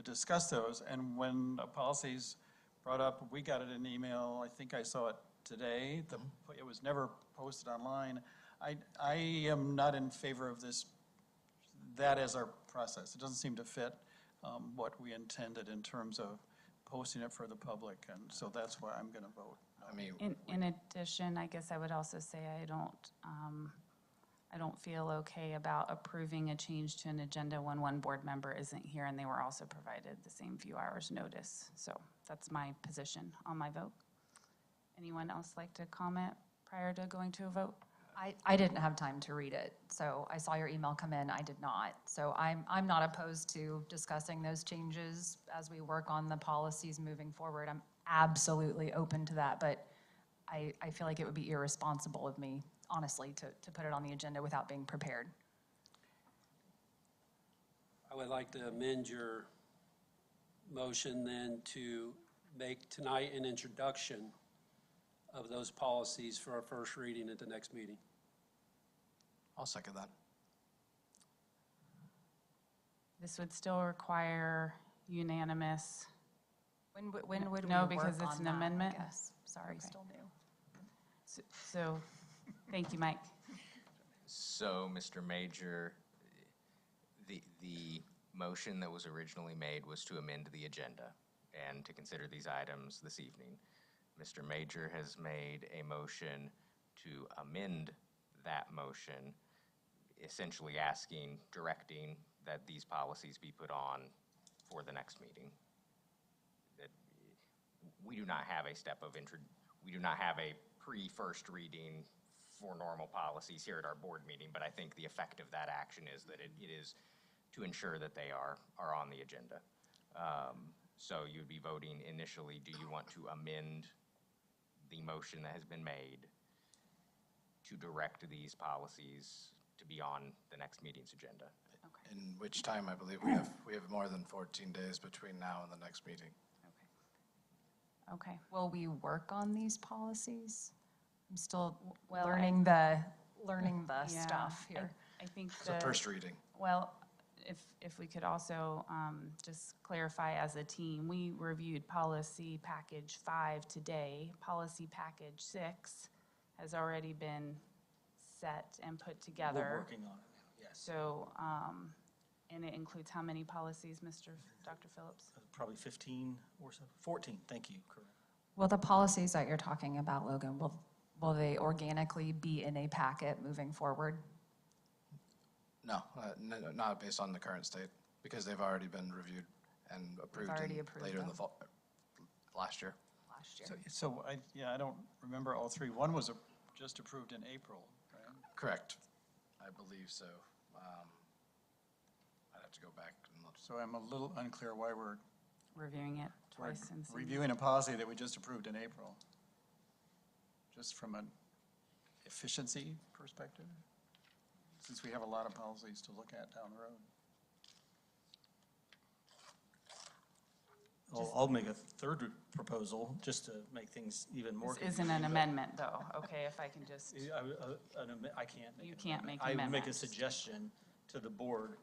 discuss those. And when a policy's brought up, we got it in email. I think I saw it today. It was never posted online. I am not in favor of that as our process. It doesn't seem to fit what we intended in terms of posting it for the public, and so that's why I'm going to vote. In addition, I guess I would also say I don't feel okay about approving a change to an agenda when one board member isn't here and they were also provided the same few hours notice. So that's my position on my vote. Anyone else like to comment prior to going to a vote? I didn't have time to read it, so I saw your email come in, I did not. So I'm not opposed to discussing those changes as we work on the policies moving forward. I'm absolutely open to that, but I feel like it would be irresponsible of me, honestly, to put it on the agenda without being prepared. I would like to amend your motion then to make tonight an introduction of those policies for our first reading at the next meeting. I'll second that. This would still require unanimous. When would we No, work because it's on an that, I amendment? guess. Sorry, Okay. still new. So, thank you, Mike. So, Mr. Major, the motion that was originally made was to amend the agenda and to consider these items this evening. Mr. Major has made a motion to amend that motion, essentially directing that these policies be put on for the next meeting. That we do not have we do not have a pre-first reading for normal policies here at our board meeting, but I think the effect of that action is that it is to ensure that they are on the agenda. So you'd be voting initially, do you want to amend the motion that has been made to direct these policies to be on the next meeting's agenda? In which time, I believe we have more than 14 days between now and the next meeting. Okay. Will we work on these policies? I'm still Well, learning the Yeah, stuff here. I think So first reading. Well, if we could also just clarify as a team, we reviewed policy package 5 today. Policy package 6 has already been set and put together. We're working on it now, yes. So, and it includes how many policies, Dr. Phillips? Probably 15 or so, 14, thank you, correct. Well, the policies that you're talking about, Logan, will they organically be in a packet moving forward? No, not based on the current state, because they've already been reviewed and approved later in the fall, last year. So I don't remember all three. One was just approved in April, right? Correct. I believe so. I'd have to go back and look. So I'm a little unclear why we're Reviewing it twice and seeing. reviewing a policy that we just approved in April. Just from an efficiency perspective, since we have a lot of policies to look at down the road. I'll make a third proposal, just to make things even more This isn't an amendment, though. Okay, if I can just. I can't make. You an can't amendment. make I would make a amendments. suggestion to the board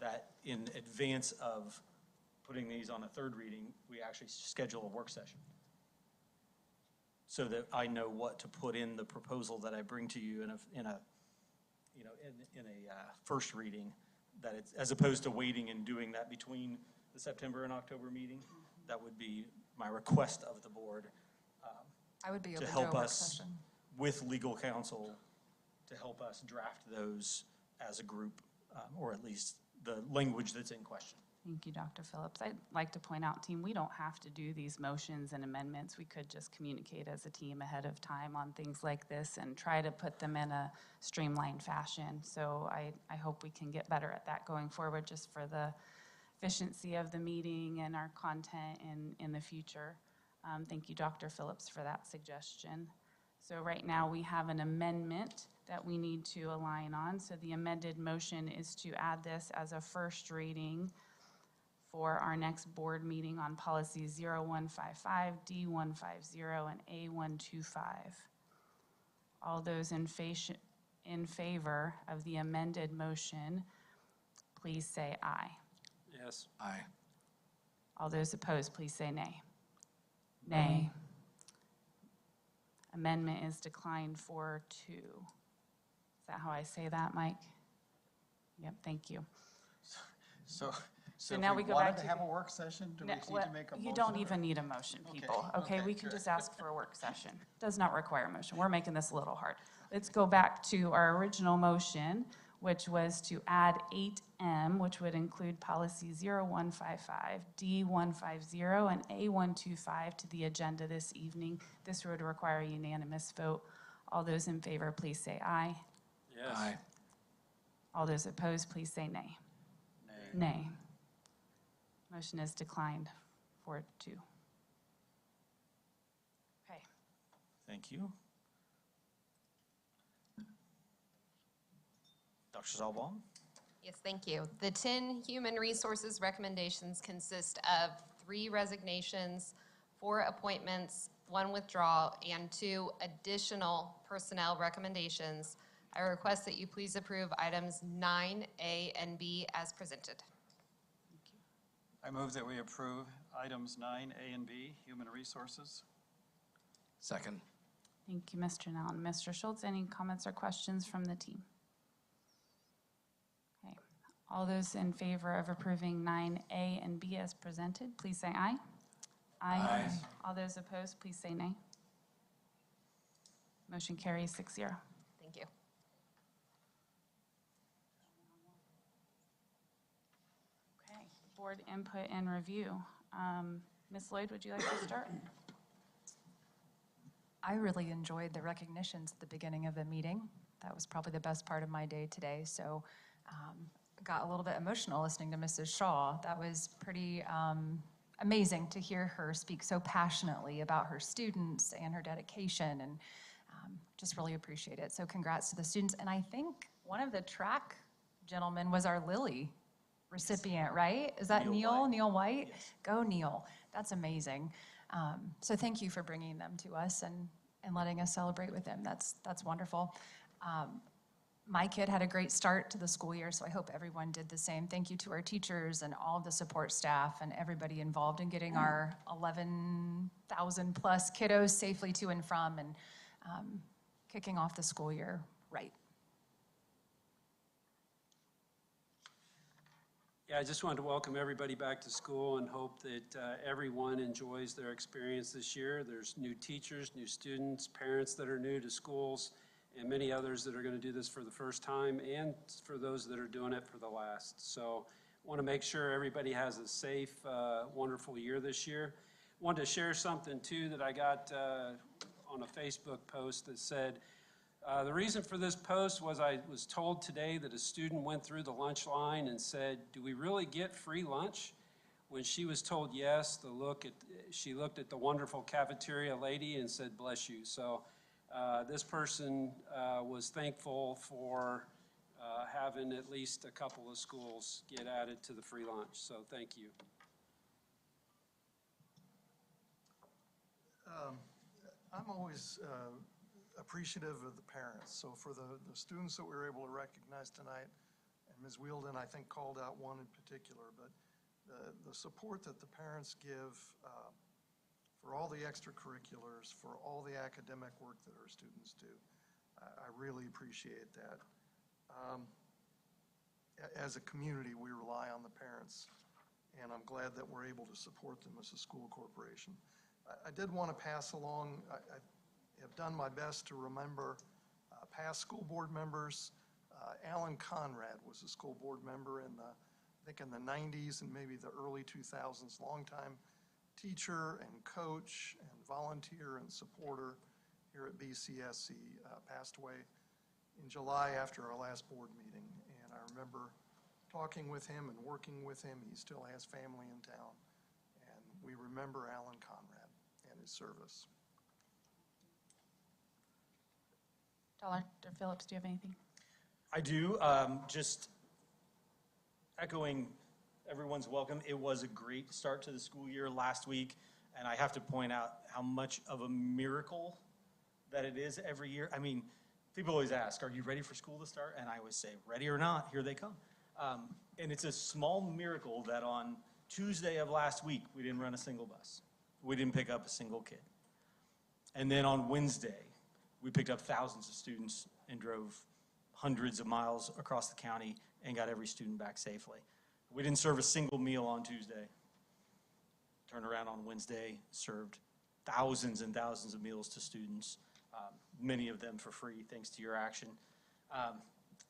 that in advance of putting these on a third reading, we actually schedule a work session. So that I know what to put in the proposal that I bring to you in a first reading, that it's, as opposed to waiting and doing that between the September and October meeting. That would be my request of the board. I would be open To to a help work us session. with legal counsel, to help us draft those as a group, or at least the language that's in question. Thank you, Dr. Phillips. I'd like to point out, team, we don't have to do these motions and amendments. We could just communicate as a team ahead of time on things like this and try to put them in a streamlined fashion. So I hope we can get better at that going forward, just for the efficiency of the meeting and our content in the future. Thank you, Dr. Phillips, for that suggestion. So right now we have an amendment that we need to align on. So the amended motion is to add this as a first reading for our next board meeting on policies 0155, D150, and A125. All those in favor of the amended motion, please say aye. Yes. Aye. All those opposed, please say nay. Nay. Amendment is declined 4-2. Is that how I say that, Mike? Yep, thank you. So So if now we go back wanted to have a work session, do we No, need well, to make a motion? You don't even need a motion, people, okay? We can just ask for a work session. Does not require a motion. We're making this a little hard. Let's go back to our original motion, which was to add 8M, which would include policy 0155, D150, and A125 to the agenda this evening. This would require a unanimous vote. All those in favor, please say aye. Yes. Aye. All those opposed, please say nay. Nay. Motion is declined 4-2. Okay. Thank you. Dr. Zalbaum? Yes, thank you. The 10 human resources recommendations consist of 3 resignations, 4 appointments, 1 withdrawal, and 2 additional personnel recommendations. I request that you please approve items 9A and B as presented. I move that we approve items 9A and B, human resources. Second. Thank you, Mr. Nellen. Mr. Schultz, any comments or questions from the team? Okay. All those in favor of approving 9A and B as presented, please say aye. Aye. All those opposed, please say nay. Motion carries 6-0. Thank you. Okay, board input and review. Ms. Lloyd, would you like to start? I really enjoyed the recognitions at the beginning of the meeting. That was probably the best part of my day today. So got a little bit emotional listening to Mrs. Shaw. That was pretty amazing to hear her speak so passionately about her students and her dedication, and just really appreciate it. So congrats to the students. And I think one of the track gentlemen was our Lily recipient, right? Is that Neil? Neil White? Yes. Go Neil. That's amazing. So thank you for bringing them to us and letting us celebrate with them. That's wonderful. My kid had a great start to the school year, so I hope everyone did the same. Thank you to our teachers and all of the support staff and everybody involved in getting our 11,000 plus kiddos safely to and from and kicking off the school year right. Yeah, I just wanted to welcome everybody back to school and hope that everyone enjoys their experience this year. There's new teachers, new students, parents that are new to schools, and many others that are going to do this for the first time, and for those that are doing it for the last. So I want to make sure everybody has a safe, wonderful year this year. Wanted to share something too that I got on a Facebook post that said, the reason for this post was I was told today that a student went through the lunch line and said, "Do we really get free lunch?" When she was told yes, she looked at the wonderful cafeteria lady and said, "Bless you." So this person was thankful for having at least a couple of schools get added to the free lunch. So thank you. I'm always appreciative of the parents. So for the students that we were able to recognize tonight, and Ms. Wielden, I think, called out one in particular, but the support that the parents give for all the extracurriculars, for all the academic work that our students do, I really appreciate that. As a community, we rely on the parents, and I'm glad that we're able to support them as a school corporation. I did want to pass along, I have done my best to remember past school board members. Alan Conrad was a school board member I think in the 90s and maybe the early 2000s, longtime teacher and coach and volunteer and supporter here at BCSC, passed away in July after our last board meeting. And I remember talking with him and working with him. He still has family in town. And we remember Alan Conrad and his service. Dr. Phillips, do you have anything? I do. Just echoing everyone's welcome. It was a great start to the school year last week, and I have to point out how much of a miracle that it is every year. I mean, people always ask, are you ready for school to start? And I always say, ready or not, here they come. And it's a small miracle that on Tuesday of last week, we didn't run a single bus. We didn't pick up a single kid. And then on Wednesday, we picked up thousands of students and drove hundreds of miles across the county and got every student back safely. We didn't serve a single meal on Tuesday. Turned around on Wednesday, served thousands and thousands of meals to students, many of them for free, thanks to your action.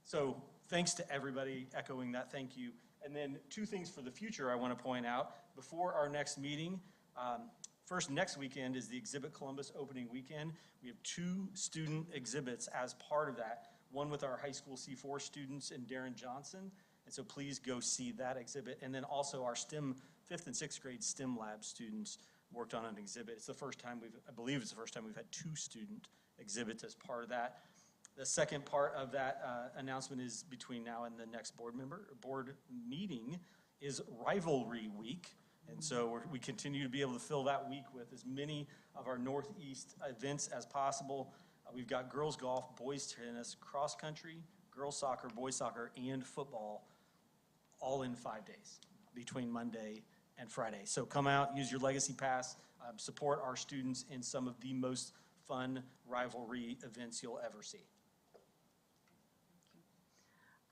So thanks to everybody echoing that thank you. And then 2 things for the future I want to point out. Before our next meeting, first, next weekend is the Exhibit Columbus opening weekend. We have 2 student exhibits as part of that, one with our high school C4 students and Darren Johnson. And so please go see that exhibit. And then also our STEM, 5th and 6th grade STEM lab students worked on an exhibit. It's the first time I believe it's the first time we've had 2 student exhibits as part of that. The second part of that announcement is between now and the next board meeting is Rivalry Week. And so we continue to be able to fill that week with as many of our Northeast events as possible. We've got girls golf, boys tennis, cross country, girls soccer, boys soccer, and football all in 5 days between Monday and Friday. So come out, use your Legacy Pass, support our students in some of the most fun rivalry events you'll ever see.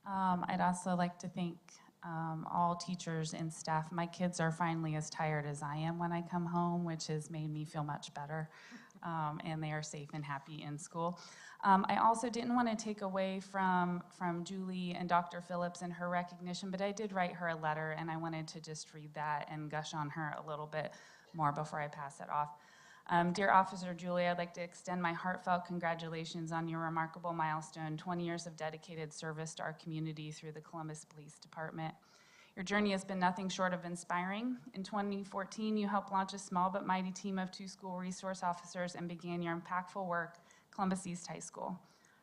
I'd also like to thank all teachers and staff. My kids are finally as tired as I am when I come home, which has made me feel much better, and they are safe and happy in school. I also didn't want to take away from Julie and Dr. Phillips and her recognition, but I did write her a letter, and I wanted to just read that and gush on her a little bit more before I pass it off. Dear Officer Julie, I'd like to extend my heartfelt congratulations on your remarkable milestone, 20 years of dedicated service to our community through the Columbus Police Department. Your journey has been nothing short of inspiring. In 2014, you helped launch a small but mighty team of 2 school resource officers and began your impactful work, Columbus East High School.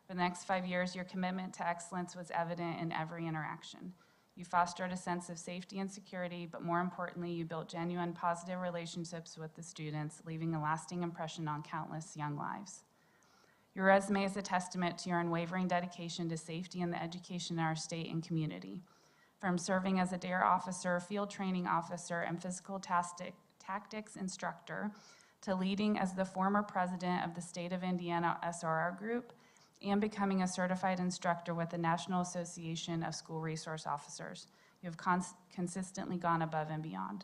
For the next 5 years, your commitment to excellence was evident in every interaction. You fostered a sense of safety and security, but more importantly, you built genuine positive relationships with the students, leaving a lasting impression on countless young lives. Your resume is a testament to your unwavering dedication to safety and the education in our state and community. From serving as a DARE officer, field training officer, and physical tactics instructor, to leading as the former president of the State of Indiana SRR Group, and becoming a certified instructor with the National Association of School Resource Officers. You have consistently gone above and beyond.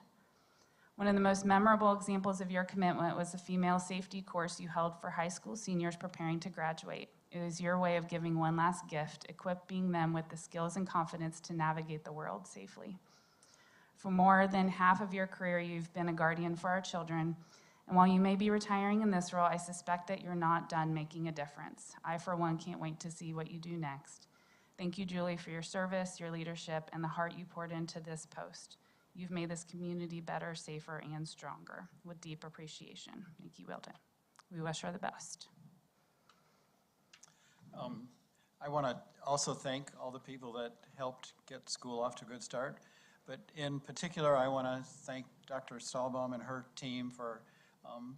One of the most memorable examples of your commitment was the female safety course you held for high school seniors preparing to graduate. It was your way of giving one last gift, equipping them with the skills and confidence to navigate the world safely. For more than half of your career, you've been a guardian for our children. And while you may be retiring in this role, I suspect that you're not done making a difference. I, for one, can't wait to see what you do next. Thank you, Julie, for your service, your leadership, and the heart you poured into this post. You've made this community better, safer, and stronger. With deep appreciation. Thank you, Wilton. We wish her the best. I want to also thank all the people that helped get school off to a good start. But in particular, I want to thank Dr. Stahlbaum and her team for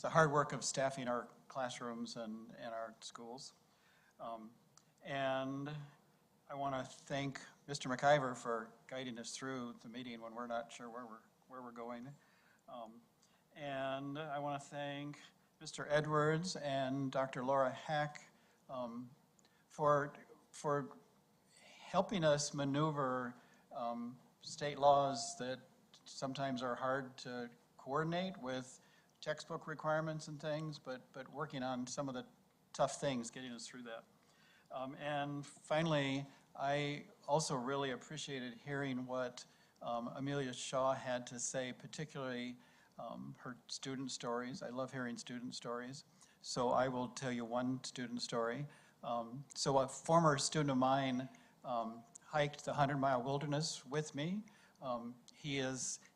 the hard work of staffing our classrooms and our schools. And I want to thank Mr. McIver for guiding us through the meeting when we're not sure where we're going. And I want to thank Mr. Edwards and Dr. Laura Hack for helping us maneuver state laws that sometimes are hard to coordinate with textbook requirements and things, but working on some of the tough things, getting us through that. And finally, I also really appreciated hearing what Amelia Shaw had to say, particularly her student stories. I love hearing student stories. So I will tell you one student story. So a former student of mine hiked the 100-mile wilderness with me.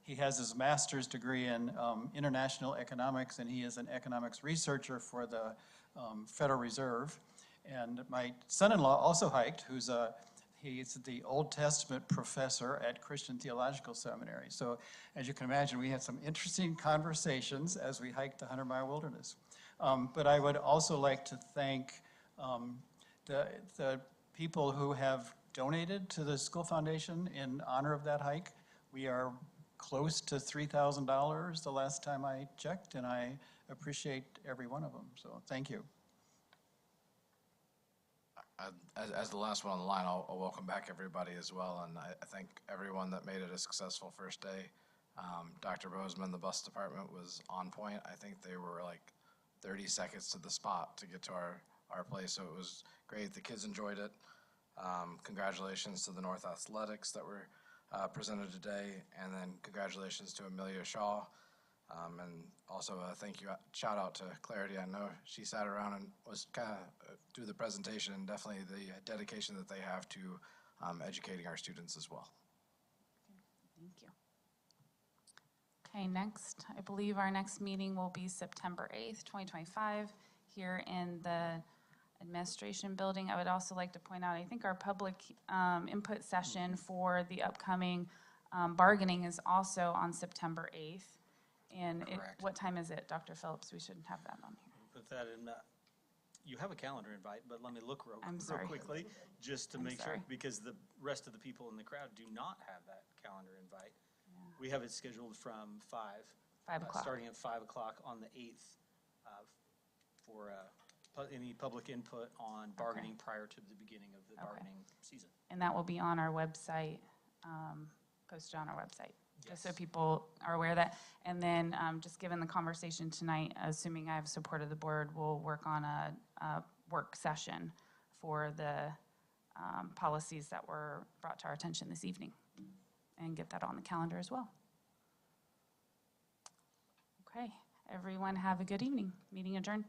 He has his master's degree in international economics, and he is an economics researcher for the Federal Reserve. And my son-in-law also hiked, he's the Old Testament professor at Christian Theological Seminary. So as you can imagine, we had some interesting conversations as we hiked the 100-mile wilderness. But I would also like to thank the people who have donated to the School Foundation in honor of that hike. We are close to $3,000 the last time I checked, and I appreciate every one of them. So thank you. As the last one on the line, I'll welcome back everybody as well, and I thank everyone that made it a successful first day. Dr. Bozeman, the bus department, was on point. I think they were like 30 seconds to the spot to get to our place, so it was great. The kids enjoyed it. Congratulations to the North Athletics that were presented today, and then congratulations to Amelia Shaw. And also a thank you, shout out to Clarity. I know she sat around and was kind of through the presentation, and definitely the dedication that they have to educating our students as well. Thank you. Okay, next, I believe our next meeting will be September 8th, 2025, here in the administration building. I would also like to point out, I think our public input session for the upcoming bargaining is also on September 8th. And what time is it, Dr. Phillips? We shouldn't have that on here. Put that in, you have a calendar invite, but let me look real quickly, just to make sure, because the rest of the people in the crowd do not have that calendar invite. Yeah. We have it scheduled from 5 o'clock. Starting at 5 o'clock on the 8th for any public input on bargaining prior to the beginning of the bargaining season. And that will be on our website, posted on our website. Just so people are aware of that. And then just given the conversation tonight, assuming I have support of the board, we'll work on a work session for the policies that were brought to our attention this evening and get that on the calendar as well. Okay, everyone have a good evening. Meeting adjourned.